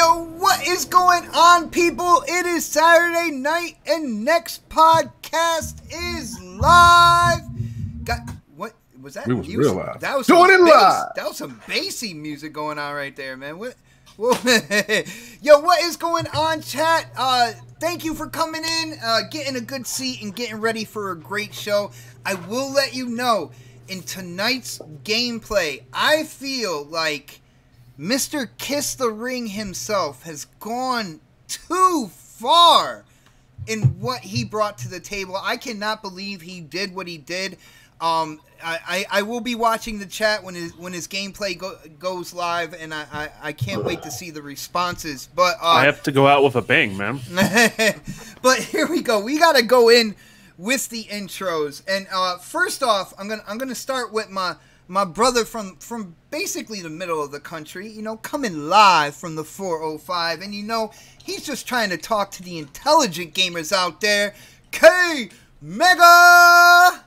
Yo, what is going on, people? It is Saturday night and next podcast is live. What was that? We was real live. That was doing it live. That was some bassy music going on right there, man. What? Yo, what is going on, chat? Thank you for coming in, getting a good seat and getting ready for a great show. I will let you know, in tonight's gameplay, I feel like Mr. Kiss the Ring himself has gone too far in what he brought to the table. I cannot believe he did what he did. I will be watching the chat when his gameplay goes live, and I can't wait to see the responses. But I have to go out with a bang, man. But here we go. We gotta go in with the intros, and first off, I'm gonna start with my brother from basically the middle of the country, you know, coming live from the 405, and you know, he's just trying to talk to the intelligent gamers out there. K Mega.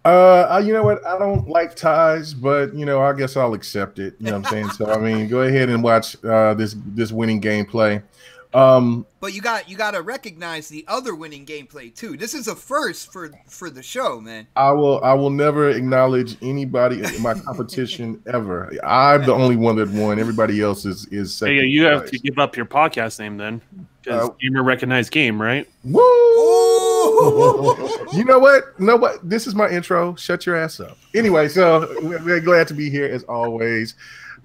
You know what? I don't like ties, but you know, I guess I'll accept it. You know what I'm saying? So I mean, go ahead and watch this winning gameplay. But you got to recognize the other winning gameplay too. This is a first for the show, man. I will never acknowledge anybody in my competition ever. I'm the only one that won. Everybody else is second. Hey, you have to give up your podcast name then, because gamer recognized game, right? Woo! You know what? No, what? This is my intro. Shut your ass up. Anyway, so we're glad to be here as always.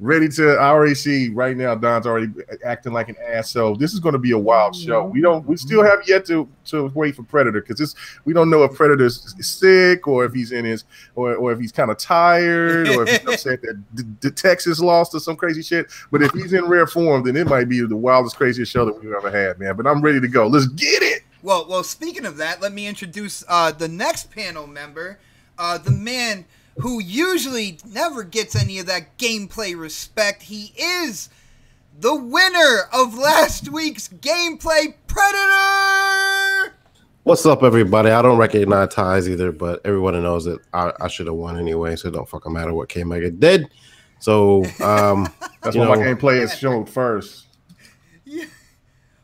Ready to, I already see right now Don's already acting like an ass, so this is going to be a wild show. We still have yet to wait for Predator, because we don't know if Predator's sick or if he's in his or if he's kind of tired or if he's upset that the Texas lost or some crazy shit. But if he's in rare form, then it might be the wildest, craziest show that we've ever had, man. But I'm ready to go. Let's get it. Well, speaking of that, let me introduce the next panel member, the man who usually never gets any of that gameplay respect. He is the winner of last week's gameplay, Predator! What's up, everybody? I don't recognize ties either, but everyone knows that I should have won anyway, so it don't fucking matter what K-Mega did. So, that's why my gameplay is shown first. Yeah.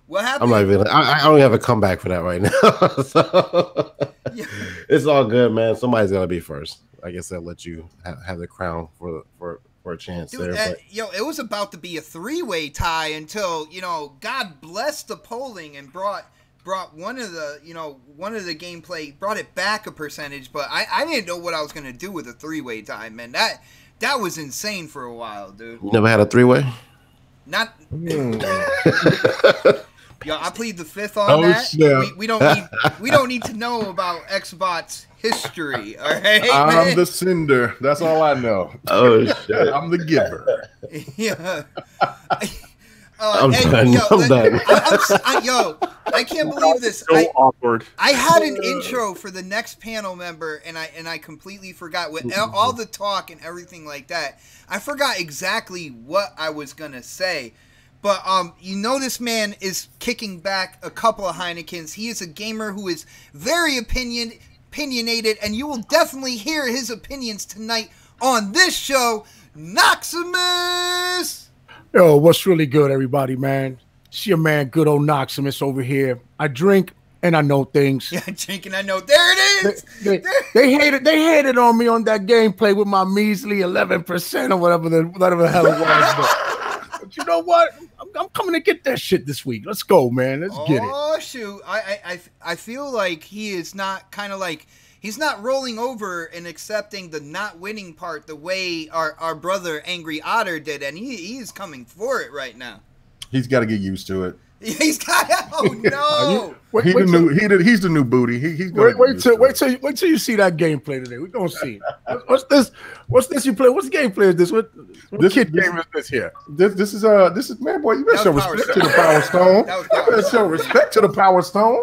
What happened? I'm not even. I don't have a comeback for that right now. So, yeah. It's all good, man. Somebody's gotta be first. I guess I'll let you have the crown for a chance. Dude, there. Yo, it was about to be a three-way tie until, you know, God blessed the polling and brought one of the gameplay, brought it back a percentage. But I didn't know what I was gonna do with a three-way tie, man. That was insane for a while, dude. You never had a three-way? Not. Yo, I plead the fifth on that. Yeah. We don't need to know about Xbox history. All right, I'm the sender. That's all I know. Oh shit! I'm the giver. Yeah. I'm done. I can't believe this. So awkward. I had an intro for the next panel member, and I completely forgot with all the talk and everything like that. I forgot exactly what I was gonna say. But, you know, this man is kicking back a couple of Heinekens. He is a gamer who is very opinionated, and you will definitely hear his opinions tonight on this show. Knoxximus! Yo, what's really good, everybody, man? It's your man, good old Knoxximus over here. I drink and I know things. Yeah, I drink and I know. There it is! They hated on me on that gameplay with my measly 11% or whatever the hell it was. But you know what? I'm coming to get that shit this week. Let's go, man. Let's get it. Oh shoot! I feel like he is not he's not rolling over and accepting the not winning part the way our brother Angry Otter did, and he is coming for it right now. He's got to get used to it. He's got. Oh no! He's the new booty. He's wait till you see that gameplay today. We're gonna see. What's this? What's this you play? What's gameplay is this? What kid game is this here? This is man, boy. You better show respect to the Power Stone. You better show respect to the Power Stone.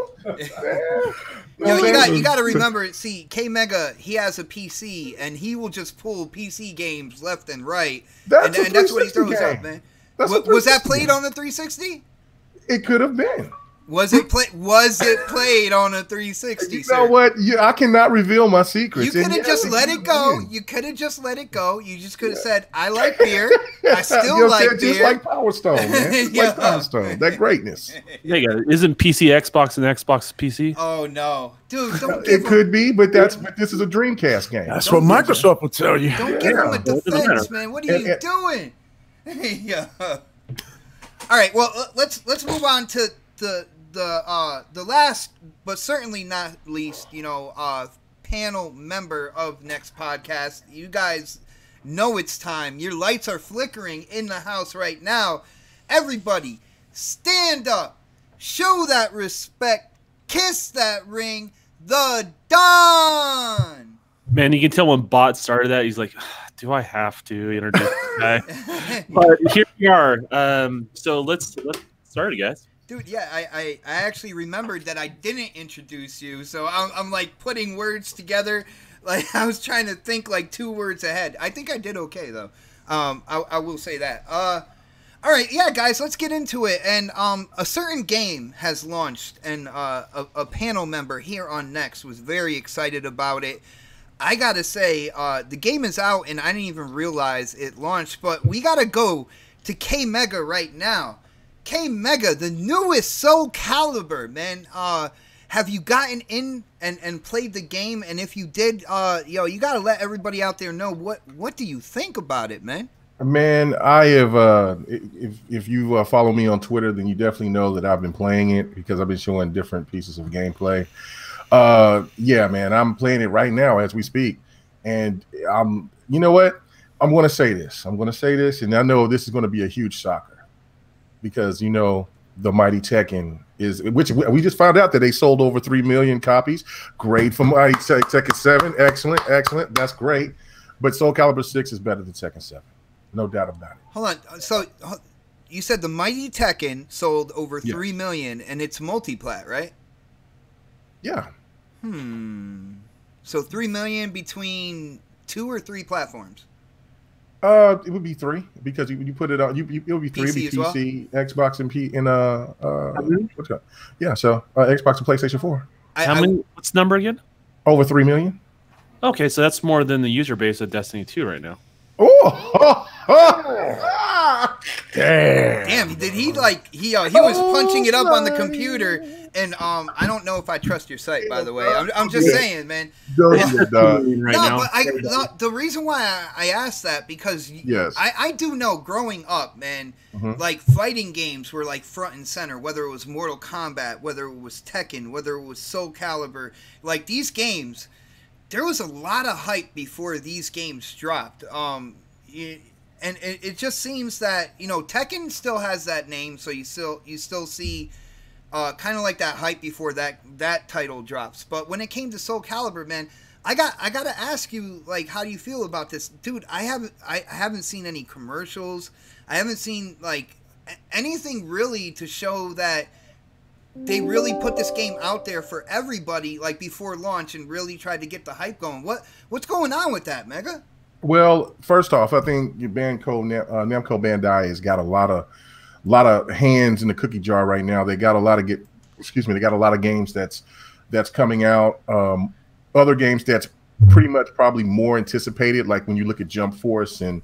Yo, you got to remember. See, K Mega, he has a PC, and he will just pull PC games left and right, and that's what he throws up, man. Was that played on the 360? It could have been. Was it played on a 360? You know what? I cannot reveal my secrets. You could have just let it go. You could have just let it go. You just could have said, "I like beer. I still like beer." Just like Power Stone, man. Just like Power Stone. That greatness. Yeah, isn't PC Xbox and Xbox PC? Oh no, dude! Don't It could be, but this is a Dreamcast game. That's what Microsoft will tell you. Don't give him a defense, man. What are you doing? Yeah. All right. Well, let's move on to the last, but certainly not least, panel member of next podcast. You guys know it's time. Your lights are flickering in the house right now. Everybody, stand up, show that respect, kiss that ring. The Don. Man, you can tell when Bot started that, he's like, do I have to introduce this guy? But here we are. So let's start it, guys. Dude, yeah, I actually remembered that I didn't introduce you, so I'm like putting words together. Like I was trying to think like 2 words ahead. I think I did okay though. I will say that. All right, yeah, guys, let's get into it. And a certain game has launched, and a panel member here on Next was very excited about it. I gotta say, the game is out, and I didn't even realize it launched. But we gotta go to K Mega right now. K Mega, the newest Soul Calibur, man. Have you gotten in and played the game? And if you did, you gotta let everybody out there know what do you think about it, man? Man, I have. If you follow me on Twitter, then you definitely know that I've been playing it because I've been showing different pieces of gameplay. Yeah, man, I'm playing it right now as we speak, and you know what? I'm going to say this. And I know this is going to be a huge shocker because the mighty Tekken which we just found out that they sold over 3 million copies. Great for mighty Tekken 7. Excellent. That's great. But Soul Calibur 6 is better than Tekken 7. No doubt about it. Hold on. So you said the mighty Tekken sold over 3 million, and it's multiplat, right? Yeah. So 3 million between 2 or 3 platforms? It would be 3 because you put it on. It would be 3. PC as well? Xbox, and what's that? Yeah. So Xbox and PlayStation 4. How many? What's the number again? Over 3 million. Okay, so that's more than the user base of Destiny 2 right now. Damn! Did he he was punching it up on the computer, and I don't know if I trust your site, by the way. I'm just saying, man. The reason why I asked that because I do know growing up, man, like fighting games were like front and center. Whether it was Mortal Kombat, whether it was Tekken, whether it was Soul Calibur, like these games. There was a lot of hype before these games dropped. And it just seems that Tekken still has that name, so you still see kind of like that hype before that title drops. But when it came to Soul Calibur, man, I gotta ask you, like, how do you feel about this, dude? I haven't seen any commercials. I haven't seen like anything really to show that they really put this game out there for everybody, like before launch, and really tried to get the hype going. What's going on with that, Mega? Well, first off, I think Namco Bandai has got a lot of hands in the cookie jar right now. They got a lot of games that's coming out. Other games that's pretty much probably more anticipated, like when you look at Jump Force and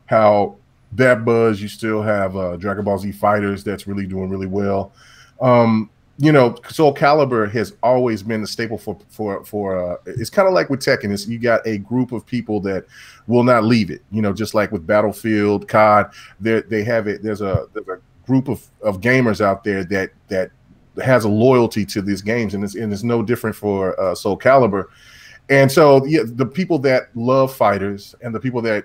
how that buzz. You still have Dragon Ball Z Fighters that's really doing really well. Soul Calibur has always been the staple for it's kind of like with Tekken. You got a group of people that will not leave it. Just like with Battlefield, COD, they have it. There's a group of gamers out there that has a loyalty to these games, and it's no different for Soul Calibur. And so the people that love fighters and the people that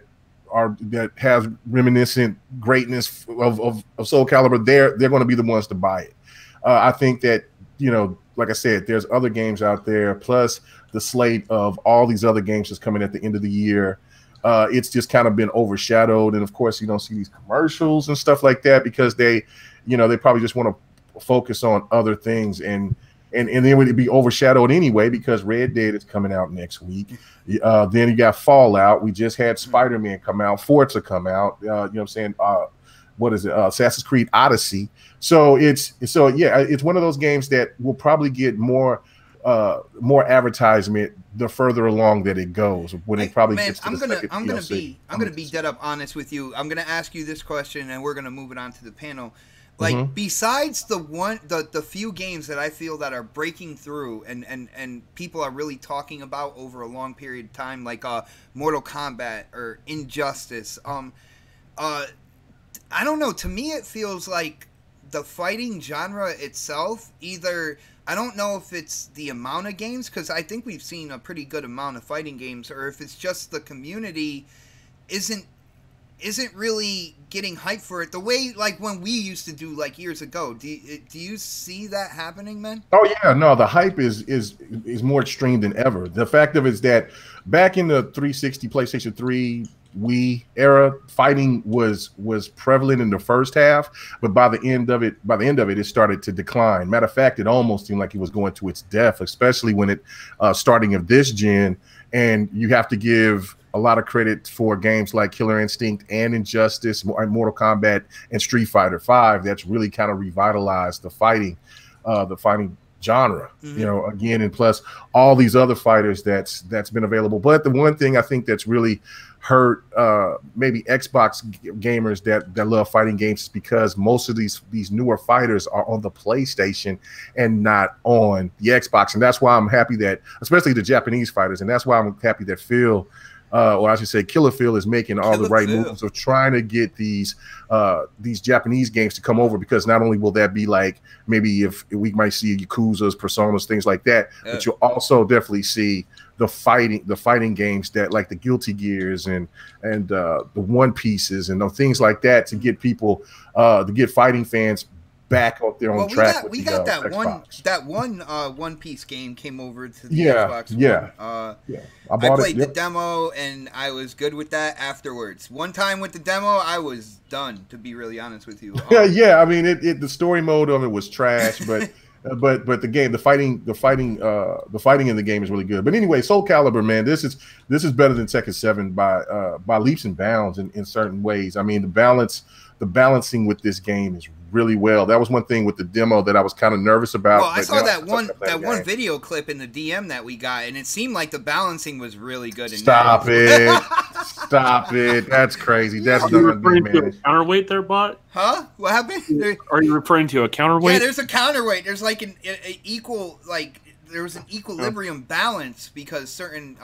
have reminiscent greatness of Soul Calibur, they're going to be the ones to buy it. I think that, like I said, there's other games out there, plus the slate of all these other games that's coming at the end of the year. It's just kind of been overshadowed. And of course, you don't see these commercials and stuff like that because they probably just want to focus on other things. And then would it be overshadowed anyway because Red Dead is coming out next week. Then you got Fallout. We just had Spider-Man come out, Forza come out. what is it? Assassin's Creed Odyssey. So it's one of those games that will probably get more advertisement the further along that it goes. When it probably gets to I'm gonna be dead up honest with you. I'm gonna ask you this question, and we're gonna move it on to the panel. Like, besides the few games that I feel that are breaking through and people are really talking about over a long period of time, like Mortal Kombat or Injustice, I don't know. To me, it feels like the fighting genre itself, either, I don't know if it's the amount of games, because I think we've seen a pretty good amount of fighting games, or if it's just the community isn't really getting hyped for it the way like when we used to do like years ago. Do you see that happening, man? Oh yeah, no, the hype is more extreme than ever. The fact of it is that back in the 360, PlayStation 3, Wii era, fighting was prevalent in the first half, but by the end of it, it started to decline. Matter of fact, it almost seemed like it was going to its death, especially when it starting of this gen. And you have to give a lot of credit for games like Killer Instinct and Injustice, Mortal Kombat, and Street Fighter V. That's really kind of revitalized the fighting genre, you know, again, and plus all these other fighters that's been available. But the one thing I think that's really hurt maybe Xbox gamers that love fighting games is because most of these newer fighters are on the PlayStation and not on the Xbox. And that's why I'm happy that, especially the Japanese fighters, and that's why I'm happy that Phil, or I should say Killer Phil, is making all the right moves of trying to get these Japanese games to come over, because not only will that be like, maybe if we might see Yakuza's, Personas, things like that, but you'll also definitely see the fighting games that like the Guilty Gears and the One Pieces and things like that, to get people to get fighting fans back up their own track. We got that one One Piece game came over to the Xbox One. I played the demo and I was good with that afterwards. One time with the demo, I was done, to be really honest with you. Yeah, I mean, the story mode of it was trash, but but the game, the fighting in the game is really good. But anyway, Soul Calibur, man, this is better than Tekken 7 by leaps and bounds in certain ways. I mean, the balancing with this game is really well. That was one thing with the demo that I was kind of nervous about. Well, I saw that one video clip in the DM that we got, and it seemed like the balancing was really good. Stop it. That's crazy. That's Are you referring to a counterweight there, bot? Huh? What happened? Are you referring to a counterweight? Yeah, there's a counterweight. There's like an equal, like there was an equilibrium balance because certain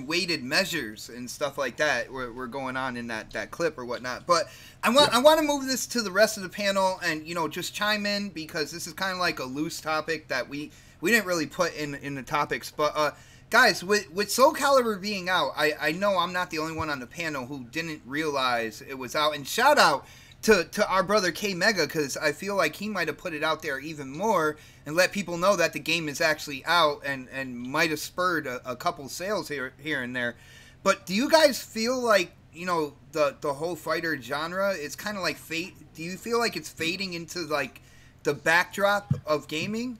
weighted measures and stuff like that were going on in that clip or whatnot. But I want to move this to the rest of the panel and, you know, just chime in, because this is kind of like a loose topic that we didn't really put in the topics. But guys, with Soul Calibur being out, I know I'm not the only one on the panel who didn't realize it was out. And shout out to our brother K Mega, because I feel like he might have put it out there even more and let people know that the game is actually out, and might have spurred a couple sales here and there. But do you guys feel like, you know, the whole fighter genre is kind of like fate? Do you feel like it's fading into like the backdrop of gaming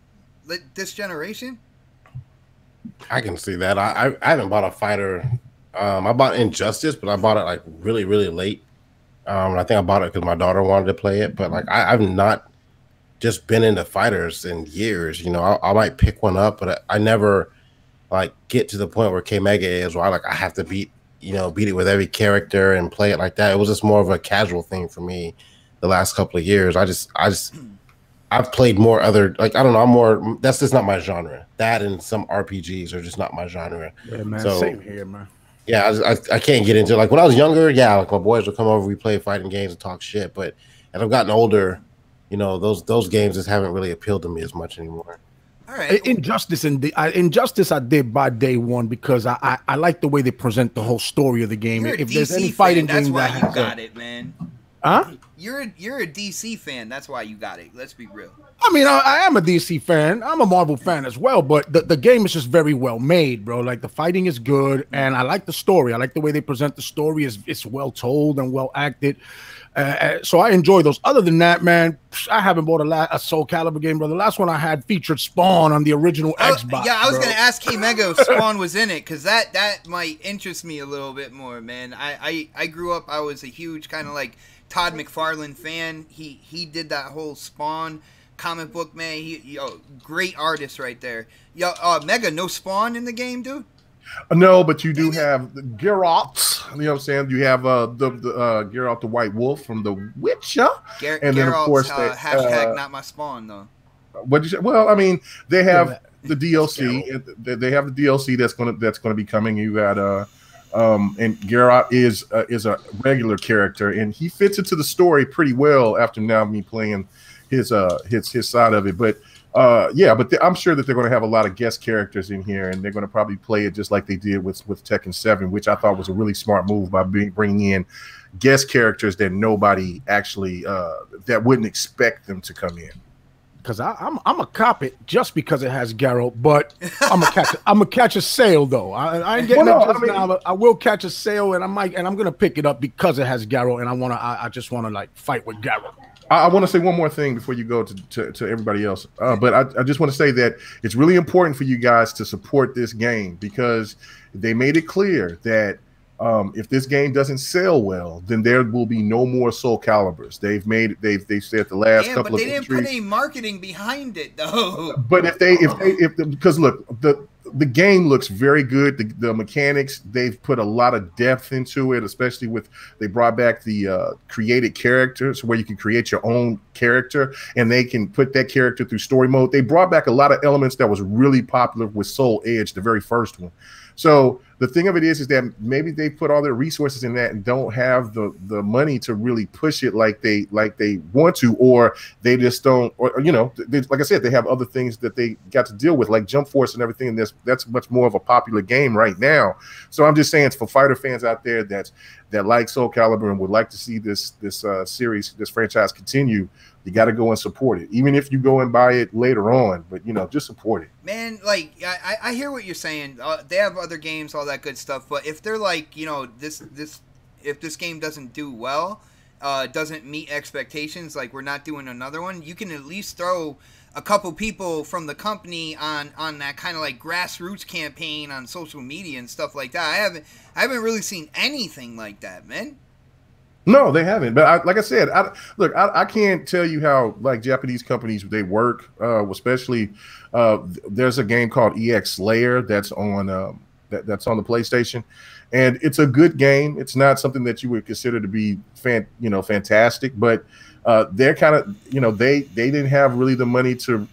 this generation? I can see that. I haven't bought a fighter. I bought Injustice, but I bought it like really, really late. I think I bought it because my daughter wanted to play it. But like I've not just been into fighters in years. You know, I might pick one up, but I never like get to the point where K Mega is, where I have to beat it with every character and play it like that. It was just more of a casual thing for me the last couple of years. I've played more other, like, I don't know, that's just not my genre. That and some RPGs are just not my genre. Yeah, man, so, same here, man. Yeah, I can't get into it. Like when I was younger, yeah, like my boys would come over, we play fighting games and talk shit. But as I've gotten older, you know, those games just haven't really appealed to me as much anymore. All right. Injustice I did by day one, because I like the way they present the whole story of the game. If there's any fighting game, that's why you got it, man. Huh? You're a DC fan. That's why you got it. Let's be real. I mean, I am a DC fan. I'm a Marvel fan as well, but the game is just very well made, bro. Like the fighting is good, and I like the story. I like the way they present the story. It's well told and well acted. So I enjoy those. Other than that, man, I haven't bought a Soul Calibur game, bro. The last one I had featured Spawn on the original Xbox. Yeah, I was bro. gonna ask K Mega if Spawn was in it, because that might interest me a little bit more, man. I grew up, I was a huge kind of like Todd McFarlane fan. He did that whole Spawn comic book, man. Great artist right there. Yo, Mega, no Spawn in the game, dude? No, but you do have the Geralt. You know what I'm saying? You have the Geralt the White Wolf from The Witcher, and then of course hashtag not my Spawn though. What'd you say? Well, I mean, they have the DLC. They have the DLC that's gonna be coming. You got and Geralt is a regular character, and he fits into the story pretty well after now me playing his side of it, but. I'm sure that they're going to have a lot of guest characters in here, and they're going to probably play it just like they did with Tekken 7, which I thought was a really smart move by bringing in guest characters that nobody actually that wouldn't expect them to come in. Because I'm a cop it just because it has Geralt, but I'm gonna catch a sale though. I ain't getting now, but I will catch a sale, and I'm gonna pick it up because it has Geralt, and I just wanna like fight with Geralt. I want to say one more thing before you go to everybody else. But I just want to say that it's really important for you guys to support this game, because they made it clear that if this game doesn't sell well, then there will be no more Soul Caliburs. They've said the last couple of but they didn't put any marketing behind it though. But because look, the game looks very good. The mechanics, they've put a lot of depth into it, especially they brought back the created characters where you can create your own character and they can put that character through story mode. They brought back a lot of elements that was really popular with Soul Edge, the very first one. So the thing of it is that maybe they put all their resources in that and don't have the money to really push it like they want to, or they just don't, or like I said, they have other things that they got to deal with, like Jump Force and everything. And that's much more of a popular game right now. So I'm just saying, it's for fighter fans out there that like Soul Calibur and would like to see this series, this franchise continue. You got to go and support it, even if you go and buy it later on. But just support it, man. Like I hear what you're saying. They have other games, all that good stuff. But if they're like, if this game doesn't do well, doesn't meet expectations, like we're not doing another one, you can at least throw a couple people from the company on that kind of like grassroots campaign on social media and stuff like that. I haven't really seen anything like that, man. No, they haven't. But like I said, I can't tell you how like Japanese companies they work. Especially, there's a game called EX Slayer that's on that's on the PlayStation, and it's a good game. It's not something that you would consider to be fantastic, but they're kind of they didn't have really the money to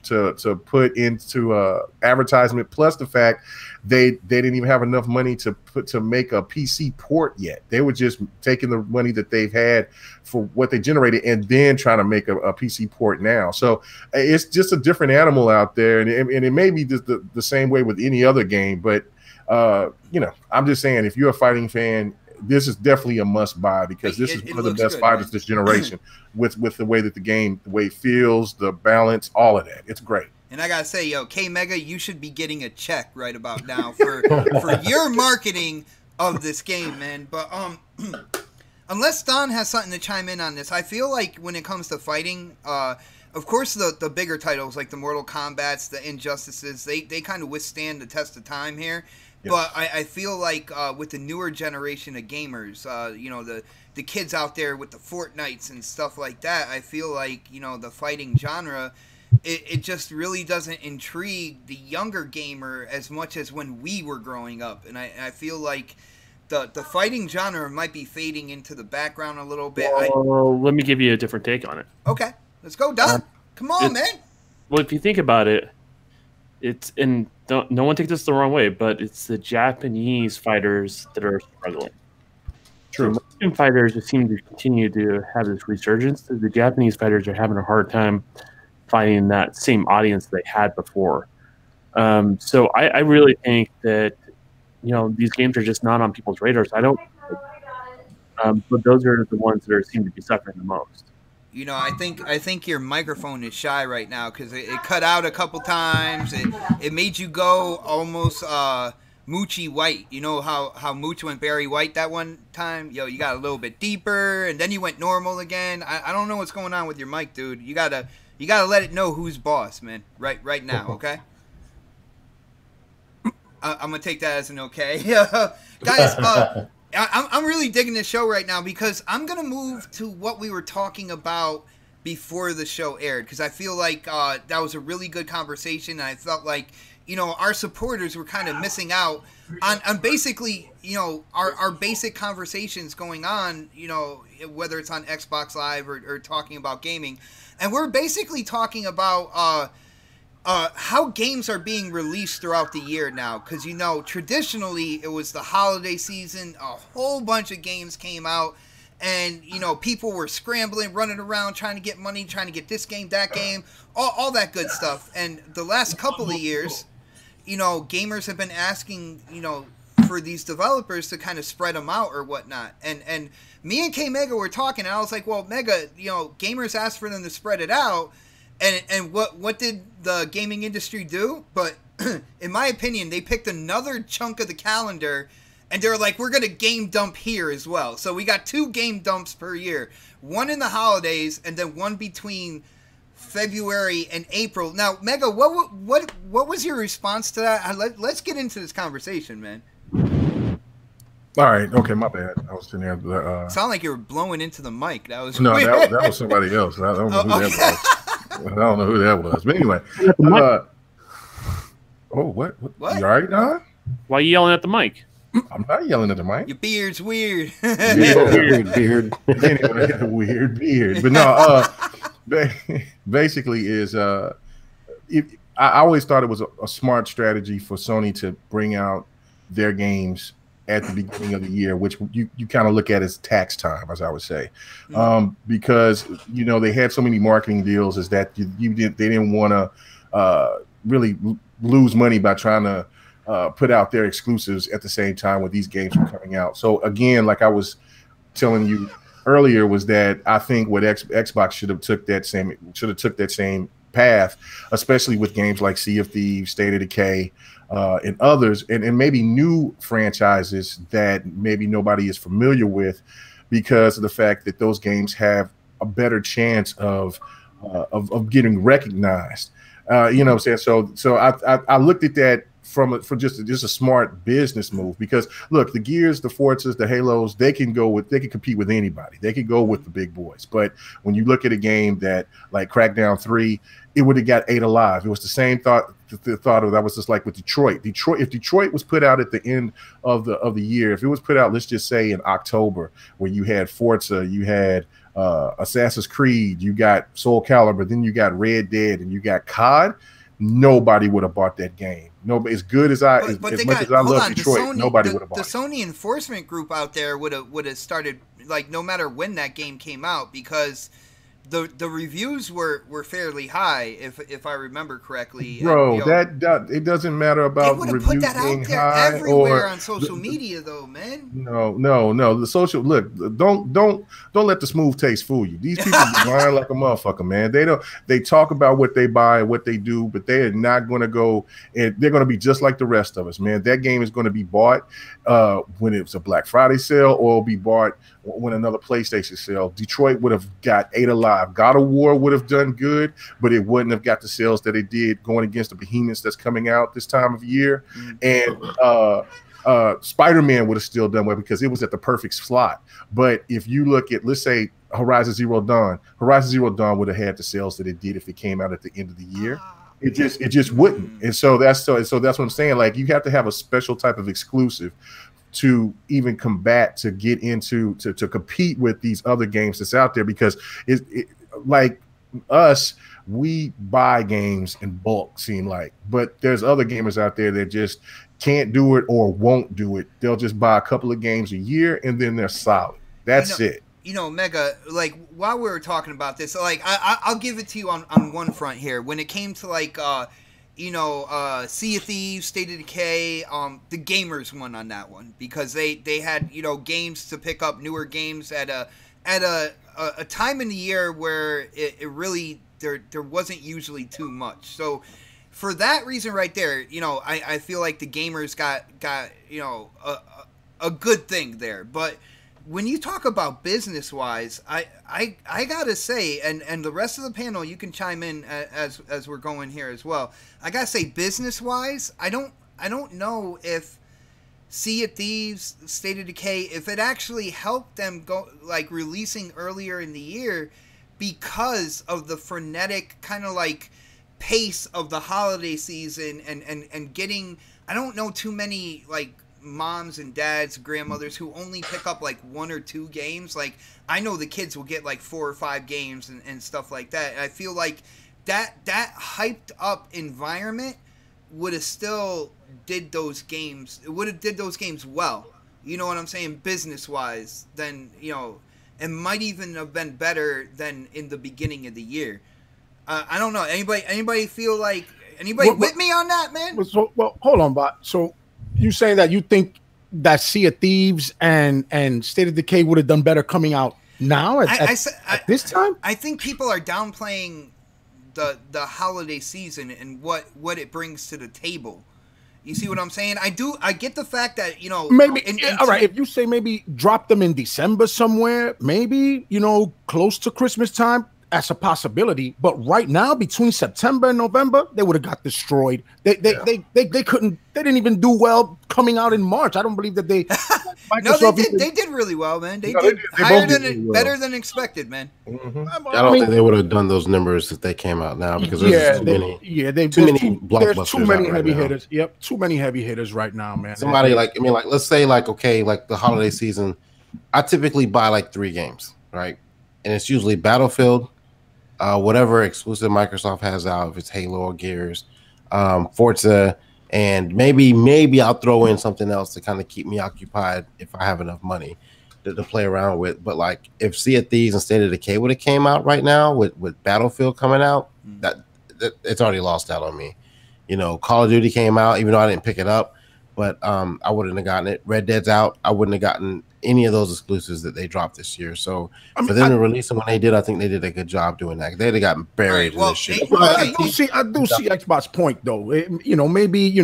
put into advertisement. Plus the fact they didn't even have enough money to make a PC port yet. They were just taking the money that they've had for what they generated and then trying to make a PC port now. So it's just a different animal out there, and it may be just the same way with any other game. But I'm just saying, if you're a fighting fan, this is definitely a must buy, because this is one of the best fighters this generation with the way that the way it feels, the balance, all of that. It's great. And I gotta say, K Mega, you should be getting a check right about now for your marketing of this game, man. But unless Don has something to chime in on this, I feel like when it comes to fighting, of course the bigger titles like the Mortal Kombats, the Injustices, they kind of withstand the test of time here. Yes. But I feel like with the newer generation of gamers, the kids out there with the Fortnites and stuff like that, I feel like the fighting genre, it just really doesn't intrigue the younger gamer as much as when we were growing up. And I feel like the fighting genre might be fading into the background a little bit. Well, let me give you a different take on it. Okay, let's go, Don. Come on, man. Well, if you think about it, no one take this the wrong way, but it's the Japanese fighters that are struggling. True. So American fighters seem to continue to have this resurgence. The Japanese fighters are having a hard time finding that same audience they had before. So I really think that these games are just not on people's radars. I don't, but those are the ones that seem to be suffering the most. I think your microphone is shy right now because it cut out a couple times. It made you go almost Moochie White. You know how Mooch went Barry White that one time? Yo, you got a little bit deeper, and then you went normal again. I don't know what's going on with your mic, dude. You gotta let it know who's boss, man. Right now, okay? I'm gonna take that as an okay. Guys, I'm really digging this show right now because I'm gonna move to what we were talking about before the show aired, because I feel like that was a really good conversation, and I felt like, you know, our supporters were kind of missing out on basically, you know, our basic conversations going on, you know, whether it's on Xbox Live or talking about gaming. And we're basically talking about how games are being released throughout the year now. Because, you know, traditionally it was the holiday season, a whole bunch of games came out. And, you know, people were scrambling, running around, trying to get money, trying to get this game, that game, all that good stuff. And the last couple of years, you know, gamers have been asking, you know, for these developers to kind of spread them out or whatnot. And me and K Mega were talking, and I was like, well, Mega, you know, gamers asked for them to spread it out. And what did the gaming industry do? But in my opinion, they picked another chunk of the calendar, and they were like, we're going to game dump here as well. So we got 2 game dumps per year. One in the holidays, and then one between February and April. Now, Mega, what was your response to that? Let's get into this conversation, man. All right. Okay, my bad. I was sitting there. Sound like you were blowing into the mic. That was no, weird. that was somebody else. I don't know who that was. I don't know who that was. But anyway. What? You all right, Don? Why are you yelling at the mic? I'm not yelling at the mic. Your beard's weird. Weird beard. Anyway, weird beard. But no, basically is I always thought it was a smart strategy for Sony to bring out their games at the beginning of the year, which you kind of look at as tax time, as I would say, because, you know, they had so many marketing deals is that they didn't want to really lose money by trying to put out their exclusives at the same time when these games were coming out. So again, like I was telling you earlier, was that I think what Xbox should have took that same path, especially with games like Sea of Thieves, State of Decay, and others, and maybe new franchises that maybe nobody is familiar with, because of the fact that those games have a better chance of getting recognized. You know what I'm saying? So I looked at that from just a smart business move, because look, the Gears, the Forzas, the Halos, they can compete with anybody. They can go with the big boys. But when you look at a game that like Crackdown 3, it would have got 8 alive. It was the same thought. The thought of that was just like with Detroit. If Detroit was put out at the end of the year, if it was put out, let's just say in October, where you had Forza, you had Assassin's Creed, you got Soul Calibur, then you got Red Dead, and you got COD, nobody would have bought that game. Nobody, as good as I, as much as I love Detroit, nobody would have bought it. The Sony enforcement group out there would have started, like, no matter when that game came out, because the reviews were fairly high, if I remember correctly. Bro, that it doesn't matter about they reviews put that being out there high everywhere or on social media, though, man. No. The social don't let the smooth taste fool you. These people be lying like a motherfucker, man. They talk about what they buy and what they do, but they are not going to go, and they're going to be just like the rest of us, man. That game is going to be bought when it's a Black Friday sale, or it'll be bought when another PlayStation sale. Detroit would have got 8 alive. God of War would have done good, but it wouldn't have got the sales that it did going against the behemoths that's coming out this time of year. And Spider-Man would have still done well because it was at the perfect slot. But if you look at, let's say, Horizon Zero Dawn would have had the sales that it did if it came out at the end of the year. It just wouldn't. And so that's what I'm saying. Like, you have to have a special type of exclusive to even combat, to get into, to compete with these other games that's out there, because it like us, we buy games in bulk, seem like, but there's other gamers out there that just can't do it or won't do it. They'll just buy a couple of games a year and then they're solid. That's it. You know, Mega, like, while we were talking about this, like, I'll give it to you on one front here. When it came to, like, Sea of Thieves, State of Decay, the gamers won on that one, because they had, you know, games to pick up, newer games at a time in the year where it really there wasn't usually too much. So for that reason right there, I feel like the gamers got a good thing there. But when you talk about business wise, I gotta say, and the rest of the panel, you can chime in as we're going here as well. I gotta say, business wise, I don't know if Sea of Thieves, State of Decay, if it actually helped them go like releasing earlier in the year because of the frenetic kind of like pace of the holiday season and getting, I don't know too many like moms and dads, grandmothers who only pick up like 1 or 2 games. Like I know the kids will get like 4 or 5 games and stuff like that. And I feel like that hyped up environment would have still did those games. It would have did those games well. You know what I'm saying? Business wise, then it might even have been better than in the beginning of the year. I don't know. Anybody feel like with me on that, man? So, well, hold on, Bot. So you saying that you think that Sea of Thieves and State of Decay would have done better coming out now at this time? I think people are downplaying the holiday season and what it brings to the table. You see what I'm saying? I get the fact that maybe all right. If you say maybe drop them in December somewhere, maybe close to Christmas time. That's a possibility, but right now between September and November, they would have got destroyed. They couldn't. They didn't even do well coming out in March. I don't believe that they. No, they did really well, man. They did better than expected, man. Mm-hmm. I don't think they would have done those numbers if they came out now because there's too many blockbusters. There's too many heavy hitters. Yep, too many heavy hitters right now, man. Somebody let's say the holiday season. I typically buy like 3 games, right? And it's usually Battlefield. Whatever exclusive Microsoft has out, if it's Halo or Gears, Forza, and maybe I'll throw in something else to kind of keep me occupied if I have enough money to play around with. But like if Sea of Thieves and State of Decay would have came out right now with Battlefield coming out, that it's already lost out on me. Call of Duty came out, even though I didn't pick it up, but I wouldn't have gotten it. Red Dead's out, I wouldn't have gotten any of those exclusives that they dropped this year. So for them to release them when they did, I think they did a good job doing that. They'd have gotten buried in this shit. I do see Xbox's point though. Maybe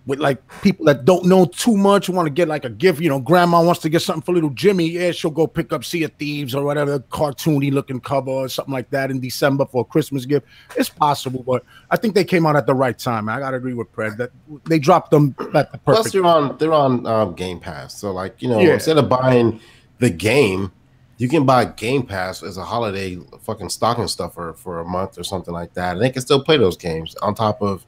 with like people that don't know too much, want to get like a gift. Grandma wants to get something for little Jimmy. Yeah, she'll go pick up Sea of Thieves or whatever cartoony looking cover or something like that in December for a Christmas gift. It's possible, but I think they came out at the right time. I gotta agree with Pred that they dropped them at the perfect. Plus, they're on Game Pass, so like instead of buying the game, you can buy Game Pass as a holiday fucking stocking stuffer for a month or something like that, and they can still play those games on top of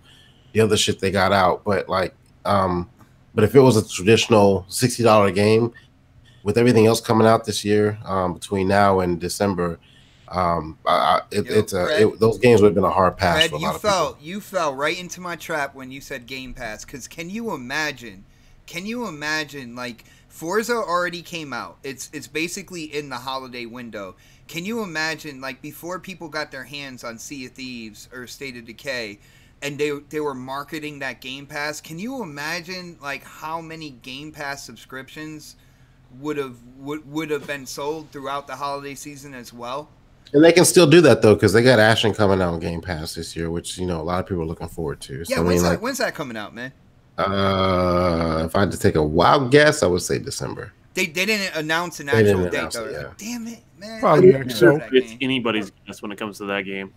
the other shit they got out. But but if it was a traditional $60 game with everything else coming out this year, between now and December, those games would have been a hard pass. Fred, for a lot of people. You fell right into my trap when you said Game Pass. Because can you imagine like Forza already came out. It's basically in the holiday window. Can you imagine like before people got their hands on Sea of Thieves or State of Decay, and they were marketing that Game Pass? Can you imagine like how many Game Pass subscriptions would have been sold throughout the holiday season as well? And they can still do that though, because they got Ashen coming out on Game Pass this year, which a lot of people are looking forward to. So, yeah, when's that coming out, man? If I had to take a wild guess, I would say December. They didn't announce an actual date though. Yeah. Damn it, man! Probably it's anybody's guess when it comes to that game.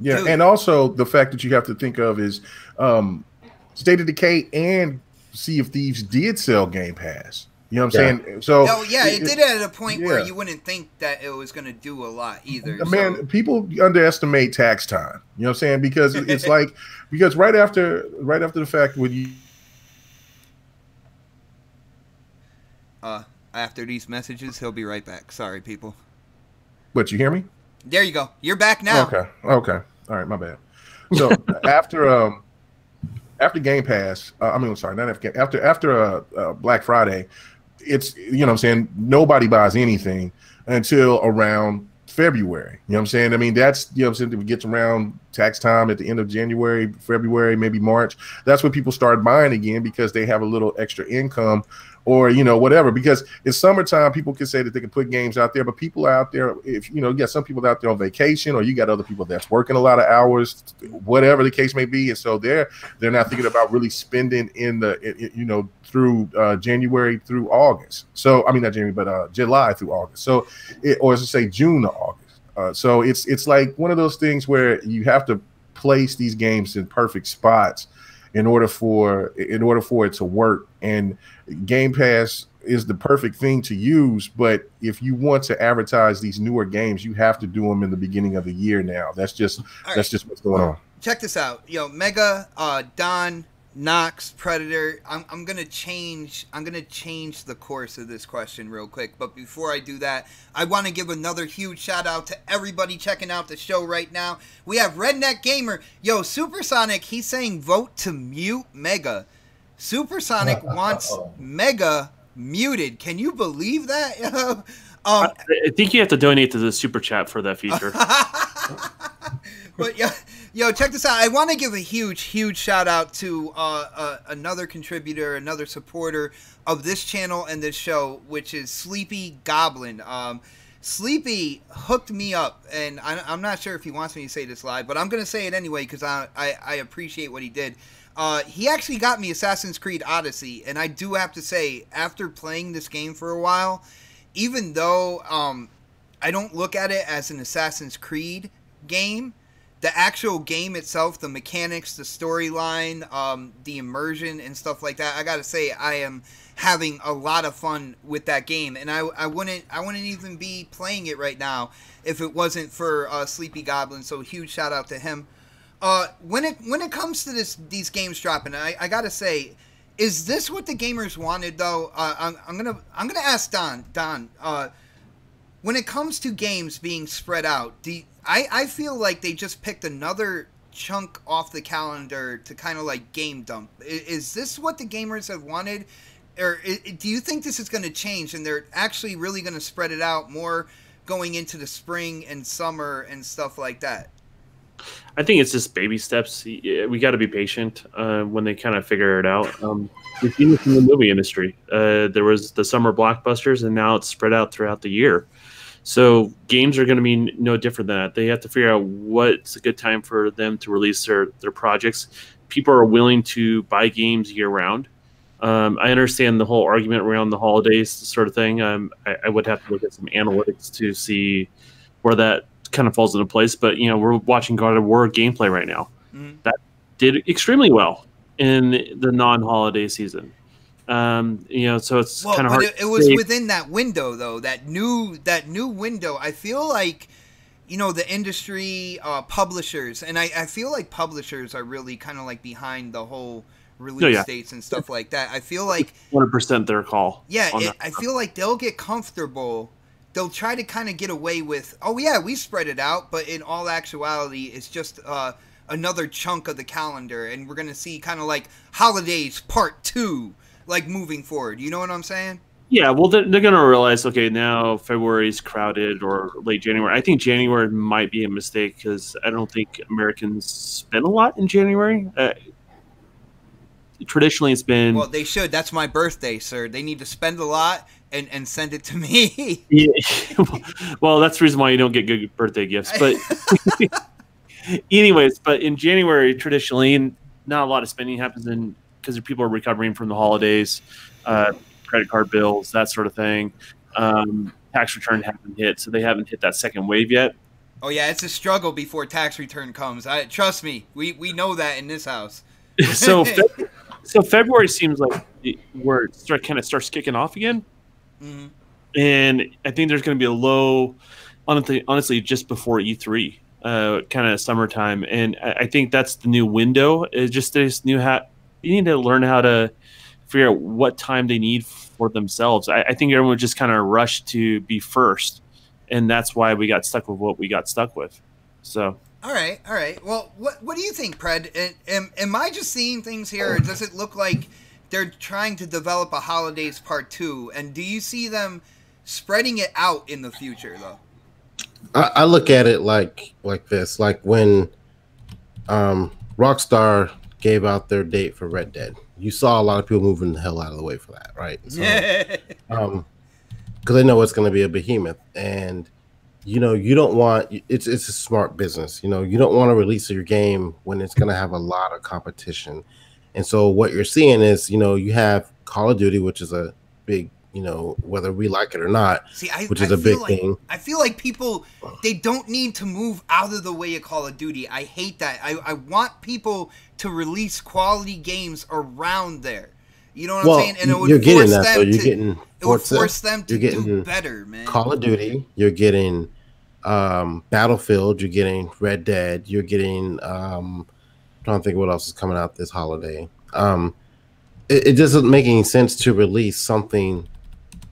Yeah, Dude. And also the fact that you have to think of is State of Decay and Sea of Thieves did sell Game Pass. You know what I'm saying? So it did it at a point where you wouldn't think that it was going to do a lot either. Man, people underestimate tax time. You know what I'm saying? Because it's like right after the fact when you after these messages, he'll be right back. Sorry, people. What, you hear me? There you go. You're back now. Okay. All right, my bad. So after Game Pass, after Black Friday, it's what I'm saying, nobody buys anything until around February. You know what I'm saying? I mean, that's what I'm saying, it gets around tax time at the end of January, February, maybe March. That's when people start buying again because they have a little extra income or whatever, because it's summertime. People can say that they can put games out there, but people are out there, if you got some people out there on vacation, or you got other people that's working a lot of hours, whatever the case may be, and so they're not thinking about really spending through January through August. So I mean, not January, but July through August. So or as I say, June to August. So it's like one of those things where you have to place these games in perfect spots in order for it to work. And Game Pass is the perfect thing to use, but if you want to advertise these newer games, you have to do them in the beginning of the year now. That's just what's going on. Check this out. Mega, Don, Knox, Predator. I'm gonna change the course of this question real quick. But before I do that, I want to give another huge shout out to everybody checking out the show right now. We have Redneck Gamer. Supersonic, he's saying vote to mute Mega. Supersonic wants Mega muted. Can you believe that? I think you have to donate to the super chat for that feature. But check this out. I want to give a huge shout out to another contributor, another supporter of this channel and this show, which is Sleepy Goblin. Sleepy hooked me up, and I'm not sure if he wants me to say this live, but I'm going to say it anyway because I appreciate what he did. He actually got me Assassin's Creed Odyssey, and I do have to say, after playing this game for a while, even though I don't look at it as an Assassin's Creed game, the actual game itself, the mechanics, the storyline, the immersion and stuff like that, I gotta say, I am having a lot of fun with that game, and I wouldn't even be playing it right now if it wasn't for Sleepy Goblin. So huge shout out to him. When it comes to these games dropping, I gotta say, is this what the gamers wanted though? I'm gonna ask Don. When it comes to games being spread out, I feel like they just picked another chunk off the calendar to kind of like game dump. Is this what the gamers have wanted? Or do you think this is going to change and they're actually really going to spread it out more going into the spring and summer and stuff like that? I think it's just baby steps. We got to be patient when they kind of figure it out. We've seen this in the movie industry. There was the summer blockbusters, and now it's spread out throughout the year. So games are going to be no different than that. They have to figure out what's a good time for them to release their projects. People are willing to buy games year-round. I understand the whole argument around the holidays sort of thing. I would have to look at some analytics to see where that kind of falls into place. But, we're watching God of War gameplay right now. Mm-hmm. That did extremely well in the non-holiday season. So it's kind of hard. It was within that window, though. That new window. I feel like, the industry, publishers, and I feel like publishers are really kind of like behind the whole release dates and stuff like that. I feel like 100% their call. Yeah, I feel like they'll get comfortable. They'll try to kind of get away with, oh yeah, we spread it out, but in all actuality, it's just another chunk of the calendar, and we're gonna see kind of like holidays part 2. Like moving forward, you know what I'm saying? Yeah, well, they're going to realize, okay, now February's crowded or late January. I think January might be a mistake because I don't think Americans spend a lot in January. Traditionally, it's been... Well, they should. That's my birthday, sir. They need to spend a lot and send it to me. Yeah. Well, that's the reason why you don't get good birthday gifts. But anyways, but in January, traditionally, not a lot of spending happens because people are recovering from the holidays, credit card bills, that sort of thing. Tax return haven't hit, so they haven't hit that second wave yet. Oh yeah, it's a struggle before tax return comes. Trust me, we know that in this house. So February seems like where it kind of starts kicking off again, mm-hmm. And I think there's going to be a low, honestly, just before E3, kind of summertime, and I think that's the new window. It's just this new you need to learn how to figure out what time they need for themselves. I think everyone just kind of rushed to be first, and that's why we got stuck with what we got stuck with. So. All right. Well, what do you think, Pred? Am I just seeing things here, or does it look like they're trying to develop a holidays part 2? And do you see them spreading it out in the future, though? I look at it like this, like when Rockstar gave out their date for Red Dead. You saw a lot of people moving the hell out of the way for that, right? So, because they know it's going to be a behemoth, and you know, you don't want it's a smart business. You know, you don't want to release your game when it's going to have a lot of competition. And so what you're seeing is, you know, you have Call of Duty, which is a big, you know, whether we like it or not, which is a big thing. I feel like people, they don't need to move out of the way of Call of Duty. I hate that. I want people to release quality games around there. You know what I'm saying? And it would force them to do better, man. Call of Duty, you're getting Battlefield, you're getting Red Dead, you're getting I'm trying to think what else is coming out this holiday. It doesn't make any sense to release something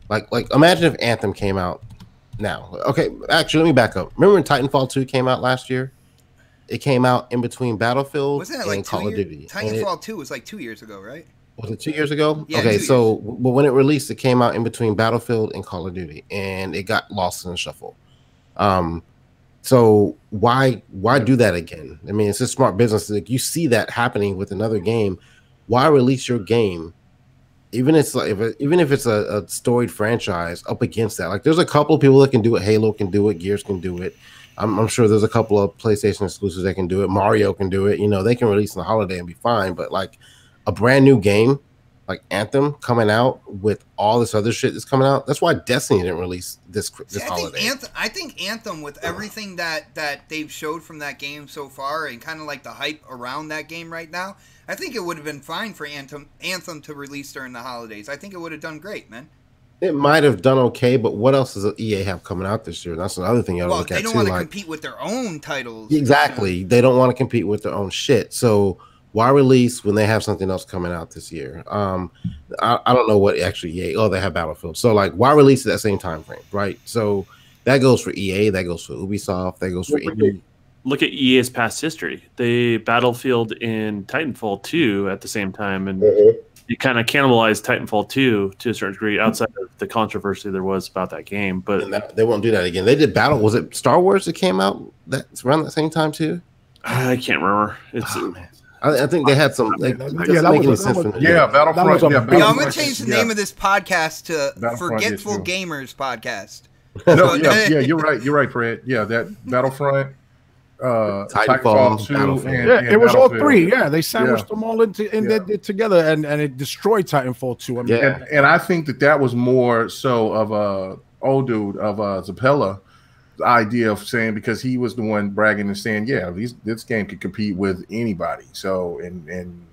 like imagine if Anthem came out now. Okay, actually let me back up. Remember when Titanfall 2 came out last year? It came out in between Battlefield and Call of Duty. Titanfall 2 was like 2 years ago, right? Was it 2 years ago? Yeah, okay, so but when it released, it came out in between Battlefield and Call of Duty, and it got lost in the shuffle. So why do that again? I mean, it's a smart business. Like, you see that happening with another game. Why release your game, even if it's a storied franchise, up against that? Like, there's a couple of people that can do it. Halo can do it. Gears can do it. I'm sure there's a couple of PlayStation exclusives that can do it. Mario can do it. You know, they can release on the holiday and be fine. But like a brand new game like Anthem coming out with all this other shit that's coming out, that's why Destiny didn't release this holiday. I think Anthem, with everything that they've showed from that game so far, and kind of like the hype around that game right now, I think it would have been fine for Anthem to release during the holidays. I think it would have done great, man. It might have done okay, but what else does EA have coming out this year? That's another thing you gotta look at too. They don't want to compete with their own titles. Exactly. You know? They don't want to compete with their own shit. So why release when they have something else coming out this year? I don't know what actually EA. Oh, they have Battlefield. So like, why release at that same time frame, right? So that goes for EA. That goes for Ubisoft. That goes for Look at EA's past history. They Battlefield and Titanfall 2 at the same time, and you kind of cannibalized Titanfall 2 to a certain degree outside of the controversy there was about that game. But they won't do that again. They did Battle. Was it Star Wars that came out that's around the same time too? I can't remember. It's I think they had some. Battlefront. I'm gonna change the name of this podcast to Forgetful Gamers Podcast. No, you're right. You're right, Fred. Yeah, that Battlefront. Titanfall 2 and it was all three. Yeah, they sandwiched them all together, and it destroyed Titanfall 2. I mean, and I think that was more so of a old dude of Zappella idea of saying, because he was the one bragging and saying, this game could compete with anybody. So and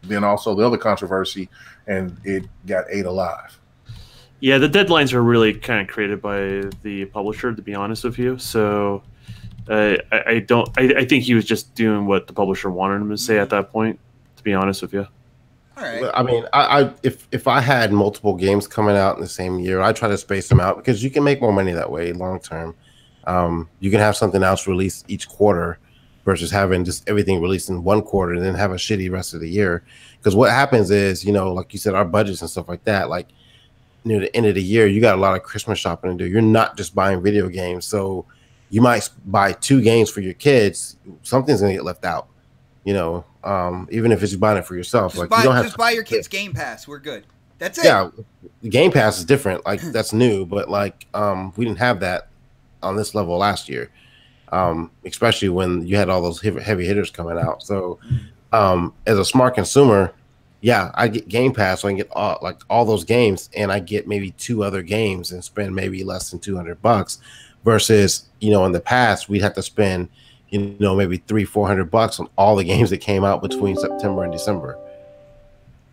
then also the other controversy, and it got ate alive. Yeah, the deadlines are really kind of created by the publisher, to be honest with you. So. I think he was just doing what the publisher wanted him to say at that point, to be honest with you. All right. I mean, if I had multiple games coming out in the same year, I try to space them out, because you can make more money that way long term. You can have something else released each quarter versus having just everything released in one quarter and then have a shitty rest of the year. Because what happens is, like you said, our budgets and stuff like that, like near the end of the year, you got a lot of Christmas shopping to do. You're not just buying video games, so you might buy 2 games for your kids. Something's gonna get left out, even if it's buying it for yourself. You don't have to buy your kids Game Pass. We're good. That's it. Yeah, the Game Pass is different. Like, that's new, but we didn't have that on this level last year, especially when you had all those heavy hitters coming out. So, as a smart consumer, I get Game Pass, so I can get all those games, and I get maybe 2 other games and spend maybe less than $200. Versus, in the past, we'd have to spend, maybe $300-400 on all the games that came out between September and December.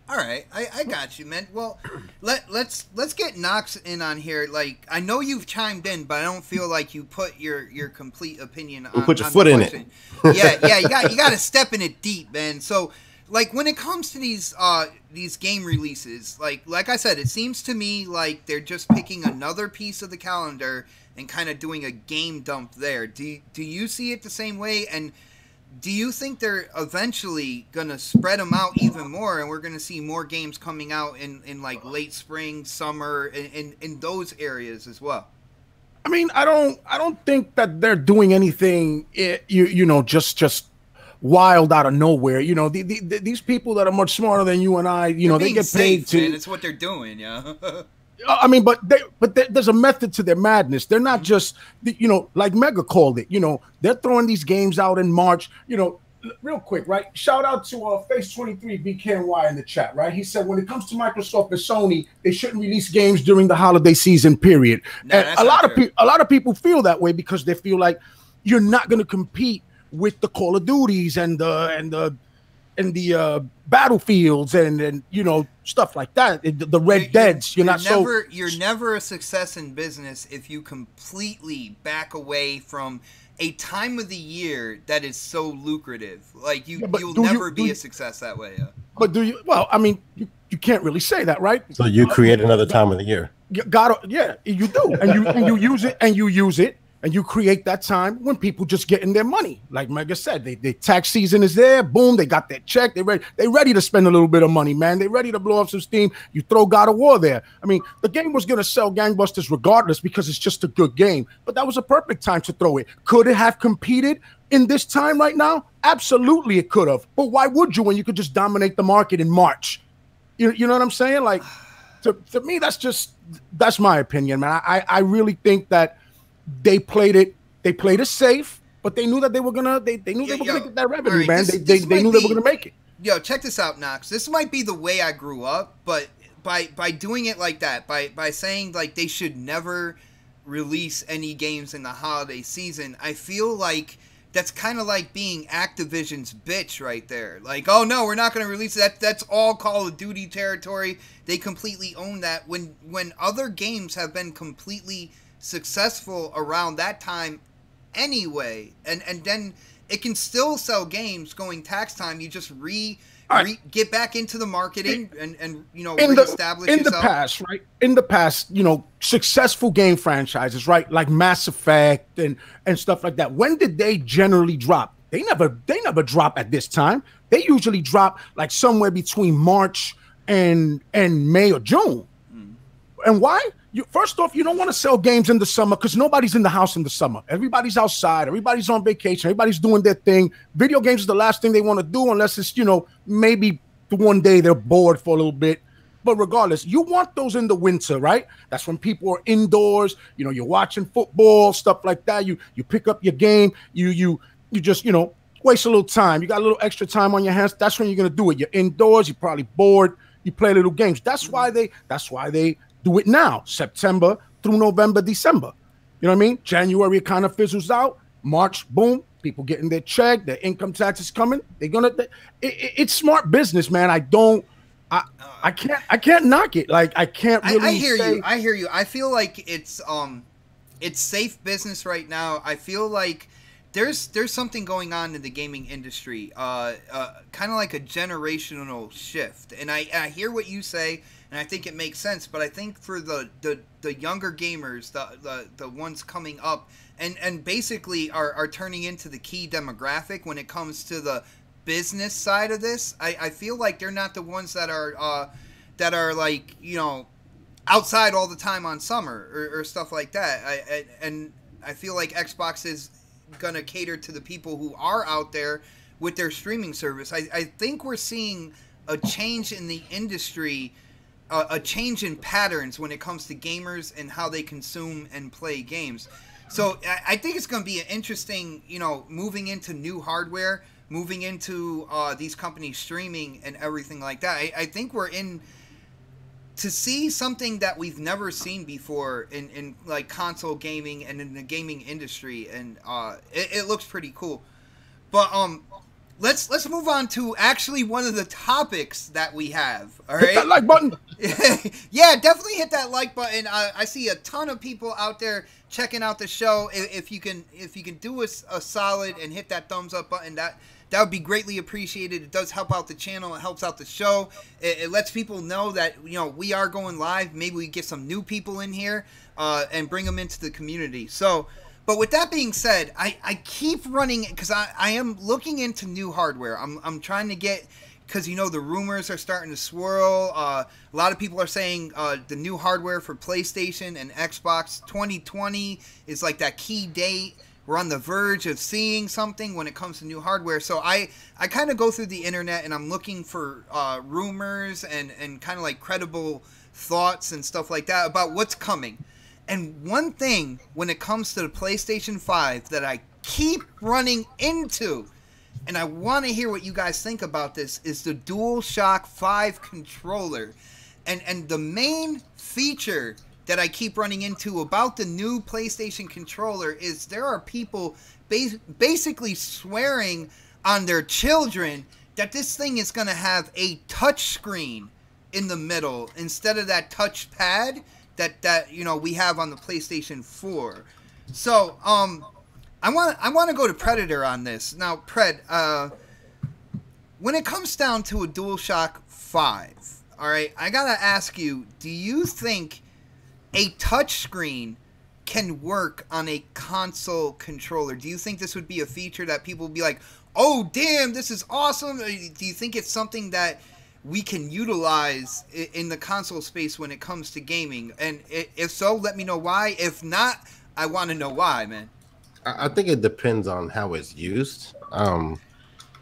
All right, I got you, man. Well, let's get Knox in on here. Like, I know you've chimed in, but I don't feel like you put your complete opinion on. Put your foot in it. Yeah, you got to step in it deep, man. So, like, when it comes to these game releases, like I said, it seems to me like they're just picking another piece of the calendar and kind of doing a game dump there. Do you see it the same way? And do you think they're eventually going to spread them out even more, and we're going to see more games coming out in like late spring, summer, in those areas as well? I mean, I don't think that they're doing anything, just wild out of nowhere. You know, these people that are much smarter than you and I, you know, they get paid to. Man, it's what they're doing, yeah. I mean, but there's a method to their madness. They're not just, you know, like Mega called it. You know, they're throwing these games out in March. You know, real quick, right? Shout out to Face 23 BKNY in the chat, right? He said when it comes to Microsoft and Sony, they shouldn't release games during the holiday season period. No, and a lot of people feel that way because they feel like you're not going to compete with the Call of Duties and the Battlefields and you know, stuff like that. The Red Deads. You're never a success in business if you completely back away from a time of the year that is so lucrative. Like you'll never be a success that way. Yeah. But do you? Well, I mean, you can't really say that, right? So you create another time of the year. You do, and you use it. And you create that time when people just getting their money. Like Mega said, the tax season is there. Boom, they got their check. They ready to spend a little bit of money, man. They ready to blow up some steam. You throw God of War there. I mean, the game was going to sell gangbusters regardless because it's just a good game. But that was a perfect time to throw it. Could it have competed in this time right now? Absolutely, it could have. But why would you when you could just dominate the market in March? You know what I'm saying? Like, to me, that's my opinion, man. I really think that they played it safe, but they knew that they were gonna get that revenue, right, man. They knew they were gonna make it. Yo, check this out, Knox. This might be the way I grew up, but by doing it like that, by saying like they should never release any games in the holiday season, I feel like that's kind of like being Activision's bitch right there. Like, oh no, we're not going to release that. That's all Call of Duty territory. They completely own that. When other games have been completely successful around that time anyway, and then it can still sell games going tax time. You just get back into the marketing and you know, reestablish yourself. In the past, you know, successful game franchises, right, like Mass Effect and stuff like that, when did they generally drop? They never drop at this time. They usually drop like somewhere between March and May or June. And why? First off, you don't want to sell games in the summer because nobody's in the house in the summer. Everybody's outside. Everybody's on vacation. Everybody's doing their thing. Video games is the last thing they want to do unless it's, you know, maybe the one day they're bored for a little bit. But regardless, you want those in the winter, right? That's when people are indoors. You know, you're watching football, stuff like that. You pick up your game. You just, you know, waste a little time. You got a little extra time on your hands. That's when you're going to do it. You're indoors. You're probably bored. You play little games. That's why they do it now, September through November, December. You know what I mean? January kind of fizzles out. March, boom, people getting their check, their income tax is coming. It's smart business, man. I can't knock it. Like I can't really. I hear you. I feel like it's safe business right now. I feel like there's something going on in the gaming industry, kind of like a generational shift. And I hear what you say. And I think it makes sense, but I think for the younger gamers, the ones coming up, and basically are turning into the key demographic when it comes to the business side of this, I feel like they're not the ones that are like, you know, outside all the time on summer or stuff like that. I feel like Xbox is gonna cater to the people who are out there with their streaming service. I think we're seeing a change in the industry. A change in patterns when it comes to gamers and how they consume and play games. So I think it's going to be an interesting, you know, moving into new hardware, moving into these companies streaming and everything like that. I think we're in to see something that we've never seen before in like console gaming and in the gaming industry, and it looks pretty cool. But Let's move on to actually one of the topics that we have. All right, hit that like button. Yeah, definitely hit that like button. I see a ton of people out there checking out the show. If you can do us a solid and hit that thumbs up button, that would be greatly appreciated. It does help out the channel. It helps out the show. It lets people know that, you know, we are going live. Maybe we get some new people in here and bring them into the community. So. But with that being said, I keep running because I am looking into new hardware. I'm trying to get, because, you know, the rumors are starting to swirl. A lot of people are saying the new hardware for PlayStation and Xbox 2020 is like that key date we're on the verge of seeing something when it comes to new hardware. So I kind of go through the internet and I'm looking for rumors and kind of like credible thoughts and stuff like that about what's coming. And one thing when it comes to the PlayStation 5 that I keep running into, and I want to hear what you guys think about this, is the DualShock 5 controller. And the main feature that I keep running into about the new PlayStation controller is there are people basically swearing on their children that this thing is going to have a touch screen in the middle instead of that touch pad that you know we have on the PlayStation 4. So I want to go to Predator on this. Now, Pred, when it comes down to a DualShock 5, all right, I got to ask you, do you think a touchscreen can work on a console controller? Do you think this would be a feature that people would be like, oh, damn, this is awesome? Or do you think it's something that we can utilize in the console space when it comes to gaming? And if so, let me know why. If not, I want to know why, man. I think it depends on how it's used.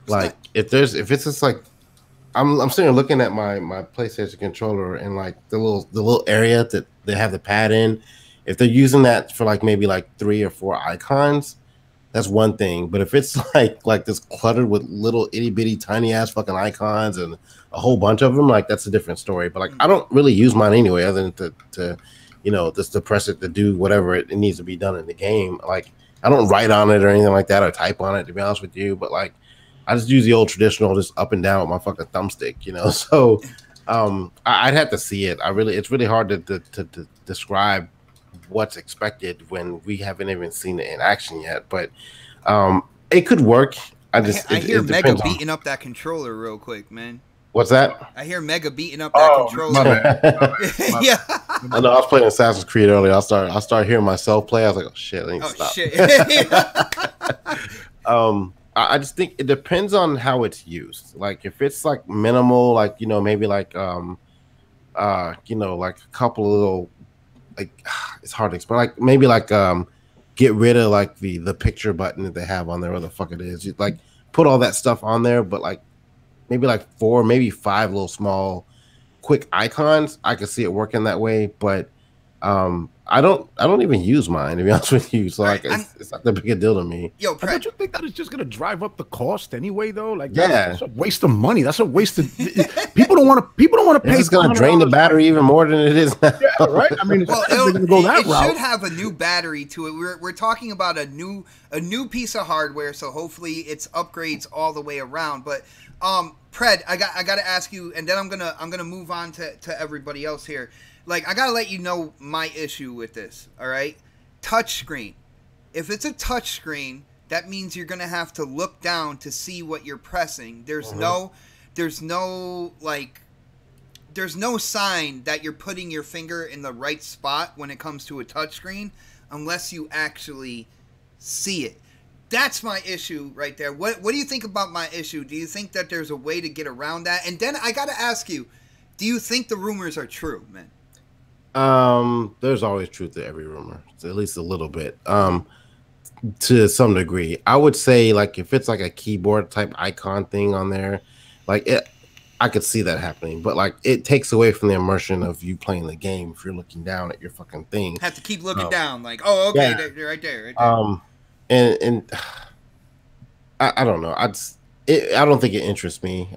Like if it's just like I'm sitting here looking at my PlayStation controller and like the little area that they have the pad in. If they're using that for like maybe like 3 or 4 icons, that's one thing. But if it's like this cluttered with little itty bitty tiny ass fucking icons and a whole bunch of them, like that's a different story. But like I don't really use mine anyway, other than to you know, just to press it to do whatever it needs to be done in the game. Like I don't write on it or anything like that or type on it, to be honest with you. But like I just use the old traditional, just up and down with my fucking thumbstick, you know. So I'd have to see it. It's really hard to describe what's expected when we haven't even seen it in action yet. But it could work. I hear Mega beating up that controller real quick, man. What's that? I hear Mega beating up that controller. My bad. Yeah. I know. I was playing Assassin's Creed earlier. I started hearing myself play. I was like, oh shit, I need to stop. Shit. I just think it depends on how it's used. Like if it's like minimal, like you know, maybe like you know, like a couple of little, like it's hard to explain. Like maybe like get rid of like the picture button that they have on there, whatever the fuck it is. You, like put all that stuff on there, but like maybe like 4, maybe 5 little small quick icons. I could see it working that way, but I don't even use mine, to be honest with you. So like it's not that big a deal to me. Yo, don't you think that is just gonna drive up the cost anyway, though? Like that's a waste of money. That's a waste of people don't want to pay. It's gonna drain the battery even more than it is now. Yeah, right. I mean, well, it should have a new battery to it. We're talking about a new piece of hardware, so hopefully it's upgrades all the way around. But Pred, I got to ask you, and then I'm gonna move on to everybody else here. Like, I gotta let you know my issue with this, all right? Touchscreen. If it's a touchscreen, that means you're gonna have to look down to see what you're pressing. There's no sign that you're putting your finger in the right spot when it comes to a touchscreen, unless you actually see it. That's my issue right there. What do you think about my issue? Do you think that there's a way to get around that? And then I gotta ask you, do you think the rumors are true, man? There's always truth to every rumor, so at least a little bit. To some degree, I would say like if it's like a keyboard type icon thing on there, like I could see that happening. But like it takes away from the immersion of you playing the game if you're looking down at your fucking thing. Have to keep looking down, like, oh, okay, yeah. They're right there. And I don't know. I don't think it interests me.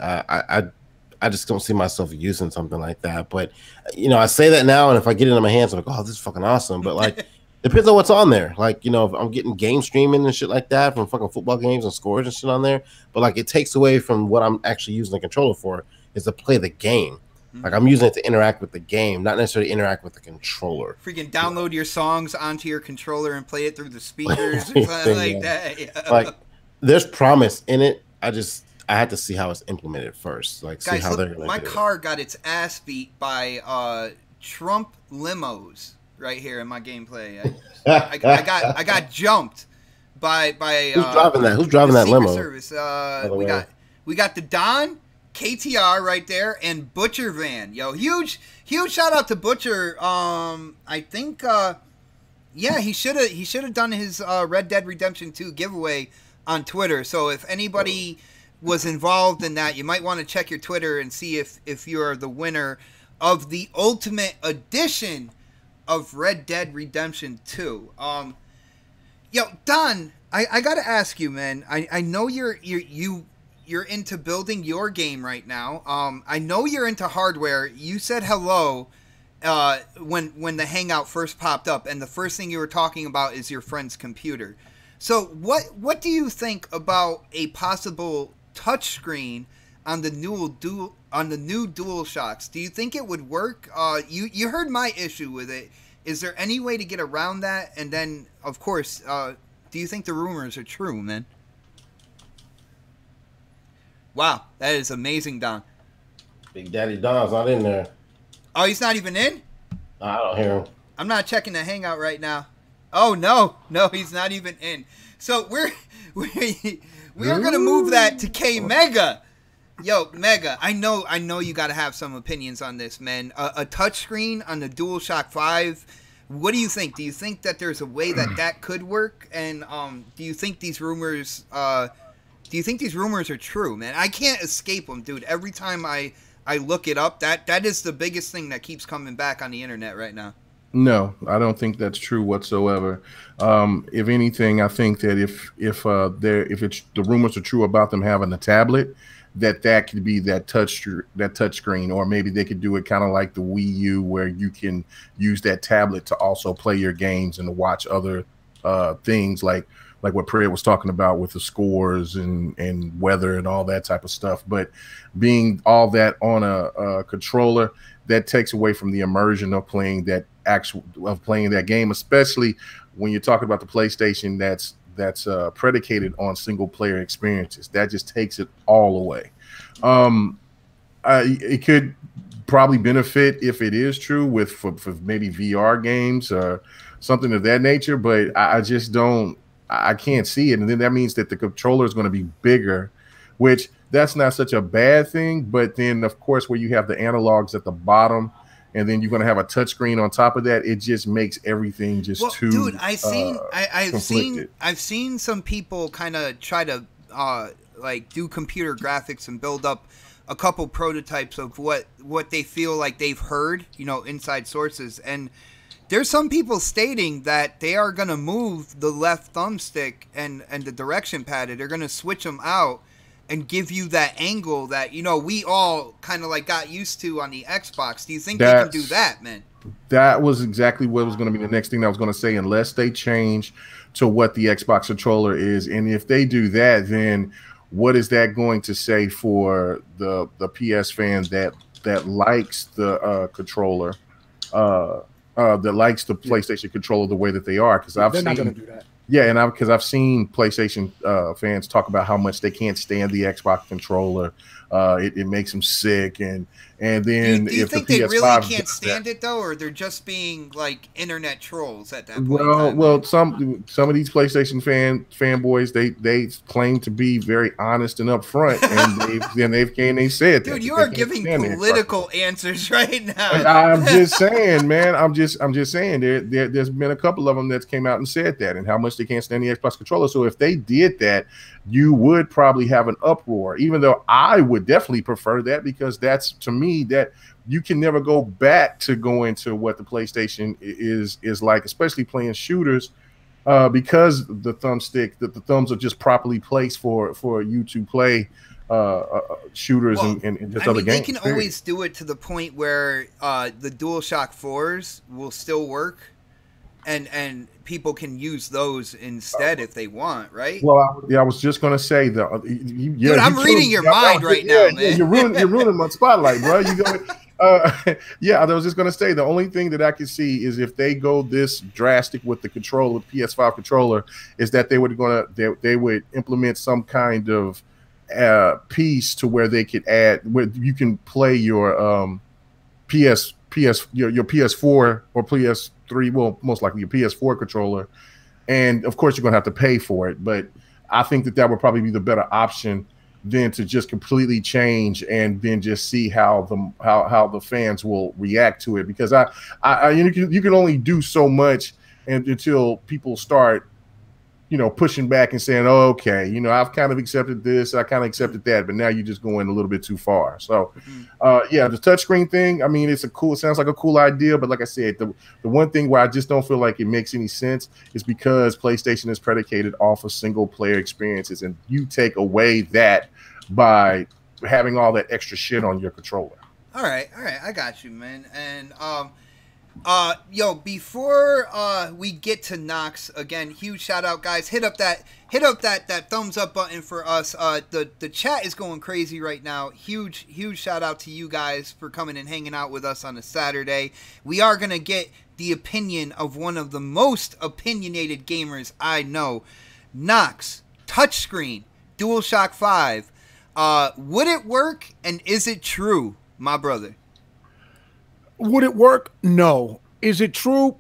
I just don't see myself using something like that. But, you know, I say that now, and if I get it in my hands, I'm like, oh, this is fucking awesome. But, like, depends on what's on there. Like, you know, if I'm getting game streaming and shit like that from fucking football games and scores and shit on there. But, like, it takes away from what I'm actually using the controller for, is to play the game. Like, I'm using it to interact with the game, not necessarily interact with the controller. Freaking download your songs onto your controller and play it through the speakers or something like that. Yeah. Like, there's promise in it. I had to see how it's implemented first. Like, guys, see how look, they're going to do it. My car got its ass beat by Trump limos right here in my gameplay. I got jumped by who's driving that? Who's driving that limo? Service. We got the Don, KTR right there, and Butcher Van. Yo, huge shout out to Butcher. I think Yeah, he should have done his Red Dead Redemption 2 giveaway on Twitter. So if anybody was involved in that, you might want to check your Twitter and see if you're the winner of the Ultimate Edition of Red Dead Redemption 2. Yo, Don, I gotta ask you, man. I know you're into building your game right now. I know you're into hardware. You said hello when the Hangout first popped up, and the first thing you were talking about is your friend's computer. So what do you think about a possible touchscreen on the new DualShocks? Do you think it would work? You heard my issue with it. Is there any way to get around that? And then, of course, do you think the rumors are true, man? Wow, that is amazing, Don. Big Daddy Don's not in there. Oh, he's not even in? I don't hear him. I'm not checking the Hangout right now. Oh, no, he's not even in. So we are going to move that to K Mega. Yo, Mega, I know you got to have some opinions on this, man. A touchscreen on the DualShock 5. What do you think? Do you think that there's a way that could work? And do you think these rumors are true, man? I can't escape them, dude. Every time I look it up, that is the biggest thing that keeps coming back on the internet right now. No, I don't think that's true whatsoever. If anything, I think that if the rumors are true about them having a tablet, that could be that touch screen, or maybe they could do it kind of like the Wii U, where you can use that tablet to also play your games and to watch other things like what Prayer was talking about with the scores and weather and all that type of stuff. But being all that on a controller, that takes away from the immersion of playing that game, especially when you're talking about the PlayStation that's predicated on single player experiences. That just takes it all away. It could probably benefit if it is true for maybe VR games or something of that nature, but I can't see it. And then that means that the controller is going to be bigger, which that's not such a bad thing. But then, of course, where you have the analogs at the bottom, and then you're going to have a touchscreen on top of that, it just makes everything just too. Dude, I've seen some people kind of try to do computer graphics and build up a couple prototypes of what they feel like they've heard, inside sources. And there's some people stating that they are going to move the left thumbstick and the direction pad. They're going to switch them out and give you that angle that, we all kind of got used to on the Xbox. Do you think they can do that, man? That was exactly what was going to be the next thing I was going to say, unless they change to what the Xbox controller is. And if they do that, then what is that going to say for the PS fan that likes the controller, that likes the PlayStation controller the way that they are? Because they're not going to do that. Yeah, and because I've seen PlayStation fans talk about how much they can't stand the Xbox controller. It makes them sick, and then do you think they really can't stand it though, or they're just being internet trolls at that point? Well, some of these PlayStation fanboys they claim to be very honest and upfront, and they've said that. Dude, you are giving political answers right now. I'm just saying, man. I'm just saying. There's been a couple of them that came out and said that, and how much they can't stand the Xbox controller. So if they did that, you would probably have an uproar. Even though I would definitely prefer that, because that's, to me, that you can never go back to going to what the PlayStation is like, especially playing shooters, because the thumbstick, the thumbs are just properly placed for you to play shooters and just other games. They can always do it to the point where the DualShock 4s will still work, and people can use those instead if they want, right? Well, I was just gonna say that. Dude, I'm reading your mind right now, man. You're ruining my spotlight, bro. You go. Yeah, I was just gonna say the only thing that I can see is if they go this drastic with the controller, PS5 controller, is that they would implement some kind of piece to where they could add, where you can play your your PS4 or PS3, well, most likely your PS4 controller, and of course you're gonna have to pay for it. But I think that would probably be the better option than to just completely change and then just see how the fans will react to it, because you can only do so much, and until people start, pushing back and saying, oh, okay, I've kind of accepted this, I kind of accepted that, but now you're just going a little bit too far. So, yeah, the touchscreen thing, I mean, it sounds like a cool idea, but like I said, the one thing where I just don't feel like it makes any sense is because PlayStation is predicated off of single player experiences, and you take away that by having all that extra shit on your controller. All right, I got you, man. And yo, before we get to Knox, again, huge shout out, guys. Hit up that thumbs up button for us. The chat is going crazy right now. Huge shout out to you guys for coming and hanging out with us on a Saturday. We are gonna get the opinion of one of the most opinionated gamers I know. Knox, touchscreen, DualShock 5. Would it work, and is it true, my brother? Would it work? No. Is it true?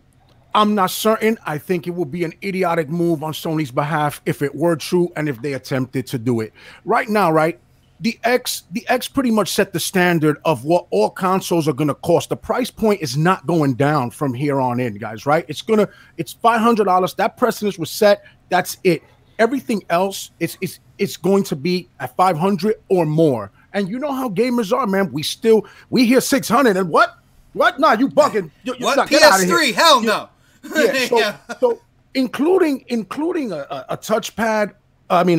I'm not certain. I think it would be an idiotic move on Sony's behalf if it were true and if they attempted to do it. Right now, right, the X pretty much set the standard of what all consoles are going to cost. The price point is not going down from here on in, guys, right? It's $500. That precedence was set. That's it. Everything else, it's going to be at $500 or more. And you know how gamers are, man. We hear 600 and what? What? No, you bugging. What? PS3? Hell no. Yeah. So including a touchpad. I mean,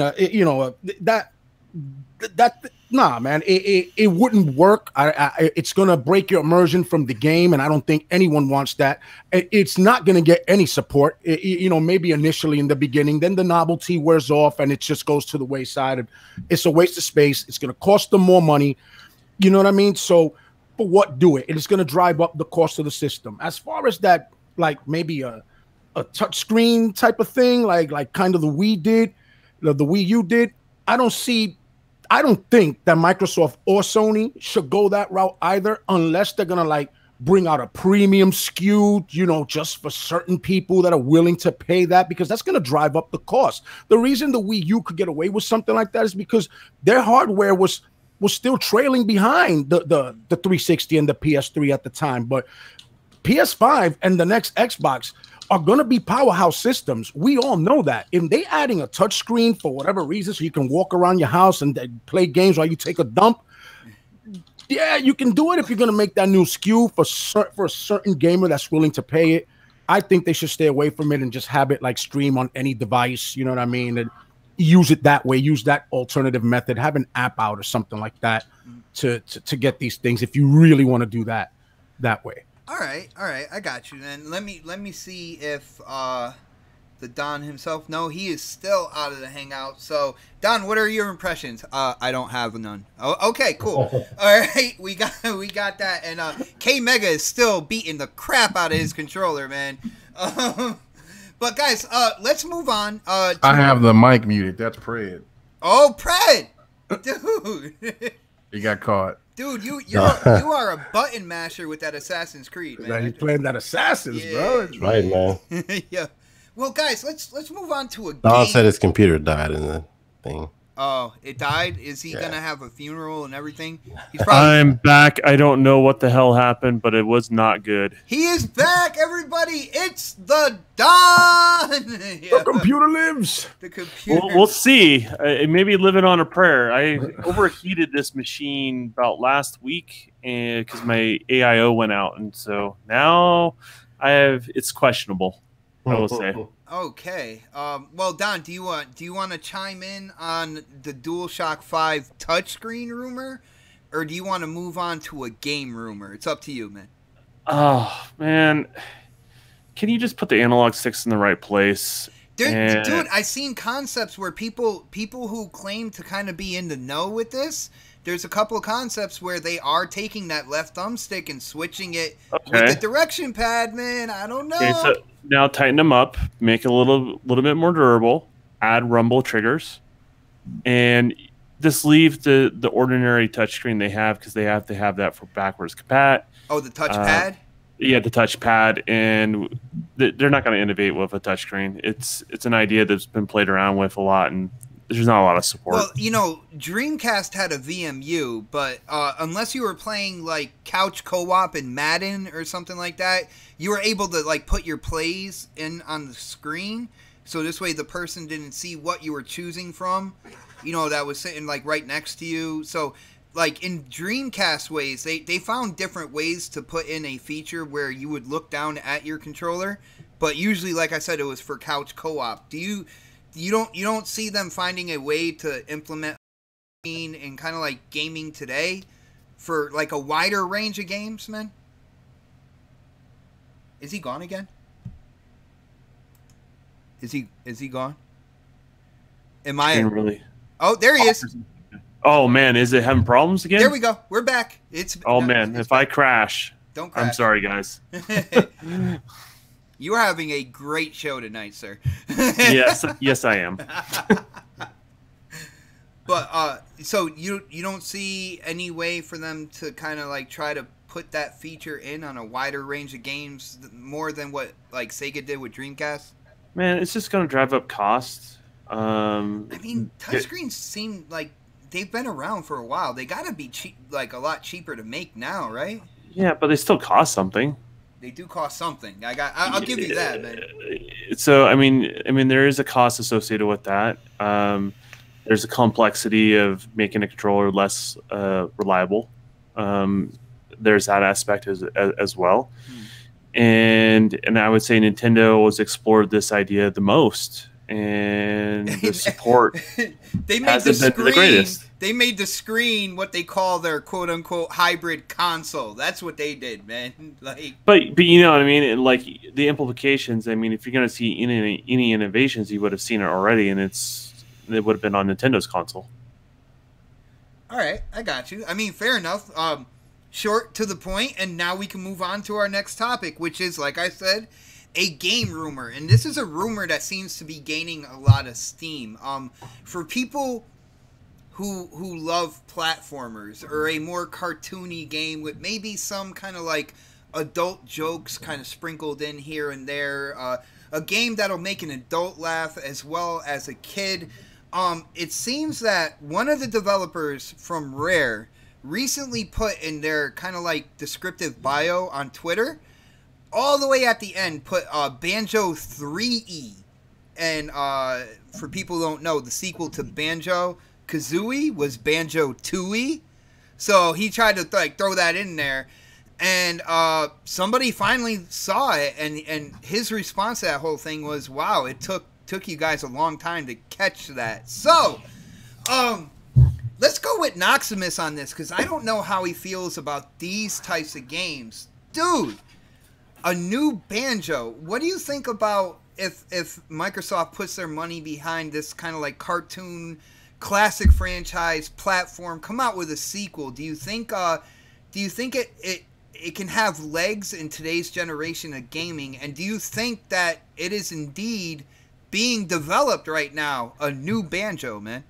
nah, man. It wouldn't work. It's gonna break your immersion from the game, and I don't think anyone wants that. It's not gonna get any support. Maybe initially in the beginning, then the novelty wears off, and it just goes to the wayside. And it's a waste of space. It's gonna cost them more money. You know what I mean? So. For what, do it. It's going to drive up the cost of the system. As far as that, like maybe a touch screen type of thing, like kind of the Wii did, the Wii U did. I don't think that Microsoft or Sony should go that route either, unless they're going to like bring out a premium SKU, just for certain people that are willing to pay that, because that's going to drive up the cost. The reason the Wii U could get away with something like that is because their hardware was still trailing behind the 360 and the PS3 at the time. But PS5 and the next Xbox are going to be powerhouse systems. We all know that. If they adding a touchscreen for whatever reason so you can walk around your house and play games while you take a dump, yeah, you can do it if you're going to make that new SKU for a certain gamer that's willing to pay it. I think they should stay away from it and just have it like stream on any device, you know what I mean? And use it that way, use that alternative method, have an app out or something like that to get these things if you really want to do that way. All right, I got you. Then let me see if the Don himself. No, he is still out of the hangout. So Don, what are your impressions? I don't have none. Oh, okay, cool. All right, we got that. And K Mega is still beating the crap out of his controller, man. But guys, let's move on. I have the mic muted. That's Pred. Oh, Pred, dude. He got caught. Dude, you are a button masher with that Assassin's Creed, man. Now you playing that Assassins, bro. That's right, man. Yeah. Well, guys, let's move on to a game. Don said his computer died in the thing. Oh, it died? Is he gonna have a funeral and everything? I'm back. I don't know what the hell happened, but it was not good. He is back, everybody. It's the Don. Yeah. The computer lives. The computer. We'll see. Maybe living on a prayer. I overheated this machine about last week because my AIO went out, and so now it's questionable. I will say. Okay. Well, Don, do you want to chime in on the DualShock 5 touchscreen rumor, or do you want to move on to a game rumor? It's up to you, man. Oh man, can you just put the analog sticks in the right place? Dude, I've seen concepts where people who claim to kind of be in the know with this. There's a couple of concepts where they are taking that left thumbstick and switching it with the direction pad, man. I don't know. Okay, so now tighten them up, make it a little bit more durable, add rumble triggers, and just leave the ordinary touchscreen they have, because they have to have that for backwards compat. Oh, the touchpad? Yeah, the touchpad, and they're not going to innovate with a touchscreen. It's an idea that's been played around with a lot, and there's not a lot of support. Well, you know, Dreamcast had a VMU, but unless you were playing like couch co-op in Madden or something like that, you were able to like put your plays in on the screen. So this way the person didn't see what you were choosing from, you know, that was sitting like right next to you. So like in Dreamcast ways, they found different ways to put in a feature where you would look down at your controller. But usually, like I said, it was for couch co-op. You don't see them finding a way to implement in kind of like gaming today for like a wider range of games, man? Is he gone again? Is he gone? Am I really? Oh, there he is. Oh man, is it having problems again? There we go. We're back. Man, if I crash, don't crash. I'm sorry, guys. You are having a great show tonight, sir. yes, I am. But so you don't see any way for them to kind of like try to put that feature in on a wider range of games more than what like Sega did with Dreamcast? Man, it's just going to drive up costs. I mean, touchscreens seem like they've been around for a while. They got to be cheap, like a lot cheaper to make now, right? Yeah, but they still cost something. They do cost something. I'll give you that, man. So I mean, there is a cost associated with that. There's a complexity of making a controller less reliable. There's that aspect as well. And I would say Nintendo has explored this idea the most, and the support they made hasn't been the greatest. They made the screen what they call their quote unquote hybrid console. That's what they did, man. Like, but you know what I mean? And like the implications. I mean, if you're going to see any innovations, you would have seen it already, and it would have been on Nintendo's console. All right, I got you. I mean, fair enough. Short to the point, and now we can move on to our next topic, which is, like I said, a game rumor. And this is a rumor that seems to be gaining a lot of steam. For people who love platformers or a more cartoony game with maybe some kind of like adult jokes kind of sprinkled in here and there, a game that'll make an adult laugh as well as a kid. It seems that one of the developers from Rare recently put in their kind of like descriptive bio on Twitter, all the way at the end, put Banjo 3E. And for people who don't know, the sequel to Banjo Kazooie was Banjo 2E. So he tried to like throw that in there. And somebody finally saw it, and his response to that whole thing was, wow, it took you guys a long time to catch that. So, let's go with Knoxximus on this, because I don't know how he feels about these types of games. Dude, a new Banjo. What do you think about if Microsoft puts their money behind this kind of like cartoon, classic franchise platform, come out with a sequel? Do you think it can have legs in today's generation of gaming? And do you think that it is indeed being developed right now, a new Banjo, man?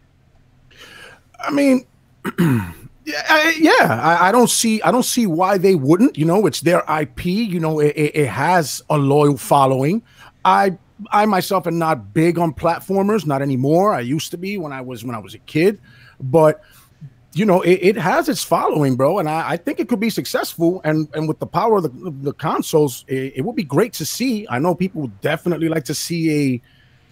I mean, I don't see why they wouldn't. You know, it's their IP. You know, it has a loyal following. I myself am not big on platformers, not anymore. I used to be when I was a kid, but you know, it has its following, bro, and I think it could be successful. And with the power of the consoles, it would be great to see. I know people would definitely like to see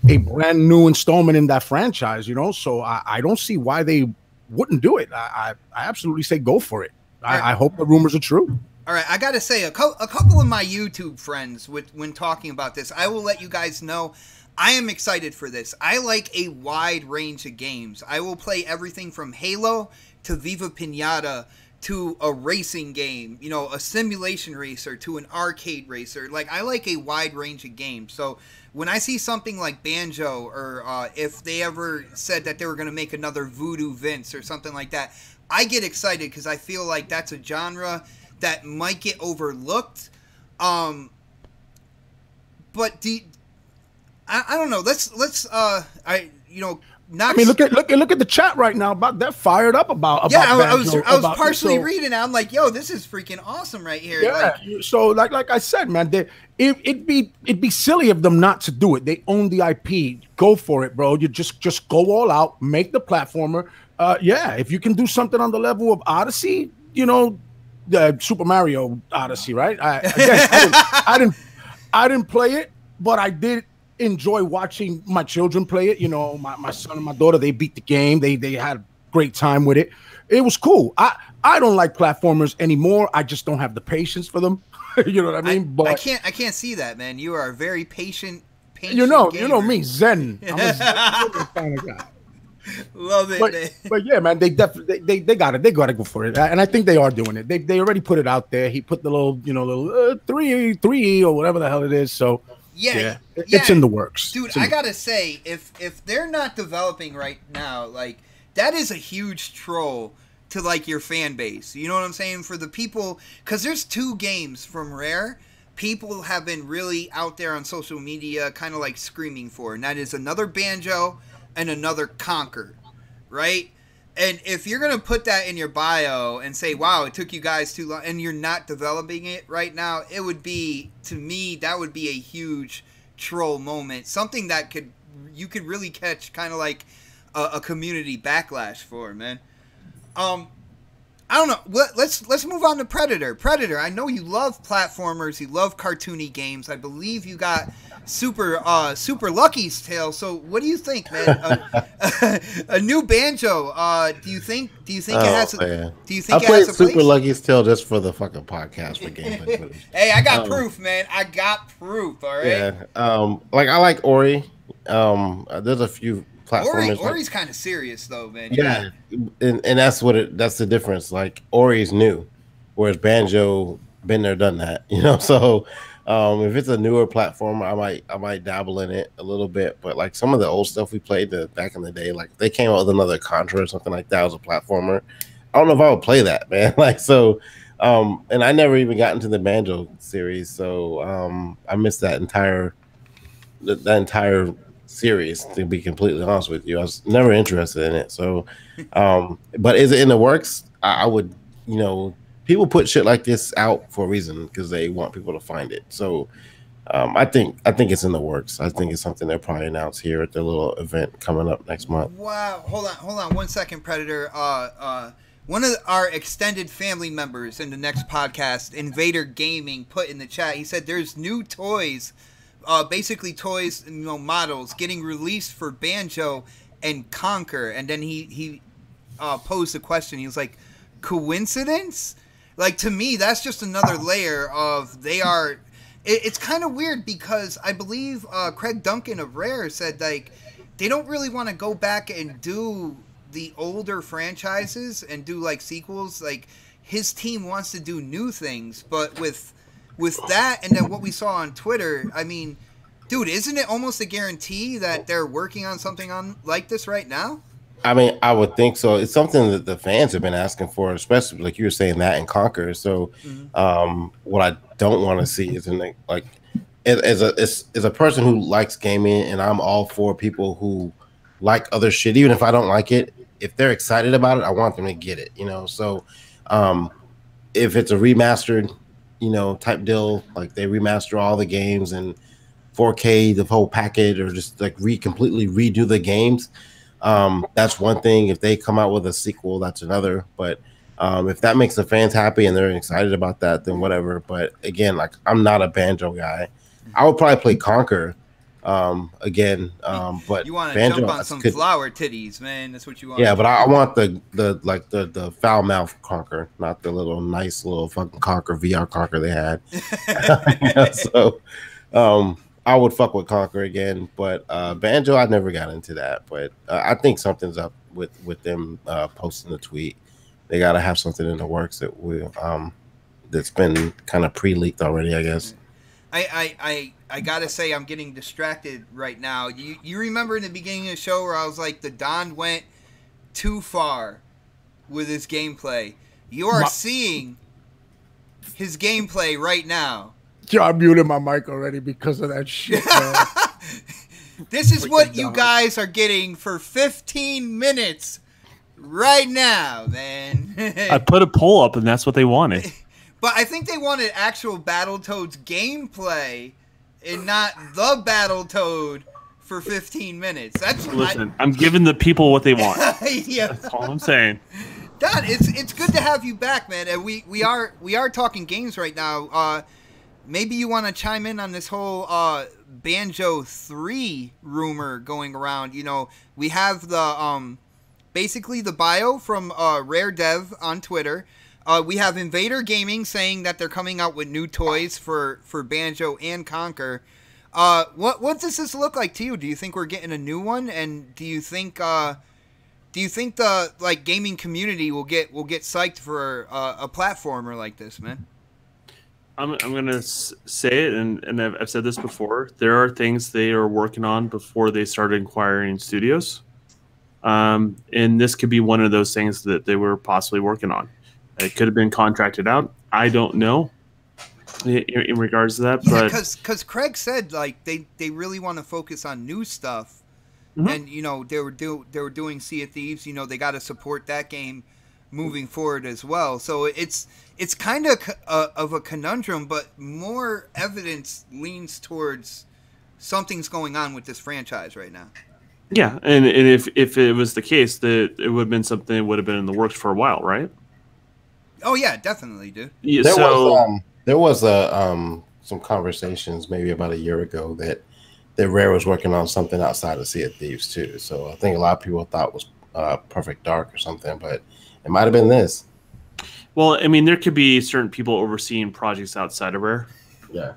a brand new installment in that franchise, you know, so I don't see why they wouldn't do it. I absolutely say go for it. I hope the rumors are true. All right, I got to say, a couple of my YouTube friends, when talking about this, I will let you guys know, I am excited for this. I like a wide range of games. I will play everything from Halo to Viva Pinata to a racing game, you know, a simulation racer to an arcade racer. Like, I like a wide range of games. So when I see something like Banjo, or if they ever said that they were going to make another Voodoo Vince or something like that, I get excited because I feel like that's a genre that might get overlooked. But I don't know. Let's Knox, I mean, look at the chat right now about that. Fired up about yeah. I Banjo, was partially reading it. I'm like, yo, this is freaking awesome right here. Yeah. Like, So like I said, man, it'd be silly of them not to do it. They own the IP. Go for it, bro. You just go all out. Make the platformer. Yeah. If you can do something on the level of Odyssey, you know, the Super Mario Odyssey, right? I didn't play it, but I did enjoy watching my children play it. You know, my son and my daughter, they beat the game. They had a great time with it. It was cool. I don't like platformers anymore. I just don't have the patience for them. You know what I mean? But I can't see that, man. You are a very patient you know gamer. me, Zen. I'm a Zen kind of guy. Love it. But yeah, man, they definitely they got it. They got to go for it, and I think they are doing it. They already put it out there. He put the little 3 or whatever the hell it is. So yeah, it's in the works, dude. I gotta say, if they're not developing right now, like that is a huge troll to like your fan base. You know what I'm saying? For the people, because there's 2 games from Rare. People have been really out there on social media, kind of like screaming for, and that is another Banjo and another Conquer, right? And if you're gonna put that in your bio and say, "Wow, it took you guys too long," and you're not developing it right now, it would be, to me, that would be a huge troll moment, something that you could really catch kind of like a community backlash for, man. I don't know. Let's move on to Predator. Predator, I know you love platformers. You love cartoony games. I believe you got Super Lucky's Tale. So what do you think, man? A new Banjo. Do you think it has? Do you think I played Super place? Lucky's Tale just for the fucking podcast for gameplay footage. Hey, I got proof, man. I got proof. All right. Yeah. Like I like Ori. There's a few platformers. Ori's kind of serious though, man. Yeah, and that's that's the difference. Like Ori's new, whereas Banjo been there, done that. You know, so if it's a newer platform, I might dabble in it a little bit. But like some of the old stuff we played back in the day, like they came out with another Contra or something like that as a platformer. I don't know if I would play that, man. Like so, and I never even got into the Banjo series, so I missed that entire series, to be completely honest with you. I was never interested in it. So but is it in the works? I would, you know, people put shit like this out for a reason, because they want people to find it. So I think it's in the works. I think it's something they'll probably announce here at the little event coming up next month. Wow. Hold on 1 second, Predator. One of our extended family members in the next podcast, Invader Gaming, put in the chat, he said there's new toys, basically toys, you know, models getting released for Banjo and Conquer. And then he posed a question. He was like, coincidence? Like, to me, that's just another layer of it's kind of weird, because I believe Craig Duncan of Rare said, like, they don't really want to go back and do the older franchises and do, like, sequels. Like, his team wants to do new things, but with that, and then what we saw on Twitter, I mean, dude, isn't it almost a guarantee that they're working on something like this right now? I mean, I would think so. It's something that the fans have been asking for, especially like you were saying, that and Conquer. So, what I don't want to see is as a person who likes gaming, and I'm all for people who like other shit, even if I don't like it. If they're excited about it, I want them to get it. You know, so if it's a remastered, you know, type deal, like they remaster all the games and 4K, the whole package, or just like completely redo the games, that's one thing. If they come out with a sequel, that's another. But if that makes the fans happy and they're excited about that, then whatever. But again, like, I'm not a Banjo guy. I would probably play Conquer again, but you want to Banjo, jump on some flower titties, man. That's what you want. Yeah, but I want the foul mouth Conquer, not the little nice little fucking Conquer, VR Conquer they had. Yeah, so I would fuck with Conquer again, but Banjo, I never got into that. But I think something's up with them posting the tweet. They got to have something in the works that that's been kind of pre-leaked already, I guess. I gotta say, I'm getting distracted right now. You remember in the beginning of the show where I was like, the Don went too far with his gameplay. You are seeing his gameplay right now. I muted my mic already because of that shit, man. This is what you guys are getting for 15 minutes right now, man. I put a poll up, and that's what they wanted. But I think they wanted actual Battletoads gameplay and not the Battletoad for 15 minutes. Listen, I'm giving the people what they want. Yeah. That's all I'm saying. Don, it's good to have you back, man. And we are talking games right now. Maybe you want to chime in on this whole Banjo 3 rumor going around. You know, we have the basically the bio from Rare Dev on Twitter. We have Invader Gaming saying that they're coming out with new toys for Banjo and Conquer. What does this look like to you? Do you think we're getting a new one? And do you think the like gaming community will get psyched for a platformer like this, man? I'm gonna say it, and I've said this before. There are things they are working on before they started inquiring studios, and this could be one of those things that they were possibly working on. It could have been contracted out. I don't know in regards to that, yeah, but because Craig said like they really want to focus on new stuff, and you know they were doing Sea of Thieves. You know they got to support that game moving forward as well. So it's kind of a conundrum, but more evidence leans towards something's going on with this franchise right now. yeah, and if it was the case, that it would have been something that would have been in the works for a while, right? Oh yeah, definitely, dude. Yeah, there was some conversations maybe about a year ago that Rare was working on something outside of Sea of Thieves too. So I think a lot of people thought it was Perfect Dark or something, but it might have been this. Well, I mean, there could be certain people overseeing projects outside of Rare. Yeah.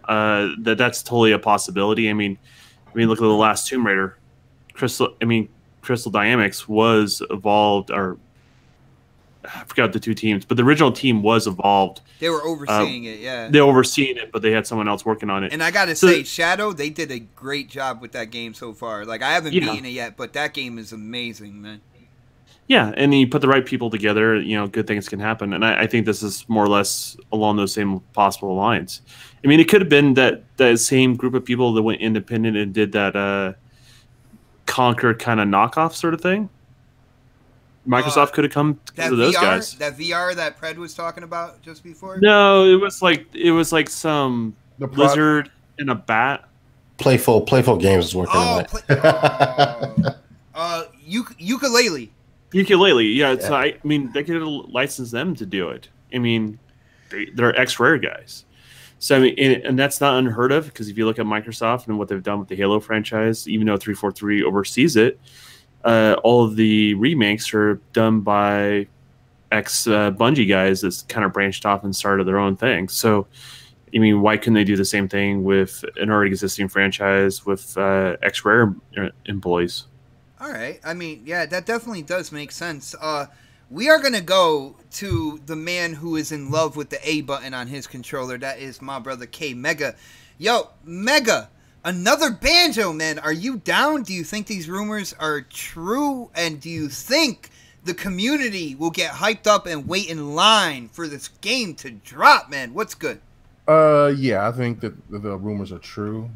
That's totally a possibility. I mean, look at the last Tomb Raider. Crystal Dynamics was evolved, or I forgot the two teams, but the original team was evolved. They were overseeing it, yeah. They were overseeing it, but they had someone else working on it. And I got to say, Shadow, they did a great job with that game so far. Like, I haven't beaten it yet, but that game is amazing, man. Yeah, and you put the right people together, you know, good things can happen. And I think this is more or less along those same possible lines. I mean, it could have been that same group of people that went independent and did that Conquer kind of knockoff sort of thing. Microsoft could have come to those guys. That VR that Pred was talking about just before? No, it was like some lizard and a bat. Playful Games is working on it. Ukulele. Ukulele, yeah. So I mean, they could license them to do it. I mean, they're ex-Rare guys. So I mean, and that's not unheard of, because if you look at Microsoft and what they've done with the Halo franchise, even though 343 oversees it, all of the remakes are done by ex-Bungie guys that's kind of branched off and started their own thing. So, I mean, why couldn't they do the same thing with an already existing franchise with ex-Rare employees? All right. I mean, yeah, that definitely does make sense. We are going to go to the man who is in love with the A button on his controller. That is my brother K Mega. Yo, Mega, another Banjo, man. Are you down? Do you think these rumors are true? And do you think the community will get hyped up and wait in line for this game to drop, man? What's good? Yeah, I think that the rumors are true.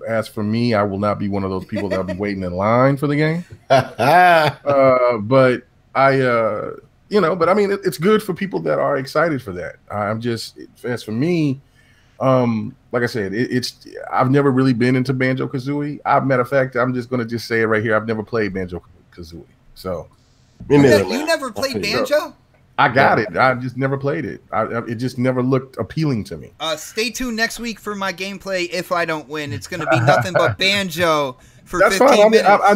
As for me, I will not be one of those people that'll be waiting in line for the game. But but I mean, it's good for people that are excited for that. I'm just, as for me, like I said, I've never really been into Banjo-Kazooie. Matter of fact, I'm just going to say it right here. I've never played Banjo-Kazooie. So, you never played Banjo? I got it. I just never played it. It just never looked appealing to me. Stay tuned next week for my gameplay. If I don't win, it's going to be nothing but Banjo for That's 15 fine.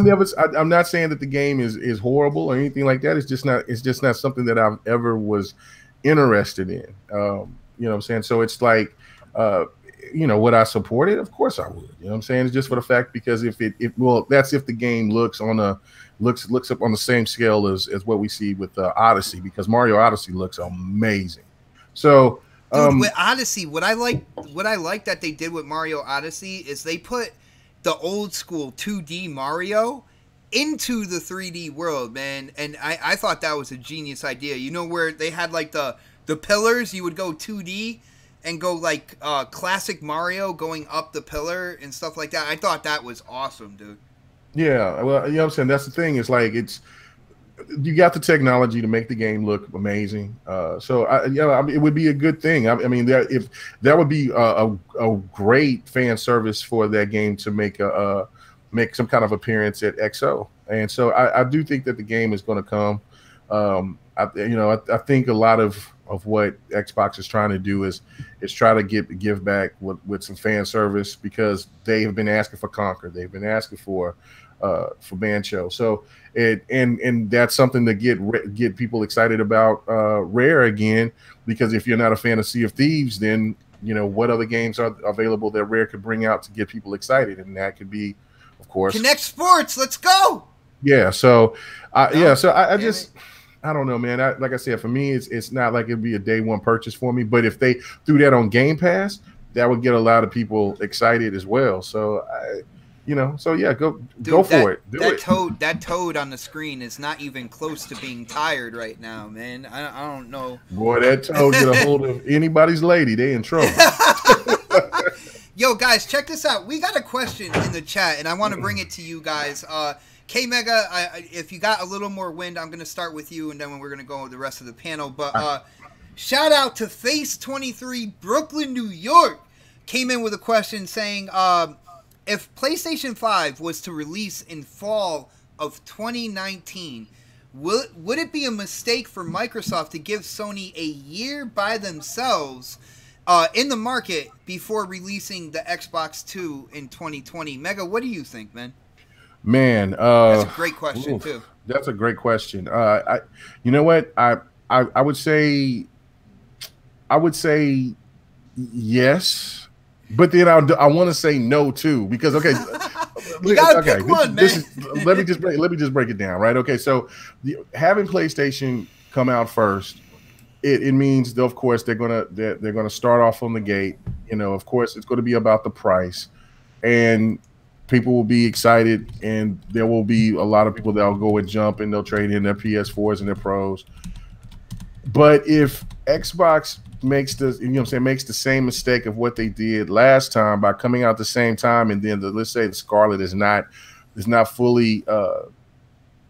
minutes. I'm not saying that the game is horrible or anything like that. It's just not something that I've ever was interested in. You know what I'm saying? So it's like, would I support it? Of course I would. You know what I'm saying? It's just for the fact, because that's if the game looks up on the same scale as what we see with Odyssey, because Mario Odyssey looks amazing. So, dude, with Odyssey, what I like that they did with Mario Odyssey is they put the old school 2D Mario into the 3D world, man. And I thought that was a genius idea. You know, where they had like the pillars, you would go 2D, and go like classic Mario going up the pillar and stuff like that. I thought that was awesome, dude. Yeah, well, you know what I'm saying? That's the thing. It's like you got the technology to make the game look amazing. It would be a good thing. I mean, that would be a great fan service for that game to make some kind of appearance at XO. And so I do think that the game is going to come. I think a lot of what Xbox is trying to do is try to give back with some fan service, because they have been asking for Conquer. They've been asking for Banjo. So and that's something to get people excited about Rare again, because if you're not a fan of Sea of Thieves, then what other games are available that Rare could bring out to get people excited, and that could be, of course, Connect Sports. Let's go. Yeah. So I don't know, man. Like I said, for me, it's not like it'd be a day one purchase for me. But if they threw that on Game Pass, that would get a lot of people excited as well. So go for it. That toad on the screen is not even close to being tired right now, man. I don't know. Boy, that toad get a hold of anybody's lady, they in trouble. Yo, guys, check this out. We got a question in the chat, and I want to bring it to you guys. K-Mega, if you got a little more wind, I'm going to start with you, and then we're going to go with the rest of the panel. But shout out to Face23 Brooklyn, New York. Came in with a question saying, if PlayStation 5 was to release in fall of 2019, would it be a mistake for Microsoft to give Sony a year by themselves in the market before releasing the Xbox 2 in 2020? Mega, what do you think, man? Man, that's a great question too. That's a great question. You know what? I would say yes, but then I want to say no too, because okay, you gotta pick one, man. Let me just break it down, right? Okay, so having PlayStation come out first, it means, of course, they're gonna start off on the gate. Of course, it's going to be about the price, and people will be excited, and there will be a lot of people that will go and jump, and they'll trade in their PS4s and their Pros. But if Xbox makes the same mistake of what they did last time by coming out the same time, and then let's say the Scarlet is not fully